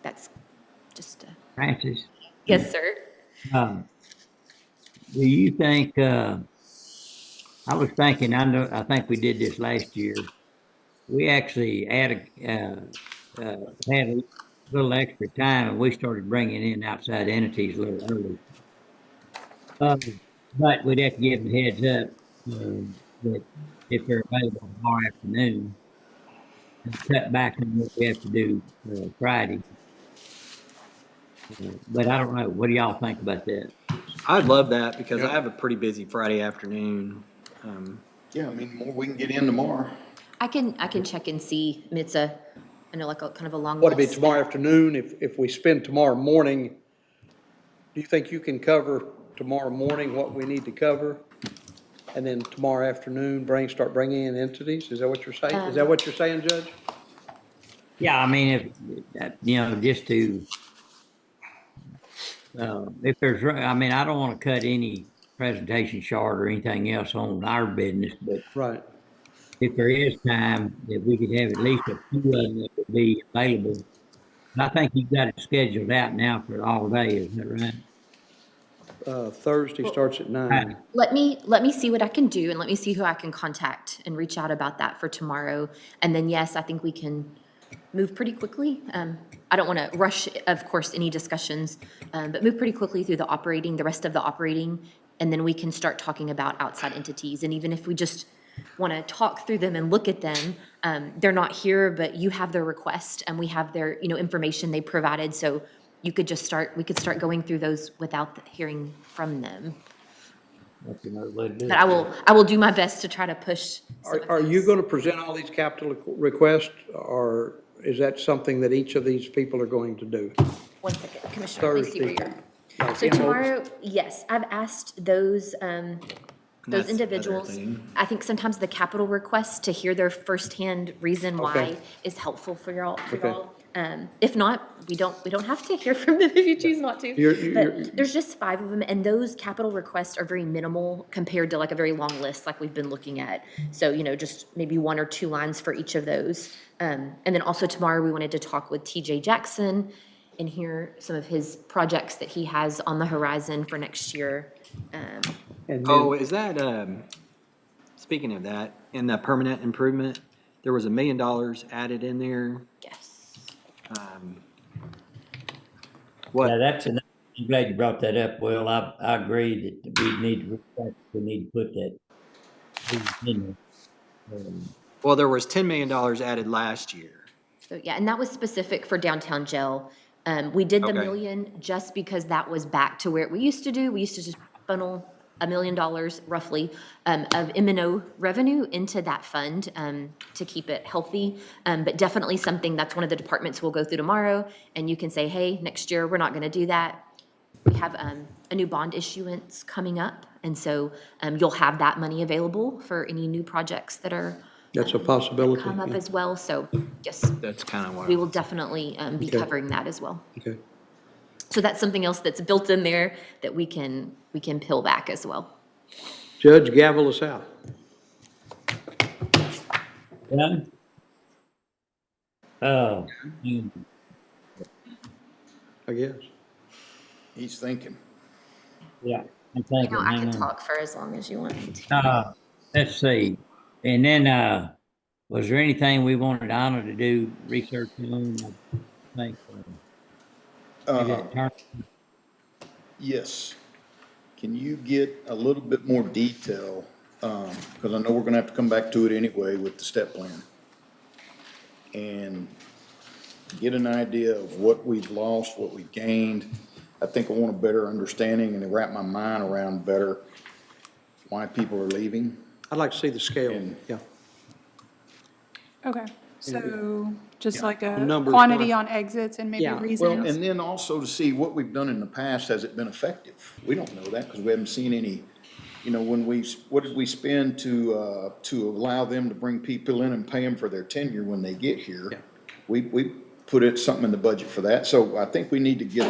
that's just, Francis, yes, sir. do you think, I was thinking, I think we did this last year. We actually had a little extra time and we started bringing in outside entities a little early. But we'd have to give them a heads up, that if they're available tomorrow afternoon, and cut back on what we have to do, Friday. But I don't know, what do y'all think about that? I'd love that because I have a pretty busy Friday afternoon. Yeah, more we can get in tomorrow. I can check and see. It's I know like a kind of a long What, it'd be list. tomorrow afternoon? If we spend tomorrow morning, do you think you can cover tomorrow morning what we need to cover? And then tomorrow afternoon, start bringing in entities? Is that what you're saying? Is that what you're saying, Judge? Yeah, I mean, just to, if there's, I don't want to cut any presentation chart or anything else on our business, but Right. if there is time, that we could have at least a few of them that would be available. And I think you've got it scheduled out now for all day, isn't it right? Thursday starts at 9. Let me see what I can do, and let me see who I can contact and reach out about that for tomorrow. And then, yes, I think we can move pretty quickly. I don't want to rush, of course, any discussions, but move pretty quickly through the rest of the operating, and then we can start talking about outside entities. And even if we just want to talk through them and look at them, they're not here, but you have their request, and we have their, information they provided. So we could start going through those without hearing from them. That's another way to do it. But I will do my best to try to push. Are you going to present all these capital requests, or is that something that each of these people are going to do? One second, Commissioner, let me see where Thursday. you're. So tomorrow, yes, I've asked those That's the other individuals. thing. I think sometimes the capital request, to hear their firsthand reason why Okay. is helpful for y'all. Okay. If not, we don't have to hear from them if you choose not to. You're- But there's just 5 of them, and those capital requests are very minimal compared to like a very long list like we've been looking at. So, just maybe 1 or 2 lines for each of those. And then also tomorrow, we wanted to talk with TJ Jackson and hear some of his projects that he has on the horizon for next year. And then, Oh, is that, speaking of that, in the permanent improvement, there was $1 million added in there. Yes. What? Yeah, I'm glad you brought that up. Well, I agree that we need to put that in there. Well, there was $10 million added last year. So, yeah, and that was specific for downtown jail. We did the Okay. million just because that was back to where we used to do. We used to just funnel $1 million roughly of M&O revenue into that fund to keep it healthy. But definitely something that's one of the departments we'll go through tomorrow, and you can say, hey, next year, we're not going to do that. We have a new bond issuance coming up, and so you'll have that money available for any new projects that are That's a possibility. come up yeah. as well. So yes, That's kind of what. we will definitely be Okay. covering that as well. Okay. So that's something else that's built in there that we can peel back as well. Judge, gavel us out. Done? I guess. He's thinking. Yeah, I'm You thinking, know, I hang can on. talk for as long as you want me to. Let's see. And then, was there anything we wanted Anna to do research on? I think, maybe that turn- Yes. Can you get a little bit more detail? Because I know we're gonna have to come back to it anyway with the step plan. And get an idea of what we've lost, what we've gained. I think I want a better understanding and to wrap my mind around better why people are leaving. I'd like to see the scale, And- yeah. Okay, so just like a Numbers, quantity Mark. on exits and maybe Yeah. Well, reasons. and then also to see what we've done in the past, has it been effective? We don't know that because we haven't seen any, you know, what did we spend to allow them to bring people in and pay them for their tenure when they get here? Yeah. We put it, something in the budget for that. So I think we need to get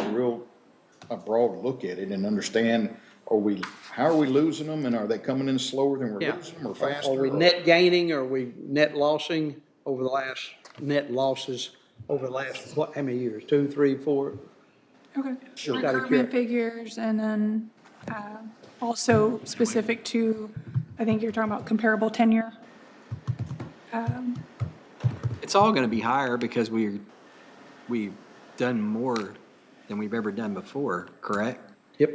a broad look at it and understand, how are we losing them and are they coming in slower than we're Yeah. losing them or faster? Are we net gaining, or are we net lossing over the last, net losses over the last, what, how many years? 2, 3, 4? Okay. Just out of Recruitment curiosity. figures, and then also specific to, I think you're talking about comparable tenure. It's all gonna be higher because we've done more than we've ever done before, correct? Yep.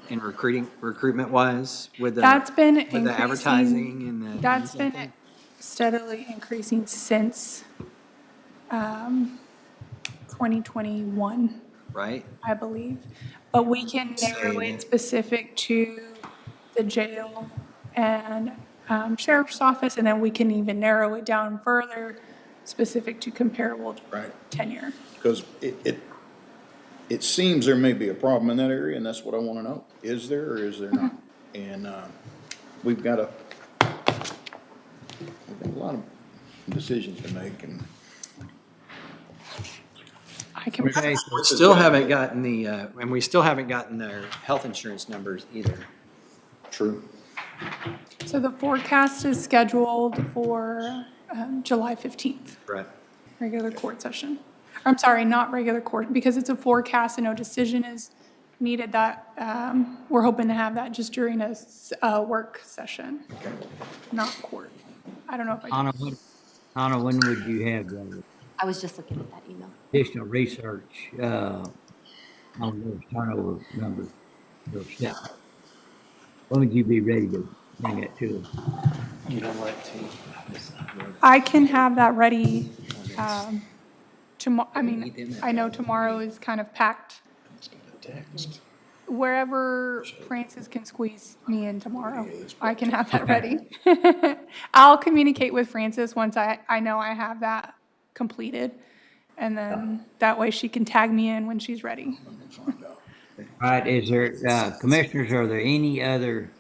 In recruitment wise, with the. That's been With the increasing. advertising and the. That's been steadily increasing since 2021. Right? I believe. But we can narrow it specific to the jail and sheriff's office, and then we can even narrow it down further, specific to comparable Right. tenure. Because it seems there may be a problem in that area, and that's what I want to know. Is there or is there not? And we've got a lot of decisions to make, and I can, Okay, We still haven't gotten and we still haven't gotten their health insurance numbers either. true. so the forecast is scheduled for July 15th, Right. regular court session. I'm sorry, not regular court, because it's a forecast and no decision is needed. That, we're hoping to have that just during a work session, not court. I don't know if I, Anna, when would you have I was just looking at that email. additional research, on those turnover numbers? Those steps? When would you be ready to bring that to us? You know what, I can have that ready, tomorrow. I mean, I know tomorrow is kind of packed. Wherever Francis can squeeze me in tomorrow, I can have that ready. I'll communicate with Francis once I know I have that completed. And then that way she can tag me in when she's ready. All right, is there, commissioners, are there any other,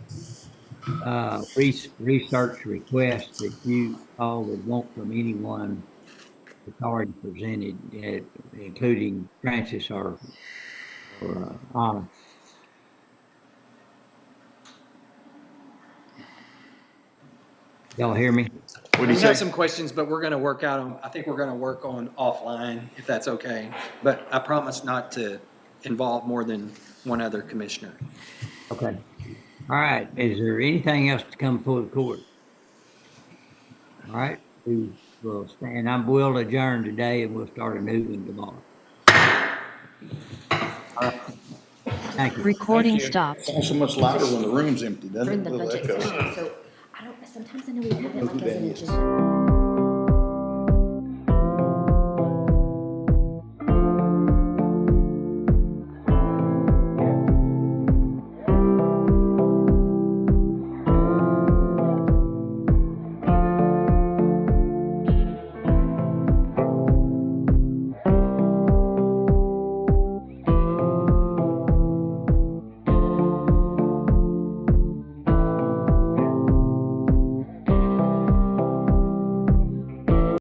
research requests that you all would want from anyone that's already presented, including Francis or Anna? Y'all hear me? We have some questions, but we're gonna work out on, I think we're gonna work on offline, if that's okay. But I promise not to involve more than one other commissioner. Okay. All right, is there anything else to come before the court? All right, we will stand, we'll adjourn today and we'll start a new one tomorrow. All right. Thank you. Recording stopped. Sounds so much louder when the room's empty, During doesn't the it? Little budget echo. session, so I don't, sometimes I know we have it like as an Who that is? agenda.